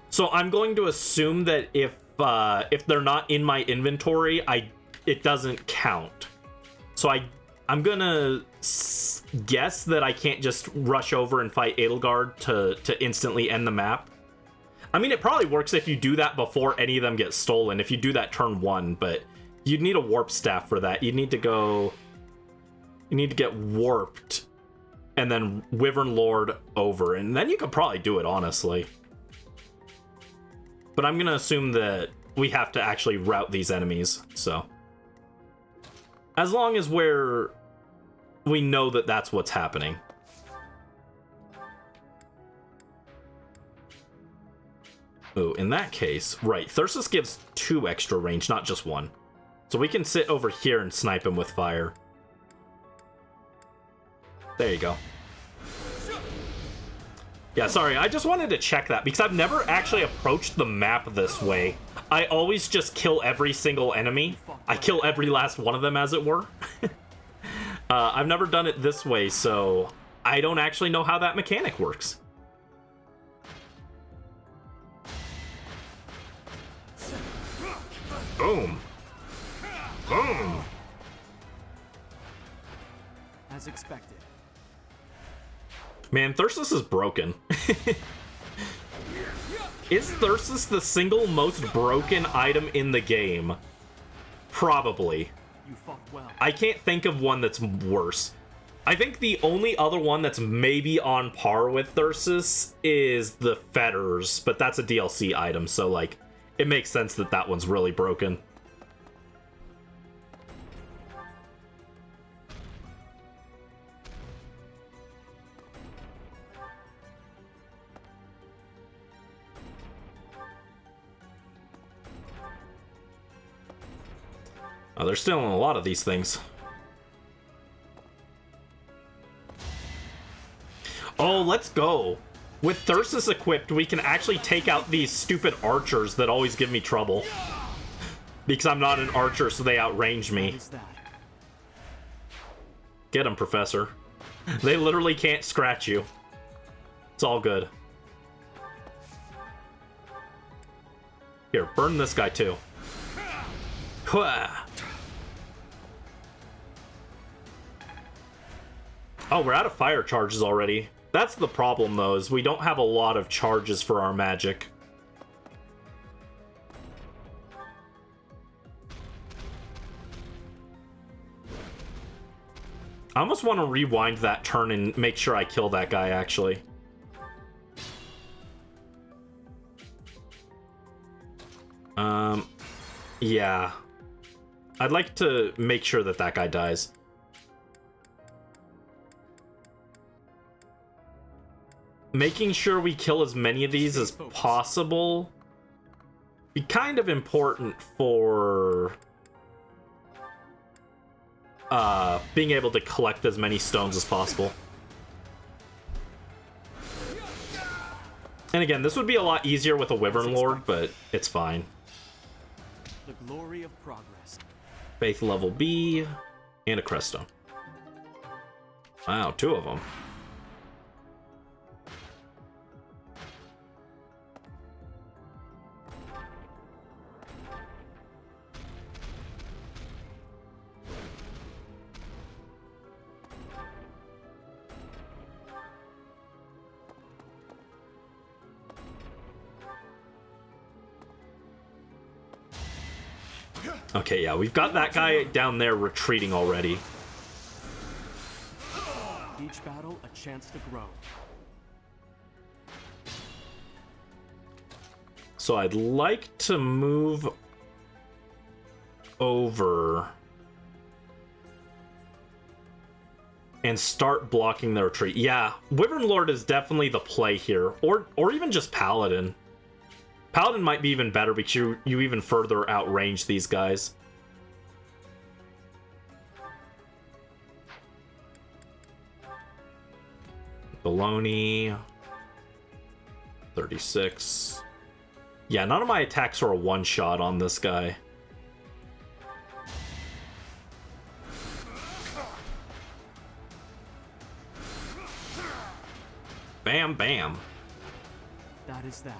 So I'm going to assume that if they're not in my inventory, it doesn't count. So I'm gonna guess that I can't just rush over and fight Edelgard to instantly end the map. I mean, it probably works if you do that before any of them get stolen, if you do that turn 1, but you'd need a warp staff for that. You need to get warped and then Wyvern Lord over, and then you could probably do it, honestly. But I'm gonna assume that we have to actually route these enemies, so. As long as we know that that's what's happening. Ooh, in that case, right, Thyrsus gives 2 extra range, not just 1. So we can sit over here and snipe him with fire. There you go. Yeah, sorry, I just wanted to check that, because I've never actually approached the map this way. I always just kill every single enemy. I kill every last one of them, as it were. I've never done it this way, so I don't actually know how that mechanic works. Boom. Boom. As expected. Man, Thyrsus is broken. Is Thyrsus the single most broken item in the game? Probably. You fought well. I can't think of one that's worse. I think the only other one that's maybe on par with Thyrsus is the Fetters, but that's a DLC item, so, like, it makes sense that that one's really broken. Oh, they're stealing a lot of these things. Oh, let's go. With Thyrsus equipped, we can actually take out these stupid archers that always give me trouble. Because I'm not an archer, so they outrange me. Get him, Professor. They literally can't scratch you. It's all good. Here, burn this guy too. Oh, we're out of fire charges already. That's the problem, though, is we don't have a lot of charges for our magic. I almost want to rewind that turn and make sure I kill that guy, actually. Yeah. I'd like to make sure that that guy dies. Making sure we kill as many of these as possible be kind of important for being able to collect as many stones as possible. And again, this would be a lot easier with a Wyvern Lord, but it's fine. The glory of progress. Faith level B and a Creststone. Wow, 2 of them. Okay, yeah, we've got that guy down there retreating already. Each battle, a chance to grow. So I'd like to move over and start blocking their retreat. Yeah, Wyvern Lord is definitely the play here, or even just Paladin. Paladin might be even better because you even further outrange these guys. Baloney. 36. Yeah, none of my attacks are a one-shot on this guy. Bam, bam. That is that.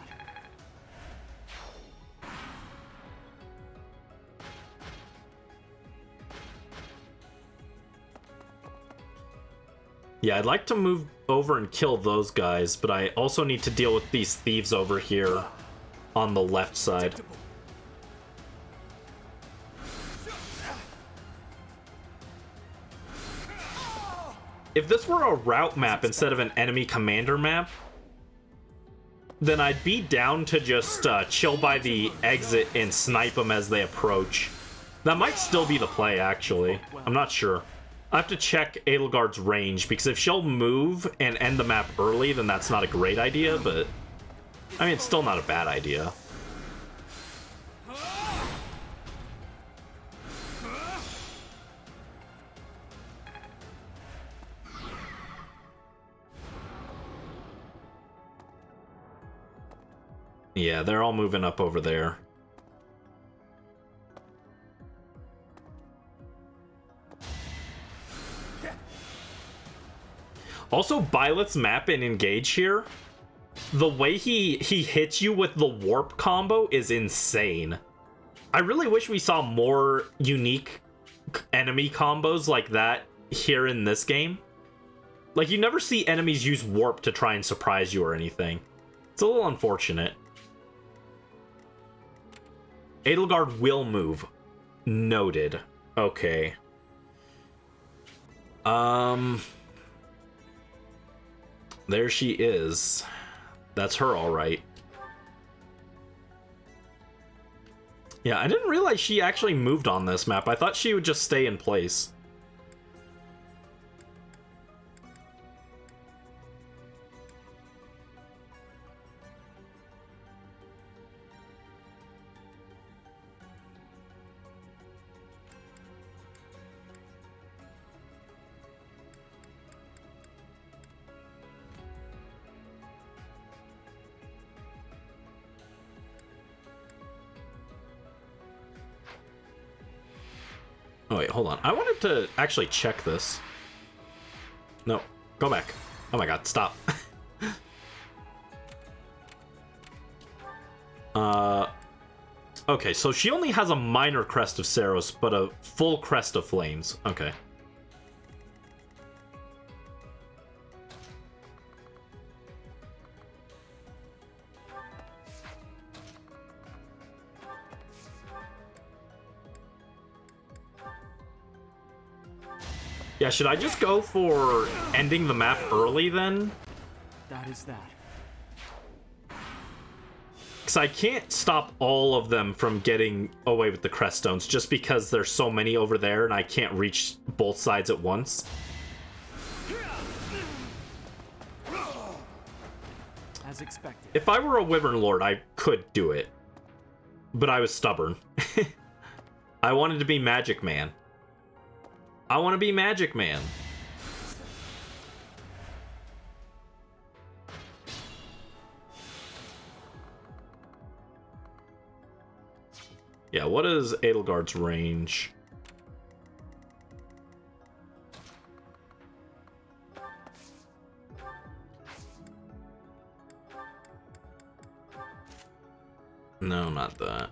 Yeah, I'd like to move over and kill those guys, but I also need to deal with these thieves over here on the left side. If this were a route map instead of an enemy commander map, then I'd be down to just chill by the exit and snipe them as they approach. That might still be the play, actually. I'm not sure. I have to check Edelgard's range, because if she'll move and end the map early, then that's not a great idea, but... I mean, it's still not a bad idea. Yeah, they're all moving up over there. Also, Byleth's map in Engage here, the way he hits you with the warp combo is insane. I really wish we saw more unique enemy combos like that here in this game. Like, you never see enemies use warp to try and surprise you or anything. It's a little unfortunate. Edelgard will move. Noted. Okay. There she is. That's her, all right. Yeah, I didn't realize she actually moved on this map. I thought she would just stay in place. Oh wait, hold on. I wanted to actually check this. No, go back. Oh my god, stop. Okay, so she only has a minor crest of Saros, but a full crest of flames. Okay. Yeah, should I just go for ending the map early then? That is that. Because I can't stop all of them from getting away with the crest stones just because there's so many over there and I can't reach both sides at once. As expected. If I were a Wyvern Lord, I could do it. But I was stubborn. I wanted to be Magic Man. I want to be Magic Man. Yeah, what is Edelgard's range? No, not that.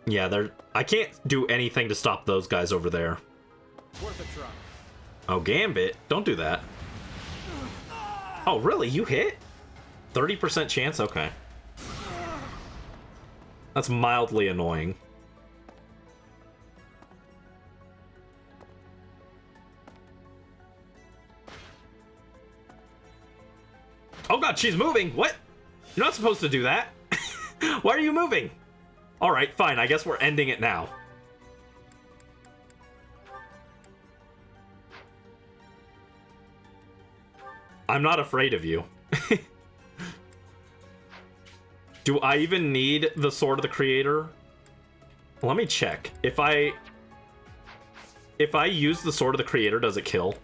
Yeah, I can't do anything to stop those guys over there. Worth a try. Oh, Gambit, don't do that. Oh, really? You hit? 30% chance? Okay. That's mildly annoying. Oh god, she's moving! What? You're not supposed to do that. Why are you moving? Alright, fine. I guess we're ending it now. I'm not afraid of you. Do I even need the Sword of the Creator? Let me check. If I use the Sword of the Creator, does it kill?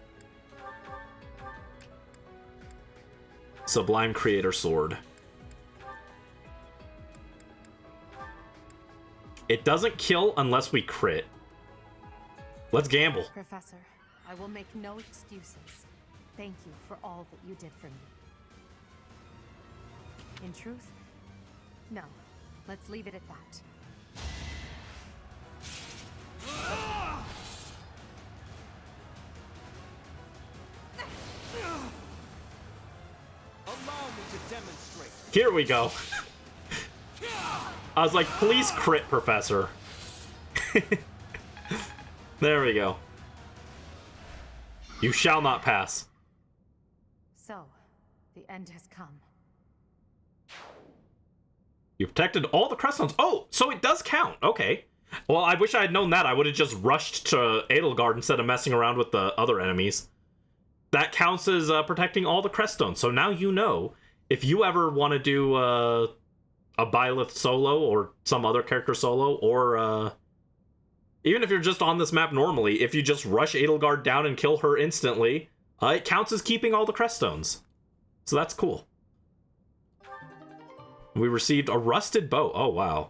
Sublime Creator Sword. It doesn't kill unless we crit. Let's gamble. Professor, I will make no excuses. Thank you for all that you did for me. In truth, no. Let's leave it at that. Allow me to demonstrate. Here we go. I was like, please crit, Professor. There we go. You shall not pass. So, the end has come. You protected all the Creststones. Oh, so it does count. Okay. Well, I wish I had known that. I would have just rushed to Edelgard instead of messing around with the other enemies. That counts as protecting all the Creststones. So now you know, if you ever want to do a Byleth solo or some other character solo, or even if you're just on this map normally, if you just rush Edelgard down and kill her instantly, it counts as keeping all the Creststones. So that's cool. We received a rusted bow. Oh, wow.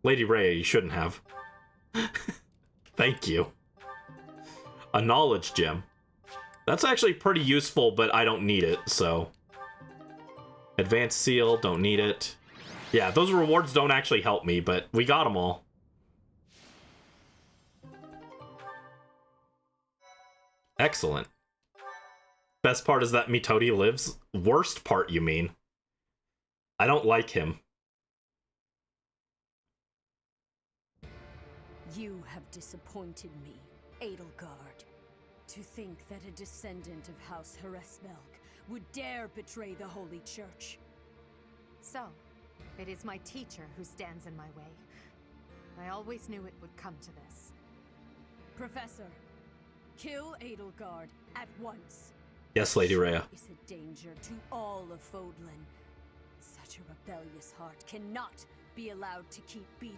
Lady Rhea, you shouldn't have. Thank you. A knowledge gem. That's actually pretty useful, but I don't need it, so. Advanced seal, don't need it. Yeah, those rewards don't actually help me, but we got them all. Excellent. Best part is that Mitodi lives. Worst part, you mean? I don't like him. You have disappointed me, Edelgard. To think that a descendant of House Hresvelg would dare betray the Holy Church. So, it is my teacher who stands in my way. I always knew it would come to this. Professor, kill Edelgard at once. Yes, Lady Rhea. She is a danger to all of Fodlan. Such a rebellious heart cannot be allowed to keep beating.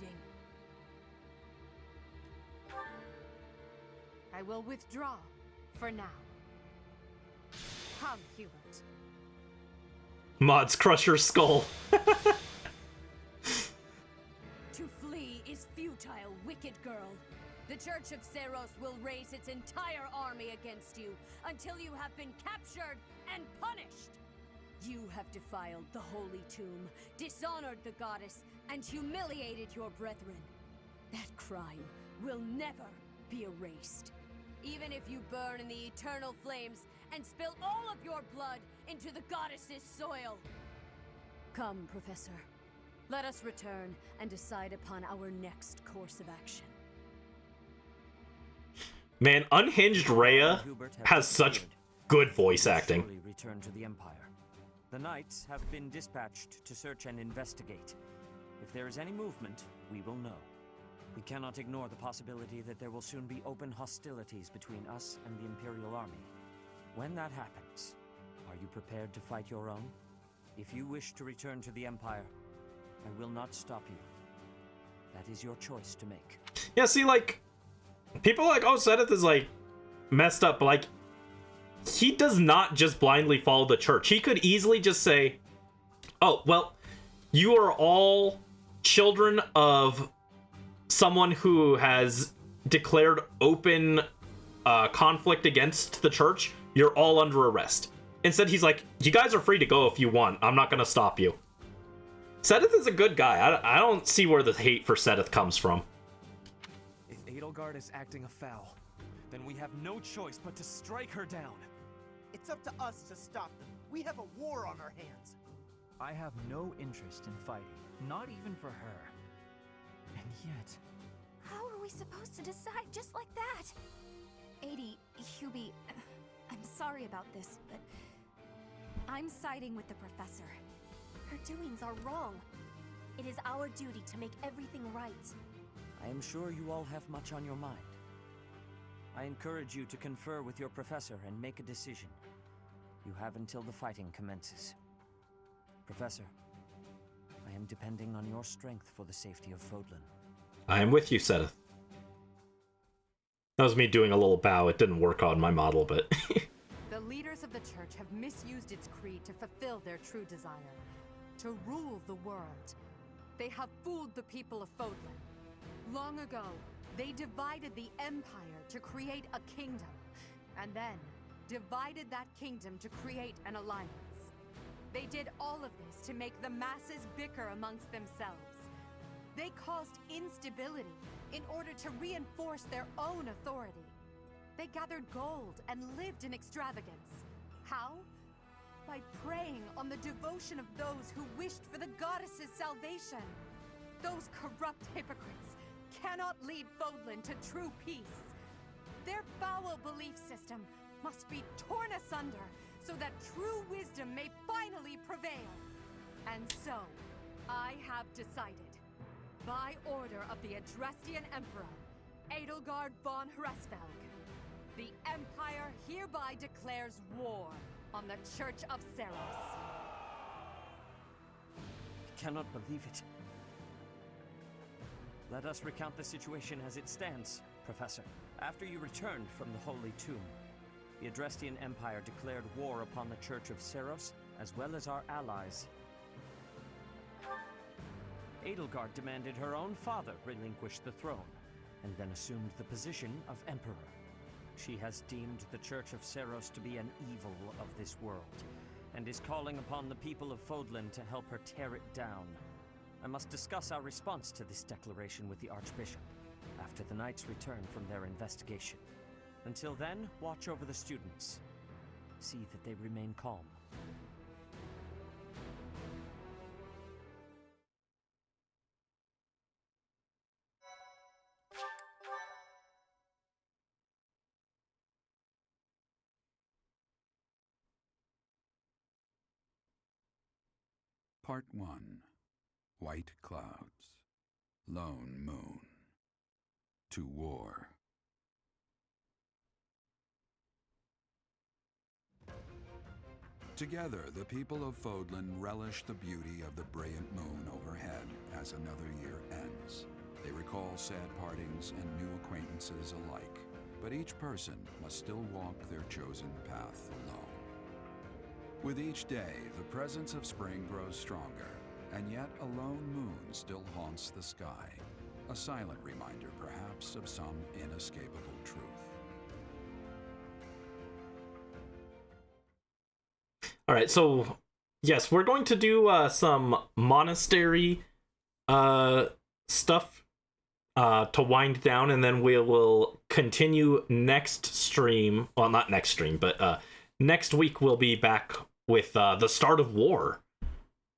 I will withdraw, for now. Come, Hubert. Mods crush her skull. To flee is futile, wicked girl. The Church of Seros will raise its entire army against you until you have been captured and punished. You have defiled the holy tomb, dishonored the goddess, and humiliated your brethren. That crime will never be erased. Even if you burn in the eternal flames and spill all of your blood into the goddess's soil. Come, Professor. Let us return and decide upon our next course of action. Man, Unhinged Rhea has such good voice acting. Return to the Empire. The Knights have been dispatched to search and investigate. If there is any movement, we will know. We cannot ignore the possibility that there will soon be open hostilities between us and the Imperial Army. When that happens, are you prepared to fight your own? If you wish to return to the Empire, I will not stop you. That is your choice to make. Yeah, see, like, people are like, oh, Sedith is, like, messed up, but, like, he does not just blindly follow the church. He could easily just say, oh, well, you are all children of someone who has declared open conflict against the church. You're all under arrest. Instead, he's like, you guys are free to go if you want. I'm not going to stop you. Sedith is a good guy. I don't see where the hate for Sedith comes from. If Edelgard is acting afoul, then we have no choice but to strike her down. It's up to us to stop them. We have a war on our hands. I have no interest in fighting, not even for her. And yet... How are we supposed to decide just like that? Hubie, I'm sorry about this, but I'm siding with the professor. Her doings are wrong. It is our duty to make everything right. I am sure you all have much on your mind. I encourage you to confer with your professor and make a decision. You have until the fighting commences. Professor, I am depending on your strength for the safety of Fodlan. I am with you, Sedith. That was me doing a little bow. It didn't work on my model, but... The leaders of the church have misused its creed to fulfill their true desire. To rule the world. They have fooled the people of Fodlan. Long ago, they divided the Empire to create a kingdom, and then divided that kingdom to create an alliance. They did all of this to make the masses bicker amongst themselves. They caused instability in order to reinforce their own authority. They gathered gold and lived in extravagance. How? By preying on the devotion of those who wished for the goddess's salvation. Those corrupt hypocrites cannot lead Fodlan to true peace. Their foul belief system must be torn asunder so that true wisdom may finally prevail. And so, I have decided, by order of the Adrestian Emperor, Edelgard von Hresvelg, the Empire hereby declares war on the Church of Seros. I cannot believe it. Let us recount the situation as it stands, Professor. After you returned from the Holy Tomb, the Adrestian Empire declared war upon the Church of Seros, as well as our allies. Edelgard demanded her own father relinquish the throne, and then assumed the position of Emperor. She has deemed the Church of Seros to be an evil of this world, and is calling upon the people of Fodlan to help her tear it down. I must discuss our response to this declaration with the Archbishop, after the Knights return from their investigation. Until then, watch over the students. See that they remain calm. Part 1. White Clouds. Lone Moon. To War. Together, the people of Fodlan relish the beauty of the brilliant moon overhead as another year ends. They recall sad partings and new acquaintances alike, but each person must still walk their chosen path alone. With each day, the presence of spring grows stronger, and yet a lone moon still haunts the sky, a silent reminder, perhaps, of some inescapable truth. All right, so yes, we're going to do some monastery stuff to wind down, and then we will continue next stream. Well, not next stream, but next week we'll be back with the start of war.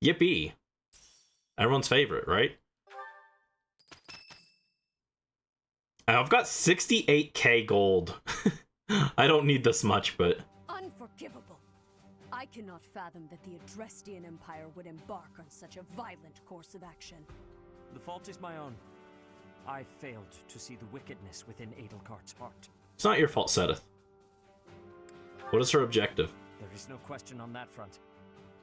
Yippee! Everyone's favorite, right? I've got 68k gold. I don't need this much, but... Unforgivable. I cannot fathom that the Adrestian Empire would embark on such a violent course of action. The fault is my own. I failed to see the wickedness within Edelgard's heart. It's not your fault, Sedith. What is her objective? There is no question on that front.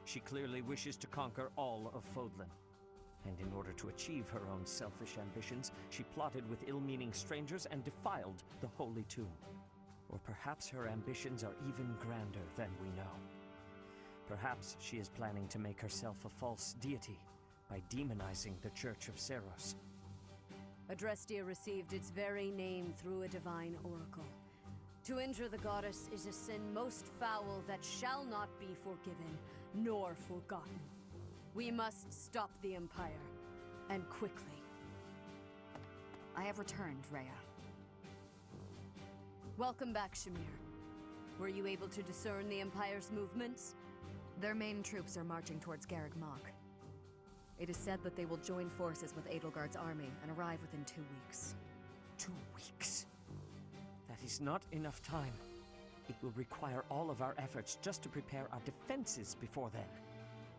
She clearly wishes to conquer all of Fodlan. And in order to achieve her own selfish ambitions, she plotted with ill-meaning strangers and defiled the Holy Tomb. Or perhaps her ambitions are even grander than we know. Perhaps she is planning to make herself a false deity by demonizing the Church of Seros. Adrestia received its very name through a divine oracle. To injure the goddess is a sin most foul that shall not be forgiven, nor forgotten. We must stop the Empire, and quickly. I have returned, Rhea. Welcome back, Shamir. Were you able to discern the Empire's movements? Their main troops are marching towards Garreg Mach. It is said that they will join forces with Edelgard's army and arrive within 2 weeks. 2 weeks? That is not enough time. It will require all of our efforts just to prepare our defenses before then.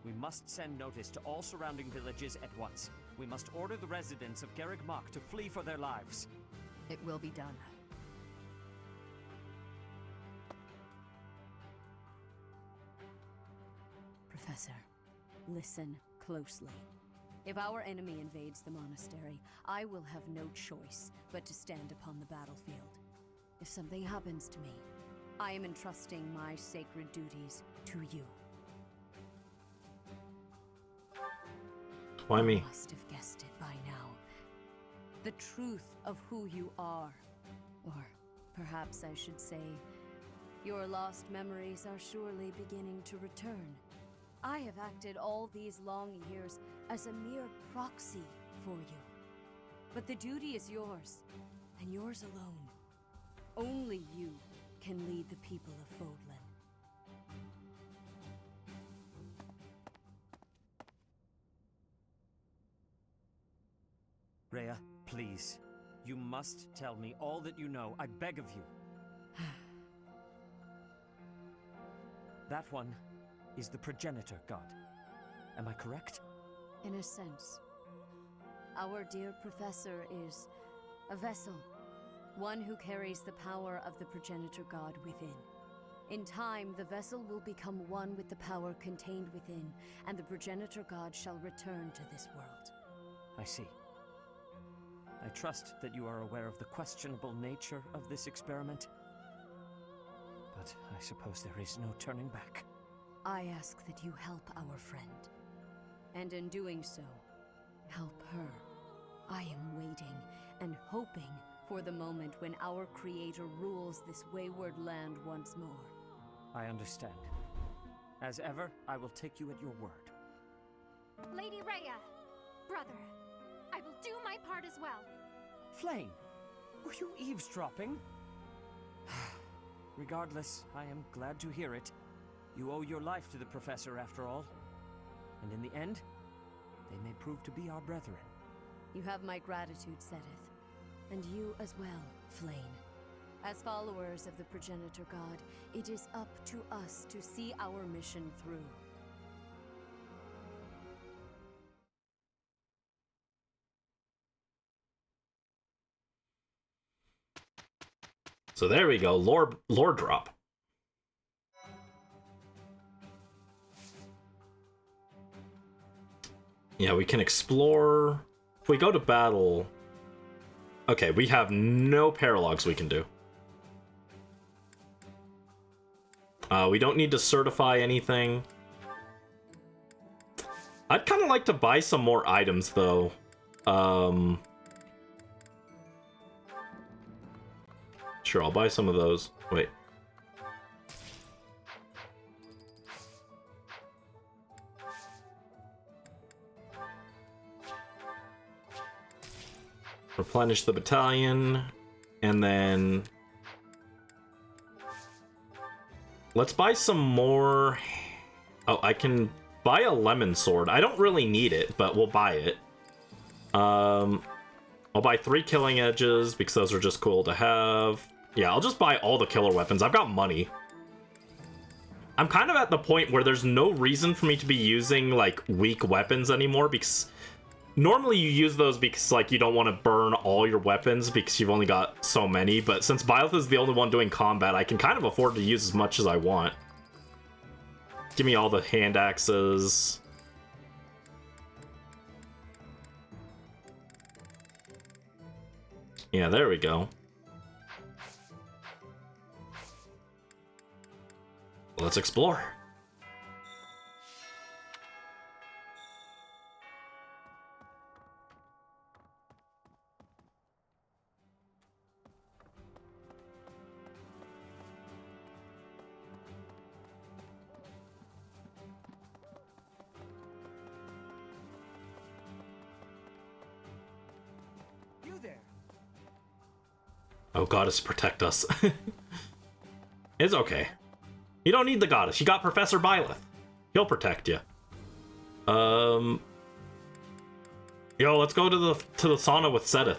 We must send notice to all surrounding villages at once. We must order the residents of Garreg Mach to flee for their lives. It will be done. Professor, listen closely. If our enemy invades the monastery, I will have no choice but to stand upon the battlefield. If something happens to me, I am entrusting my sacred duties to you. Why me? You must have guessed it by now. the truth of who you are. Or perhaps I should say, your lost memories are surely beginning to return. I have acted all these long years as a mere proxy for you. But the duty is yours, and yours alone. Only you can lead the people of Fodlan. Rhea, please. You must tell me all that you know. I beg of you. That one is the progenitor god. Am I correct? In a sense. Our dear professor is a vessel. One who carries the power of the progenitor god within. In time, the vessel will become one with the power contained within, and the progenitor god shall return to this world. I see. I trust that you are aware of the questionable nature of this experiment. But I suppose there is no turning back. I ask that you help our friend. And in doing so, help her. I am waiting and hoping for the moment when our creator rules this wayward land once more. I understand. As ever, I will take you at your word. Lady Rhea, brother, I will do my part as well. Flame, were you eavesdropping? Regardless, I am glad to hear it. You owe your life to the professor after all. And in the end, they may prove to be our brethren. You have my gratitude, Sedith. And you as well, Flame. As followers of the progenitor god, it is up to us to see our mission through. So there we go, lore drop. Yeah, we can explore. If we go to battle... Okay, we have no paralogs we can do. We don't need to certify anything. I'd kind of like to buy some more items, though. Sure, I'll buy some of those. Wait. Replenish the battalion, and then let's buy some more. Oh, I can buy a lemon sword. I don't really need it, but we'll buy it. I'll buy 3 killing edges because those are just cool to have. Yeah, I'll just buy all the killer weapons. I've got money. I'm kind of at the point where there's no reason for me to be using like weak weapons anymore, because normally you use those because like you don't want to burn all your weapons because you've only got so many, but since Byleth is the only one doing combat, I can kind of afford to use as much as I want. Give me all the hand axes. Yeah, there we go. Let's explore. You there? Oh, goddess, protect us. It's okay. You don't need the goddess. You got Professor Byleth. He'll protect you. Yo, let's go to the sauna with Sedith.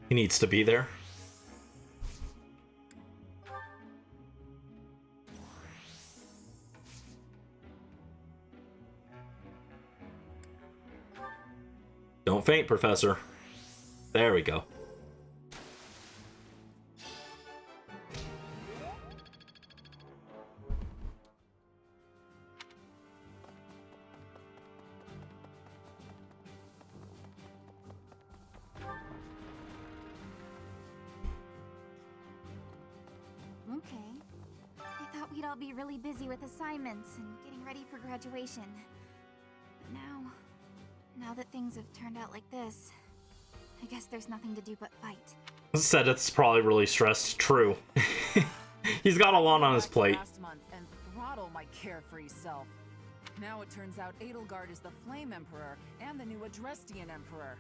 He needs to be there. Don't faint, Professor. There we go. we'd all be really busy with assignments and getting ready for graduation. But now that things have turned out like this, I guess there's nothing to do but fight. Sedith's probably really stressed. True. He's got a lot on his plate. Last month and throttle my carefree self. Now it turns out Edelgard is the Flame Emperor and the new Adrestian Emperor.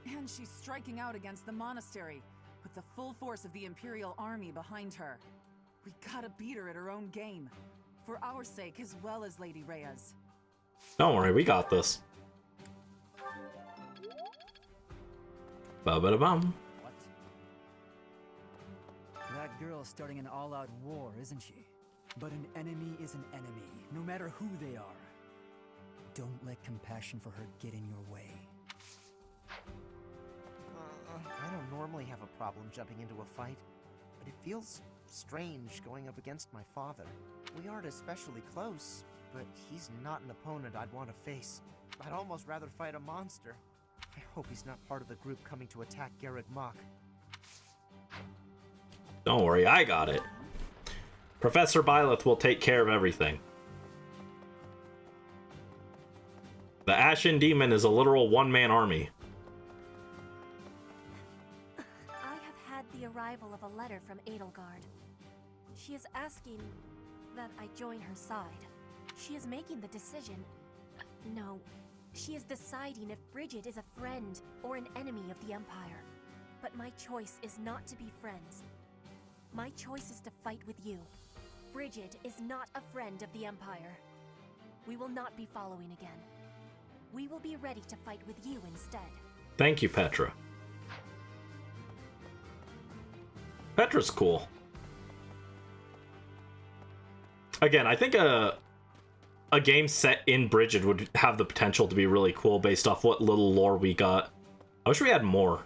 And she's striking out against the monastery, with the full force of the Imperial army behind her. We gotta beat her at her own game, for our sake as well as Lady Rhea's. Don't worry, we got this. Ba-ba-da-bum. That girl's starting an all-out war, isn't she? But an enemy is an enemy, no matter who they are. Don't let compassion for her get in your way. I don't normally have a problem jumping into a fight, but it feels strange going up against my father. We aren't especially close, but he's not an opponent I'd want to face. I'd almost rather fight a monster. I hope he's not part of the group coming to attack Garreg Mach. Don't worry, I got it. Professor Byleth will take care of everything. The Ashen Demon is a literal one-man army. I have had the arrival of a letter from Edelgard. She is asking that I join her side. She is making the decision. No, she is deciding if Bridget is a friend or an enemy of the Empire. But my choice is not to be friends. My choice is to fight with you. Bridget is not a friend of the Empire. We will not be following again. We will be ready to fight with you instead. Thank you, Petra. Petra's cool. Again, I think a game set in Bridget would have the potential to be really cool based off what little lore we got. I wish we had more.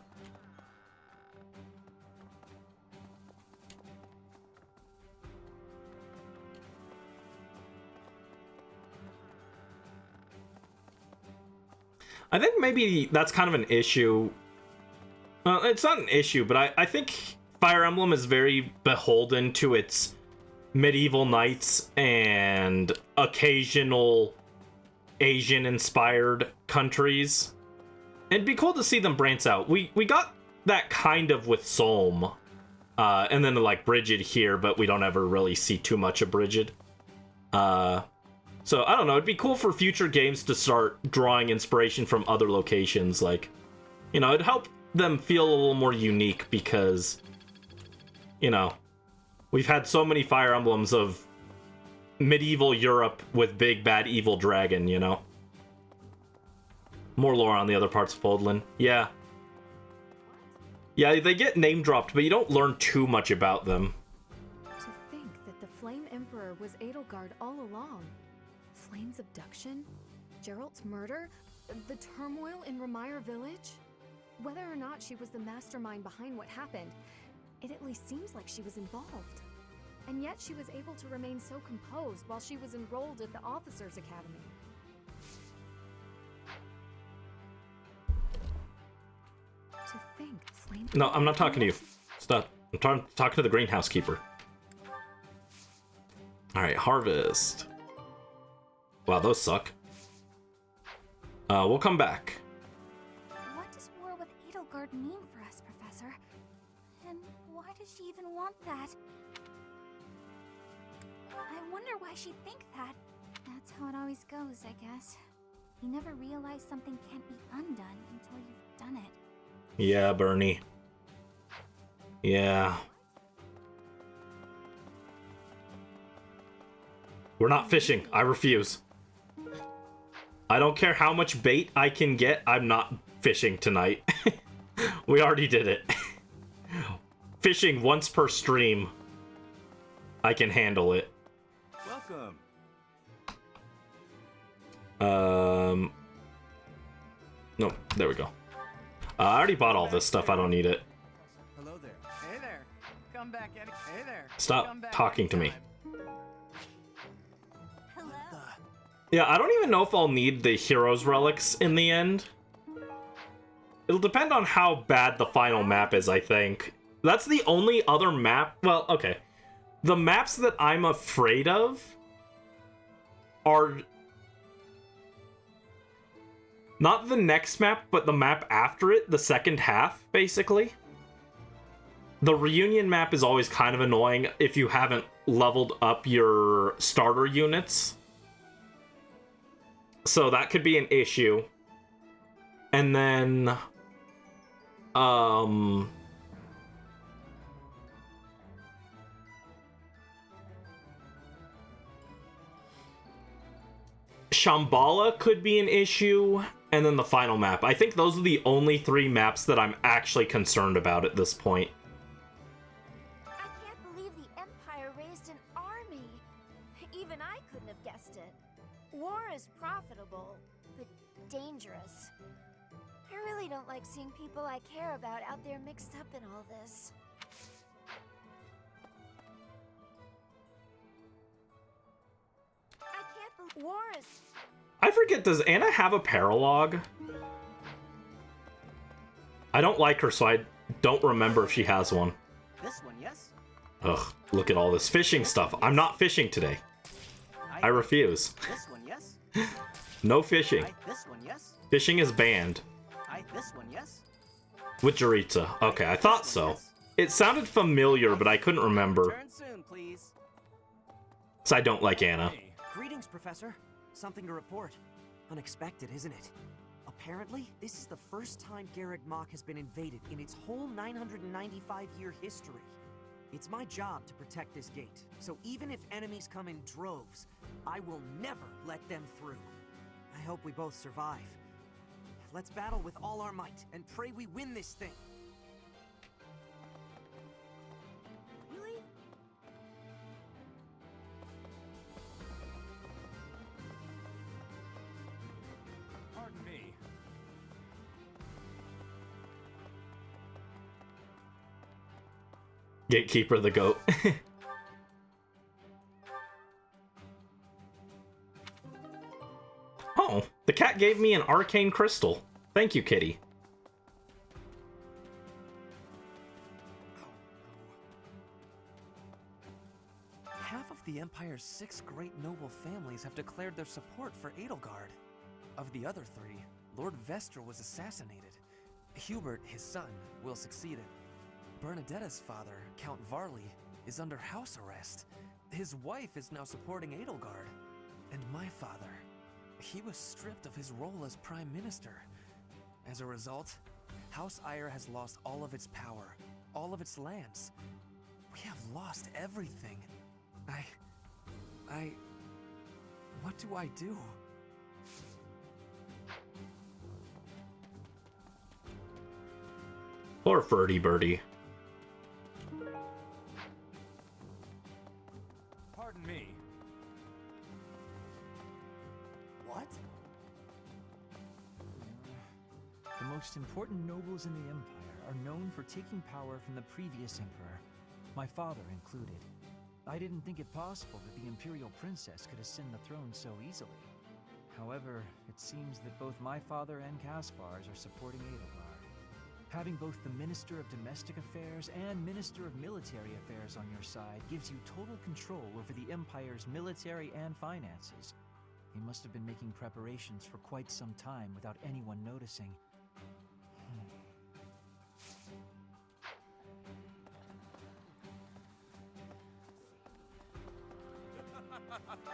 I think maybe that's kind of an issue. Well, it's not an issue, but I think Fire Emblem is very beholden to its medieval knights and occasional Asian-inspired countries. It'd be cool to see them branch out. We got that kind of with Solm, and then like Bridget here, but we don't ever really see too much of Bridget. So, I don't know, it'd be cool for future games to start drawing inspiration from other locations, like, you know, it'd help them feel a little more unique because, you know, we've had so many Fire Emblems of medieval Europe with big bad evil dragon, you know? More lore on the other parts of Fodlan. Yeah. Yeah, they get name dropped, but you don't learn too much about them. To think that the Flame Emperor was Edelgard all along. Flame's abduction? Geralt's murder? The turmoil in Remire Village? Whether or not she was the mastermind behind what happened, it at least seems like she was involved. And yet she was able to remain so composed while she was enrolled at the Officers' Academy. To think Flame... No, I'm not talking to you. Stop. I'm talking to the greenhouse keeper. Alright, harvest. Wow, those suck. We'll come back. What does war with Edelgard mean for us, Professor? And why does she even want that? I wonder why she'd think that. That's how it always goes, I guess. You never realize something can't be undone until you've done it. Yeah, Bernie. Yeah. We're not fishing. I refuse. I don't care how much bait I can get. I'm not fishing tonight. We already did it. Fishing once per stream. I can handle it. Welcome. No, there we go. I already bought all this stuff. I don't need it. Hello there. Hey there. Come back any. Hey there. Stop Come back talking to me. Hello. Yeah, I don't even know if I'll need the Heroes Relics in the end. It'll depend on how bad the final map is, I think. That's the only other map... Well, okay. The maps that I'm afraid of are not the next map, but the map after it, the second half, basically. The reunion map is always kind of annoying if you haven't leveled up your starter units. So that could be an issue. And then Shambhala could be an issue, and then the final map. I think those are the only 3 maps that I'm actually concerned about at this point. I can't believe the Empire raised an army. Even I couldn't have guessed it. War is profitable, but dangerous. I really don't like seeing people I care about out there mixed up in all this. I can't believe war is... I forget, does Anna have a paralog? I don't like her, so I don't remember if she has one. This one, yes? Ugh, look at all this fishing stuff. I'm not fishing today. I refuse. This one, yes? No fishing. This one, yes? Fishing is banned. This one, yes? With Jaritza. Okay, I thought so. It sounded familiar, but I couldn't remember. Turn soon, please. So I don't like Anna. Greetings, Professor. Something to report. Unexpected, isn't it? Apparently, this is the first time Garreg Mach has been invaded in its whole 995-year history. It's my job to protect this gate, so even if enemies come in droves, I will never let them through. I hope we both survive. Let's battle with all our might, and pray we win this thing. Really? Pardon me. Gatekeeper the goat. Oh, the cat gave me an arcane crystal. Thank you, kitty. Half of the Empire's 6 great noble families have declared their support for Edelgard. Of the other 3, Lord Vestra was assassinated. Hubert, his son, will succeed him. Bernadetta's father, Count Varley, is under house arrest. His wife is now supporting Edelgard. And my father, he was stripped of his role as Prime Minister. As a result, House Eyre has lost all of its power, all of its lands. We have lost everything. What do I do? Poor Ferdy Birdie. Pardon me. What? The most important nobles in the Empire are known for taking power from the previous Emperor, my father included. I didn't think it possible that the Imperial Princess could ascend the throne so easily. However, it seems that both my father and Caspar's are supporting Edelgard. Having both the Minister of Domestic Affairs and Minister of Military Affairs on your side gives you total control over the Empire's military and finances. He must have been making preparations for quite some time without anyone noticing.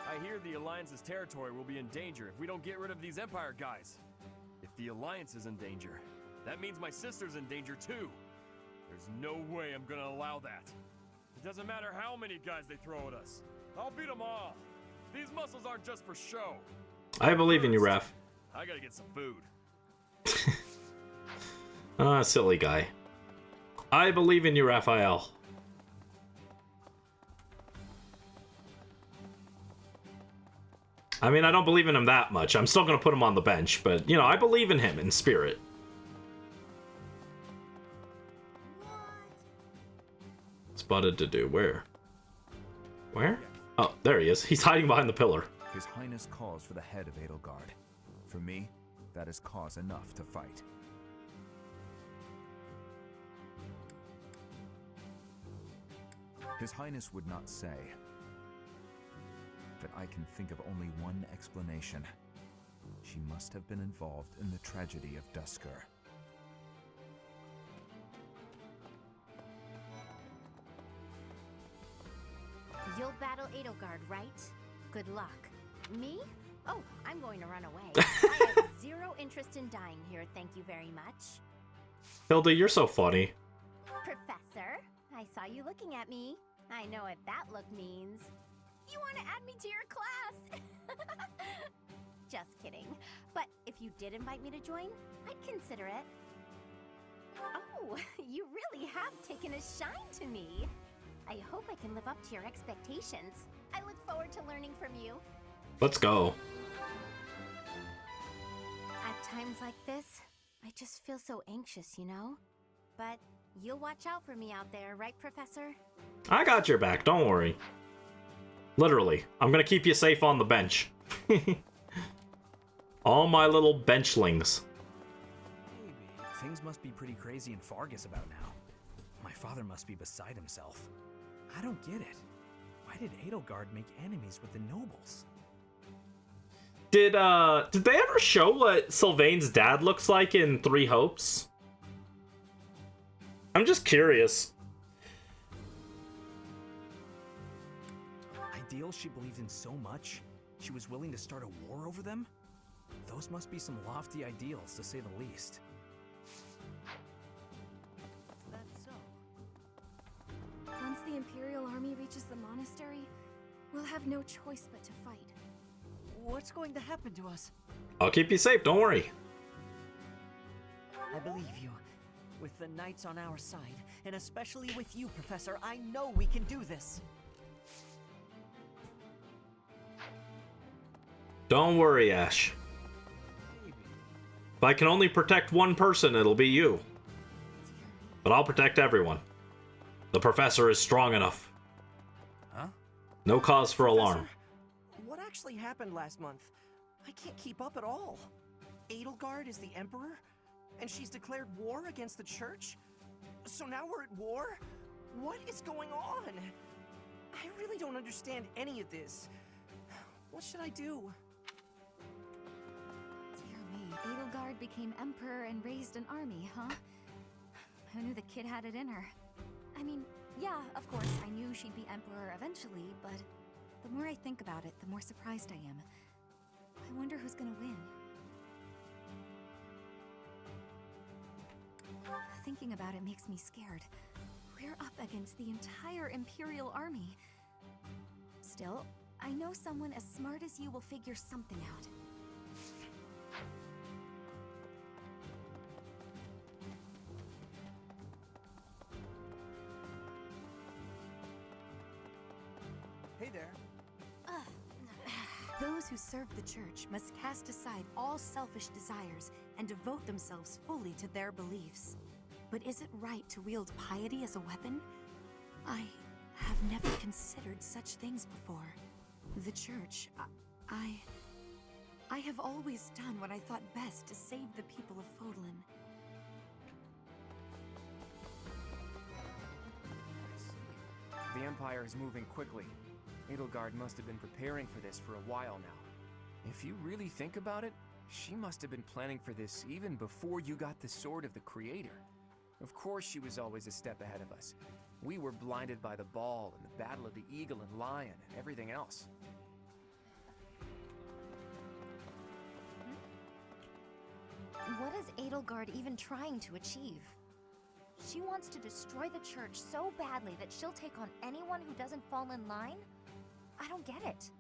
I hear the Alliance's territory will be in danger if we don't get rid of these Empire guys. If the Alliance is in danger, that means my sister's in danger too. There's no way I'm gonna allow that. It doesn't matter how many guys they throw at us. I'll beat them all. These muscles aren't just for show. I believe in you, Ref. I gotta get some food. Silly guy. I believe in you, Raphael. I mean, I don't believe in him that much. I'm still going to put him on the bench, but, you know, I believe in him in spirit. Spotted to do. Where? Where? Oh, there he is. He's hiding behind the pillar. His Highness calls for the head of Edelgard. For me, that is cause enough to fight. His Highness would not say. But I can think of only one explanation. She must have been involved in the tragedy of Duskur. You'll battle Edelgard, right? Good luck. Me? Oh, I'm going to run away. I have zero interest in dying here, thank you very much. Hilda, you're so funny. Professor, I saw you looking at me. I know what that look means. You want to add me to your class? Just kidding. But if you did invite me to join, I'd consider it. Oh, you really have taken a shine to me. I hope I can live up to your expectations. I look forward to learning from you. Let's go. At times like this, I just feel so anxious, you know? But you'll watch out for me out there, right, Professor? I got your back, don't worry. Literally, I'm gonna keep you safe on the bench. All my little benchlings. Maybe. Things must be pretty crazy in Fargus about now. My father must be beside himself. I don't get it. Why did Edelgard make enemies with the nobles? Did they ever show what Sylvain's dad looks like in Three Hopes? I'm just curious. Ideals she believed in so much, she was willing to start a war over them? Those must be some lofty ideals, to say the least. Is that so? Once the Imperial Army reaches the monastery, we'll have no choice but to fight. What's going to happen to us? I'll keep you safe, don't worry. I believe you. With the knights on our side, and especially with you, Professor, I know we can do this. Don't worry, Ash. If I can only protect one person, it'll be you. But I'll protect everyone. The professor is strong enough. Huh? No cause for alarm. What actually happened last month? I can't keep up at all. Edelgard is the Emperor? And she's declared war against the Church? So now we're at war? What is going on? I really don't understand any of this. What should I do? Dear me, Edelgard became emperor and raised an army, huh? Who knew the kid had it in her? I mean, yeah, of course, I knew she'd be emperor eventually, but the more I think about it, the more surprised I am. I wonder who's gonna win. Thinking about it makes me scared. We're up against the entire Imperial army. Still, I know someone as smart as you will figure something out. Hey there. Those who serve the Church must cast aside all selfish desires and devote themselves fully to their beliefs. But is it right to wield piety as a weapon? I have never considered such things before. The Church, I have always done what I thought best to save the people of Fodlan. The Empire is moving quickly. Edelgard must have been preparing for this for a while now. If you really think about it, she must have been planning for this even before you got the Sword of the Creator. Of course she was always a step ahead of us. We were blinded by the ball and the battle of the eagle and lion and everything else. What is Edelgard even trying to achieve? She wants to destroy the Church so badly that she'll take on anyone who doesn't fall in line? I don't get it.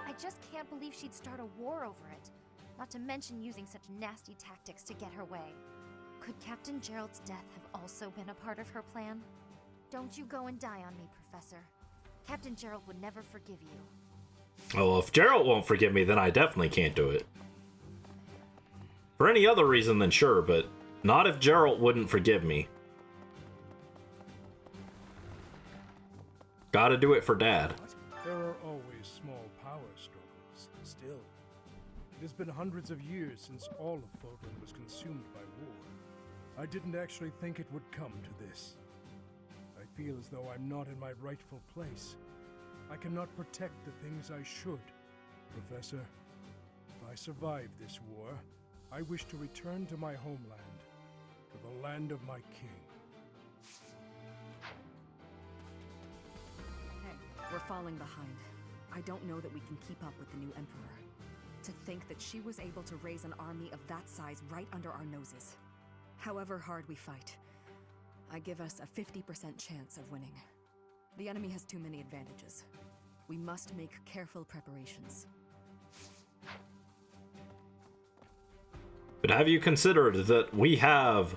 I just can't believe she'd start a war over it. Not to mention using such nasty tactics to get her way. Could Captain Gerald's death have also been a part of her plan? Don't you go and die on me, Professor. Captain Gerald would never forgive you. Oh, well, if Gerald won't forgive me, then I definitely can't do it. For any other reason, then sure, but not if Gerald wouldn't forgive me. Gotta do it for Dad. There are always small power struggles, still. It has been hundreds of years since all of Fodlan was consumed by war. I didn't actually think it would come to this. I feel as though I'm not in my rightful place. I cannot protect the things I should. Professor, if I survive this war, I wish to return to my homeland, to the land of my king. Hey, we're falling behind. I don't know that we can keep up with the new Emperor. To think that she was able to raise an army of that size right under our noses. However hard we fight, I give us a 50% chance of winning. The enemy has too many advantages. We must make careful preparations. But have you considered that we have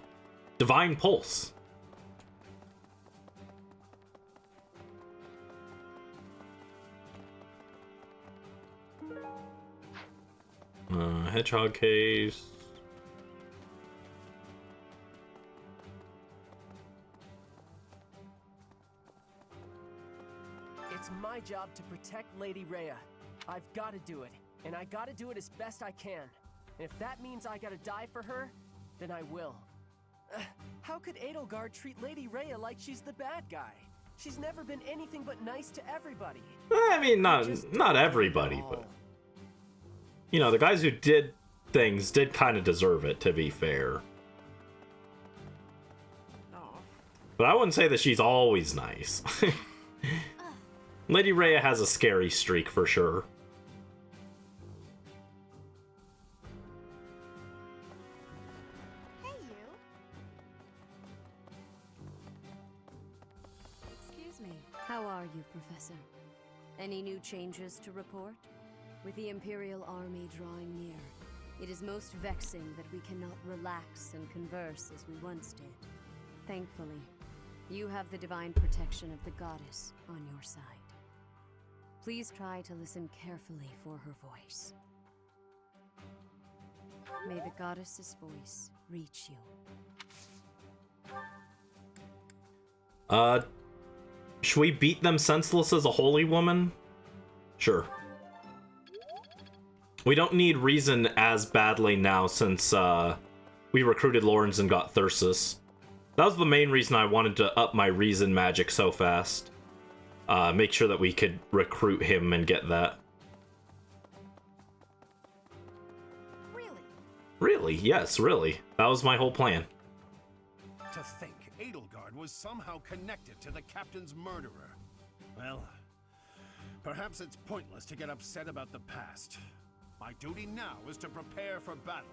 Divine Pulse? Hedgehog case. It's my job to protect Lady Rhea. I've got to do it, and I got to do it as best I can. And if that means I got to die for her, then I will. How could Edelgard treat Lady Rhea like she's the bad guy? She's never been anything but nice to everybody. I mean, not everybody, but you know, the guys who did things did kind of deserve it, to be fair. But I wouldn't say that she's always nice. Lady Rhea has a scary streak for sure. Hey, you. Excuse me. How are you, Professor? Any new changes to report? With the Imperial Army drawing near, it is most vexing that we cannot relax and converse as we once did. Thankfully, you have the divine protection of the goddess on your side. Please try to listen carefully for her voice. May the goddess's voice reach you. Should we beat them senseless as a holy woman? Sure. We don't need reason as badly now since we recruited Lawrence and got Thyrsus. That was the main reason I wanted to up my reason magic so fast. Make sure that we could recruit him and get that. Really? Really? Yes, really. That was my whole plan. To think Edelgard was somehow connected to the captain's murderer. Well, perhaps it's pointless to get upset about the past. My duty now is to prepare for battle.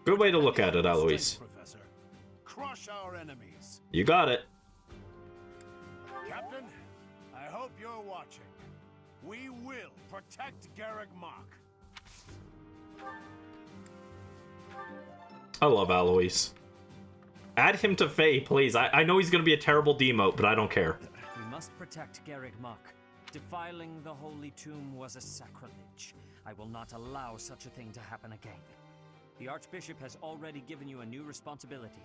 Good way to look at it, Alois. Professor. Crush our enemies. You got it. Captain, I hope you're watching. We will protect Garreg Mach. I love Alois. Add him to Faye, please. I know he's gonna be a terrible demote, but I don't care. We must protect Garreg Mach. Defiling the holy tomb was a sacrilege. I will not allow such a thing to happen again. The Archbishop has already given you a new responsibility.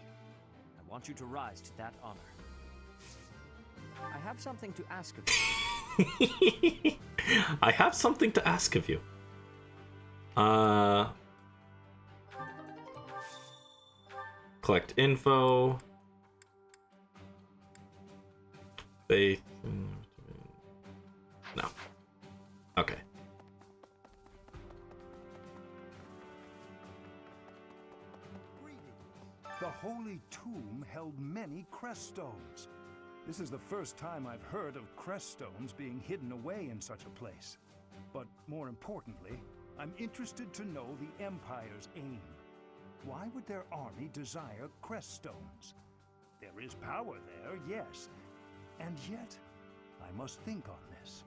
I want you to rise to that honor. I have something to ask of you. I have something to ask of you. Collect info. Faith. No. Okay. The Holy Tomb held many crest stones. This is the first time I've heard of crest stones being hidden away in such a place. But more importantly, I'm interested to know the Empire's aim. Why would their army desire crest stones? There is power there, yes. And yet, I must think on this.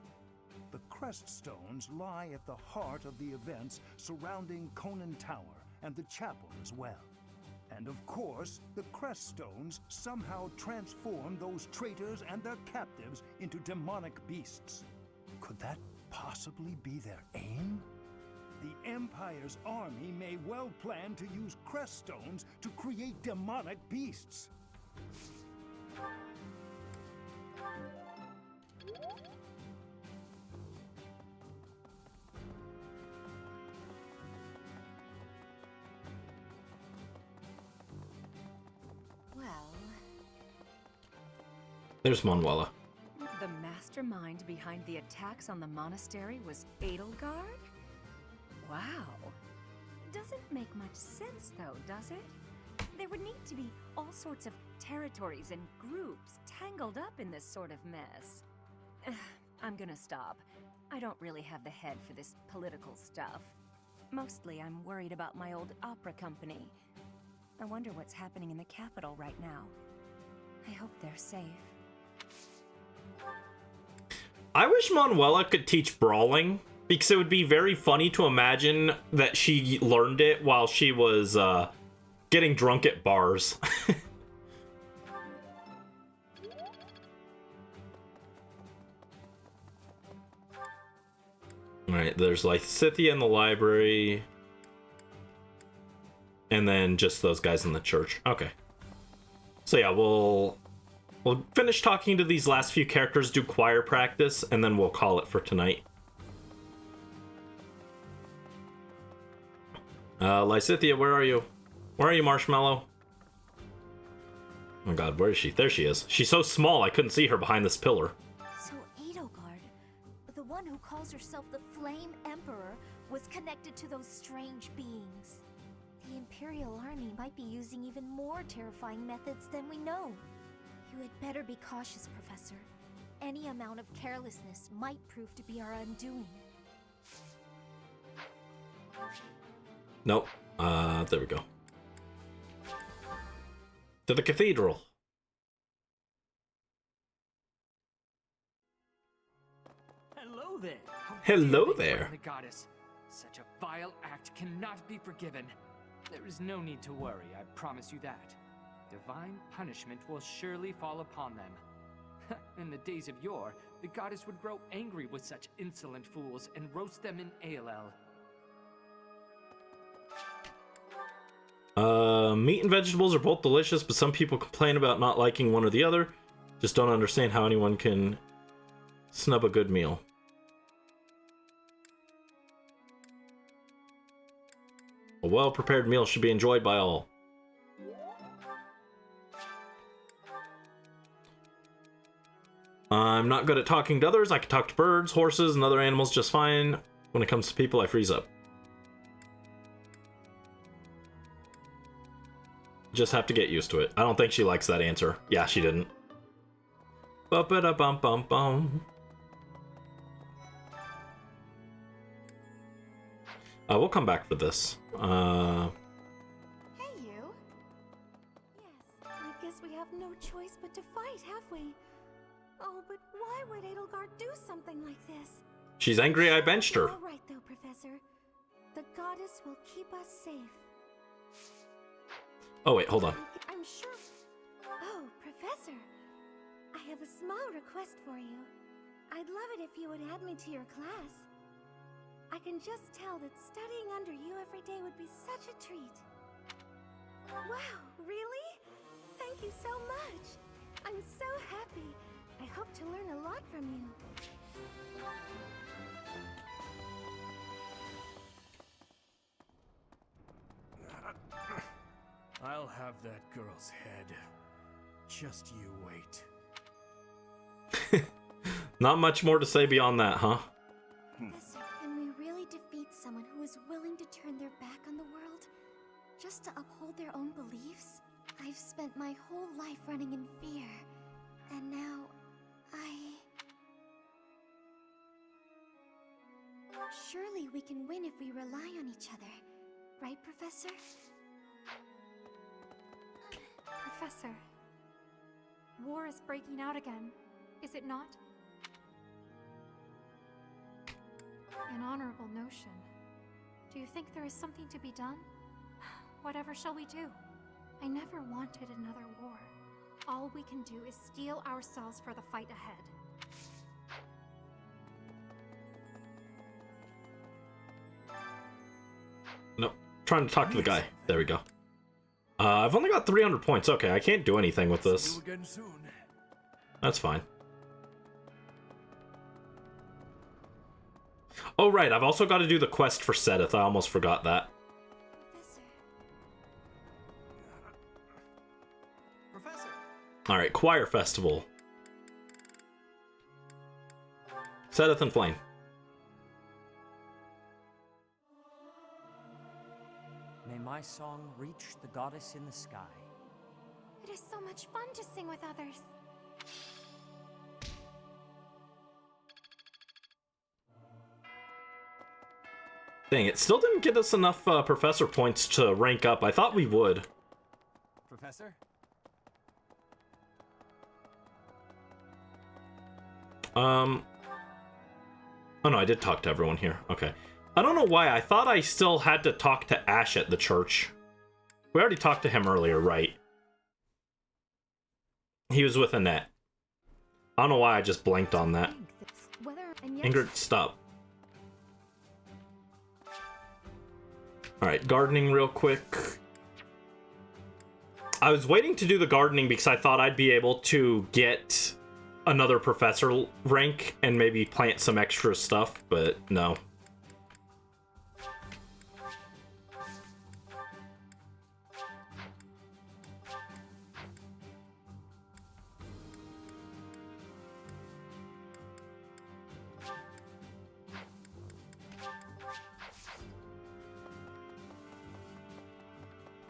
The crest stones lie at the heart of the events surrounding Conan Tower and the chapel as well. And of course, the crest stones somehow transform those traitors and their captives into demonic beasts. Could that possibly be their aim? The Empire's army may well plan to use crest stones to create demonic beasts. There's Manuela. The mastermind behind the attacks on the monastery was Edelgard? Wow. Doesn't make much sense though, does it? There would need to be all sorts of territories and groups tangled up in this sort of mess. I'm gonna stop. I don't really have the head for this political stuff. Mostly I'm worried about my old opera company. I wonder what's happening in the capital right now. I hope they're safe. I wish Manuela could teach brawling, because it would be very funny to imagine that she learned it while she was getting drunk at bars. Alright, there's like Scythia in the library. And then just those guys in the church. Okay. So yeah, we'll finish talking to these last few characters, do choir practice, and then we'll call it for tonight. Lysithia, where are you? Where are you, Marshmallow? Oh god, where is she? There she is. She's so small I couldn't see her behind this pillar. So Edelgard, the one who calls herself the Flame Emperor, was connected to those strange beings. The Imperial Army might be using even more terrifying methods than we know. You had better be cautious, Professor. Any amount of carelessness might prove to be our undoing. Nope. There we go. To the cathedral. Hello there. Hello there. The goddess. Such a vile act cannot be forgiven. There is no need to worry, I promise you that. Divine punishment will surely fall upon them. In the days of yore, the goddess would grow angry with such insolent fools and roast them in ALL. Meat and vegetables are both delicious, but some people complain about not liking one or the other. Just don't understand how anyone can snub a good meal. A well-prepared meal should be enjoyed by all. I'm not good at talking to others. I can talk to birds, horses, and other animals just fine. When it comes to people, I freeze up. Just have to get used to it. I don't think she likes that answer. Yeah, she didn't. Ba-ba-da-bum-bum-bum. We'll come back for this. Hey, you. Yes, I guess we have no choice but to fight, have we? Oh, but why would Edelgard do something like this? She's angry I benched her. All right, though, Professor. The goddess will keep us safe. Oh, wait, hold on. I'm sure... Oh, Professor. I have a small request for you. I'd love it if you would add me to your class. I can just tell that studying under you every day would be such a treat. Wow, really? Thank you so much. I'm so happy. I hope to learn a lot from you. I'll have that girl's head. Just you wait. Not much more to say beyond that, huh? Professor, can we really defeat someone who is willing to turn their back on the world just to uphold their own beliefs? I've spent my whole life running in fear, and now Surely we can win if we rely on each other. Right, Professor? Professor, war is breaking out again, is it not? An honorable notion. Do you think there is something to be done? Whatever shall we do? I never wanted another war. All we can do is steel ourselves for the fight ahead. Nope. Trying to talk to the guy. There we go. I've only got 300 points. Okay, I can't do anything with this. See you again soon. That's fine. Oh, right. I've also got to do the quest for Sedith. I almost forgot that. Professor. Alright, choir festival. Sedith and Flame. May my song reach the goddess in the sky. It is so much fun to sing with others. Dang, it still didn't get us enough professor points to rank up. I thought we would. Professor? Oh no, I did talk to everyone here. Okay. I don't know why. I thought I still had to talk to Ash at the church. We already talked to him earlier, right? He was with Annette. I don't know why I just blanked on that. Ingrid, stop. Alright, gardening real quick. I was waiting to do the gardening because I thought I'd be able to get another professor rank and maybe plant some extra stuff, but no.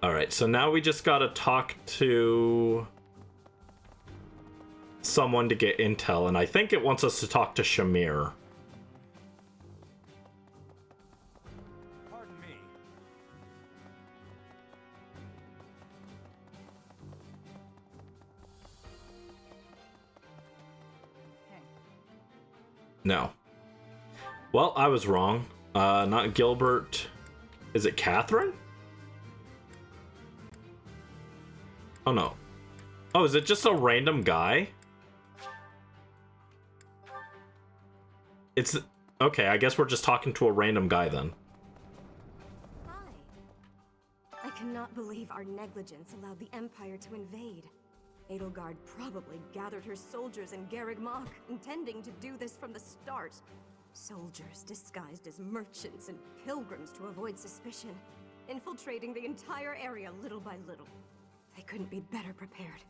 Alright, so now we just gotta talk to someone to get intel, and I think it wants us to talk to Shamir. Pardon me. No. Well, I was wrong. Not Gilbert. Is it Catherine? Oh no. Oh, is it just a random guy? It's... Okay, I guess we're just talking to a random guy then. I cannot believe our negligence allowed the Empire to invade. Edelgard probably gathered her soldiers in Garreg Mach, intending to do this from the start. Soldiers disguised as merchants and pilgrims to avoid suspicion, infiltrating the entire area little by little. They couldn't be better prepared.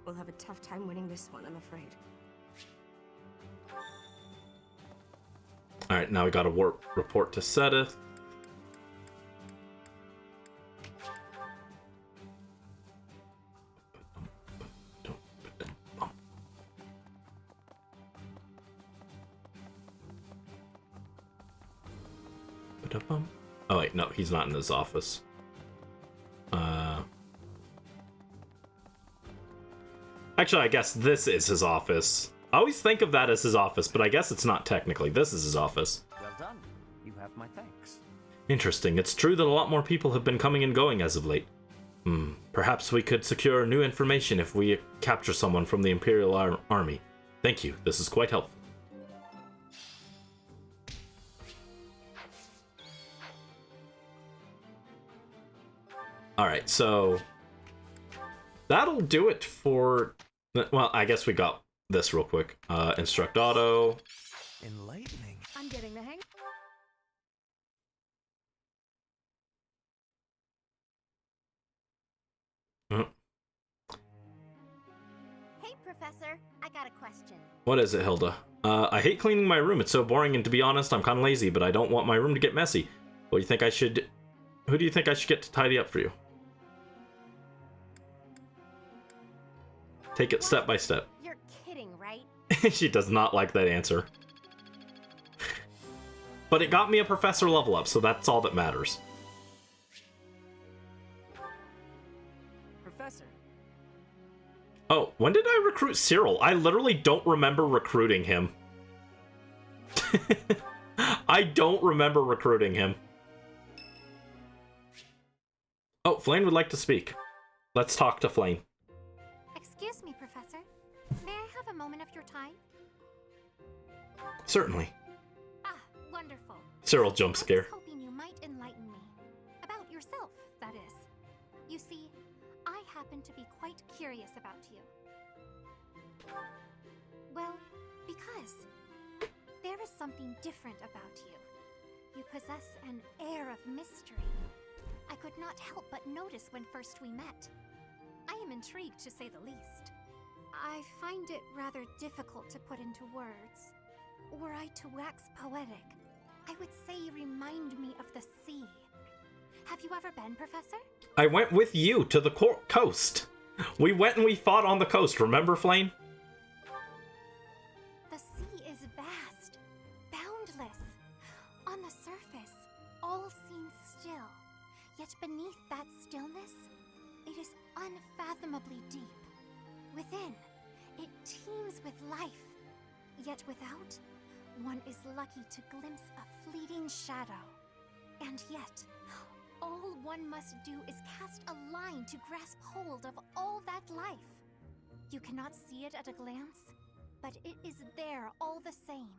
We'll have a tough time winning this one, I'm afraid. Alright, now we got a report to Sedith. Oh wait, no, he's not in his office. Actually, I guess this is his office. I always think of that as his office, but I guess it's not technically. This is his office. Well done. You have my thanks. Interesting. It's true that a lot more people have been coming and going as of late. Perhaps we could secure new information if we capture someone from the Imperial Army. Thank you. This is quite helpful. Alright, so... that'll do it for... Well, I guess we got this real quick. Instruct auto. Enlightening. I'm getting the hang. Hey, Professor. I got a question. What is it, Hilda? I hate cleaning my room. It's so boring, and to be honest, I'm kind of lazy, but I don't want my room to get messy. What do you think I should... Who do you think I should get to tidy up for you? Take it step by step. You're kidding, right? She does not like that answer. But it got me a professor level up, so that's all that matters. Professor. Oh, when did I recruit Cyril? I literally don't remember recruiting him. I don't remember recruiting him. Oh, Flame would like to speak. Let's talk to Flame. Excuse me, Professor. May I have a moment of your time? Certainly. Ah, wonderful. Cyril jump scare. I was hoping you might enlighten me. About yourself, that is. You see, I happen to be quite curious about you. Well, because there is something different about you. You possess an air of mystery. I could not help but notice when first we met. I am intrigued, to say the least. I find it rather difficult to put into words. Were I to wax poetic, I would say you remind me of the sea. Have you ever been, Professor? I went with you to the coast. We went and we fought on the coast, remember, Flame? The sea is vast, boundless. On the surface, all seems still. Yet beneath that stillness, it is unfathomably deep. Within, it teems with life. Yet without, one is lucky to glimpse a fleeting shadow. And yet, all one must do is cast a line to grasp hold of all that life. You cannot see it at a glance, but it is there all the same.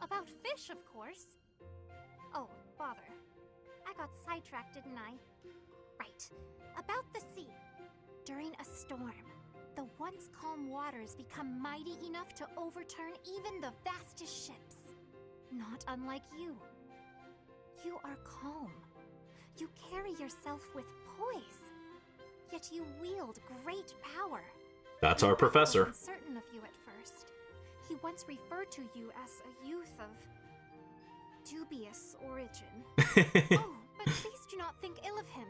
About fish, of course. Oh, bother. I got sidetracked, didn't I? Right. About the sea. During a storm, the once calm waters become mighty enough to overturn even the vastest ships. Not unlike you. You are calm. You carry yourself with poise. Yet you wield great power. That's our professor. I wasn't certain of you at first. He once referred to you as a youth of dubious origin. Oh, but please do not think ill of him.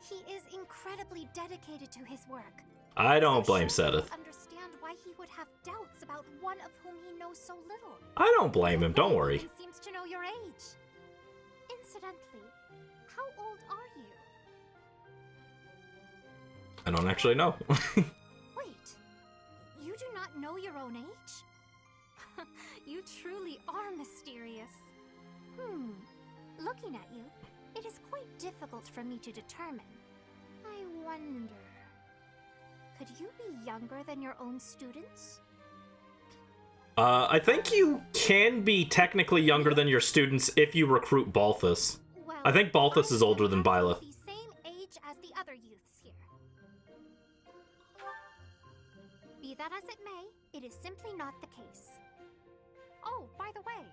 He is incredibly dedicated to his work. I don't blame Seth. Understand why he would have doubts about one of whom he knows so little. I don't blame him, don't worry. He seems to know your age. Incidentally, how old are you? I don't actually know. Wait, you do not know your own age? You truly are mysterious. Looking at you, it is quite difficult for me to determine. I wonder... Could you be younger than your own students? I think you can be technically younger than your students if you recruit Balthus. Well, I think Balthus is older than Byleth. The same age as the other youths here. Be that as it may, it is simply not the case. Oh, by the way,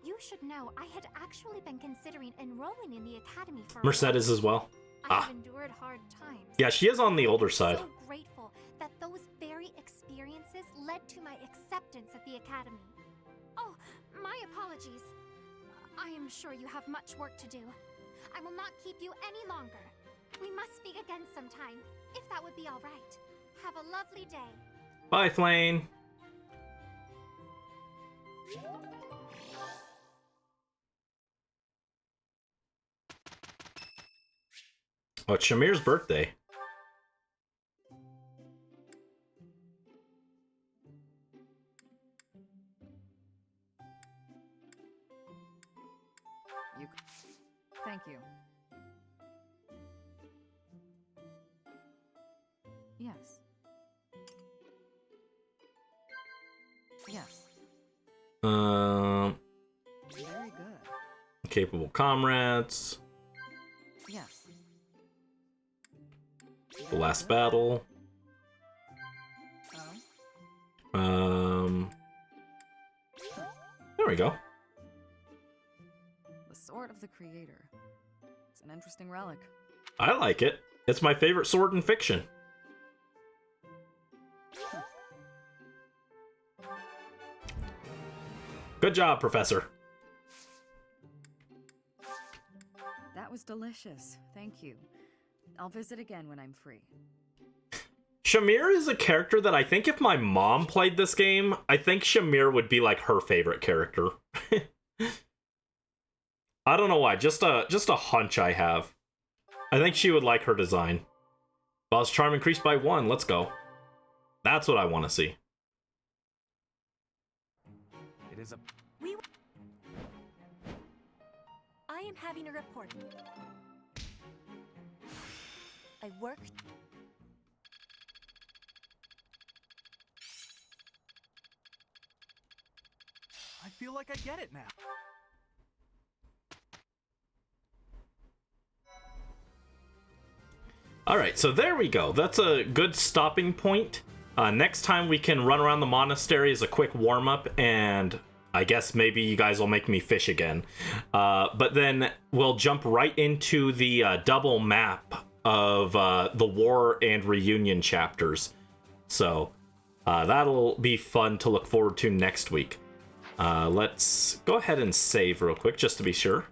you should know I had actually been considering enrolling in the academy for Mercedes as well. I have endured hard times. Yeah, she is on the older side. I'm so grateful that those very experiences led to my acceptance at the academy. Oh, my apologies. I am sure you have much work to do. I will not keep you any longer. We must speak again sometime, if that would be all right. Have a lovely day. Bye, Flame. Oh, it's Shamir's birthday. Thank you. Yes. Yes. Very good. Capable comrades. Yes. The last battle. There we go. The Sword of the Creator. It's an interesting relic. I like it. It's my favorite sword in fiction. Good job, Professor. That was delicious. Thank you. I'll visit again when I'm free. Shamir is a character that I think if my mom played this game, I think Shamir would be like her favorite character. I don't know why, just a hunch I have. I think she would like her design. Boss charm increased by 1, let's go. That's what I want to see. It is a... I am having a report. I worked... I feel like I get it now. Alright, so there we go. That's a good stopping point. Next time we can run around the monastery as a quick warm-up, and I guess maybe you guys will make me fish again. But then we'll jump right into the double map of the War and Reunion chapters. So, That'll be fun to look forward to next week. Let's go ahead and save real quick just to be sure.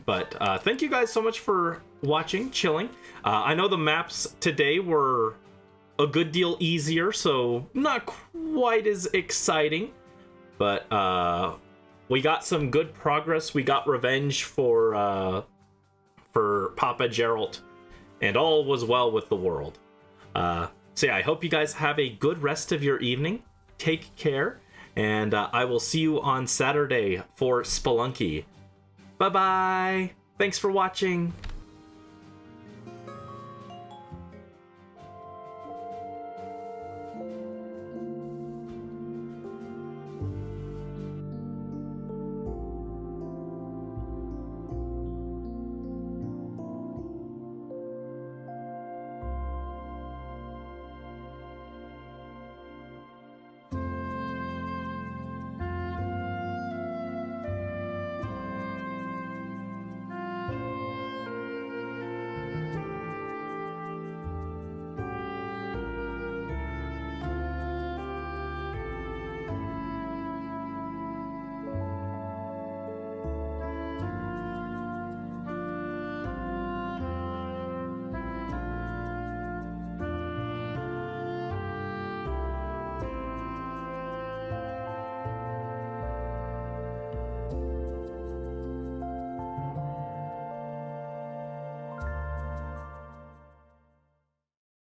But thank you guys so much for watching, chilling. I know the maps today were a good deal easier, so not quite as exciting. But we got some good progress. We got revenge for Papa Geralt, and all was well with the world. So yeah, I hope you guys have a good rest of your evening. Take care, and I will see you on Saturday for Spelunky. Bye-bye! Thanks for watching!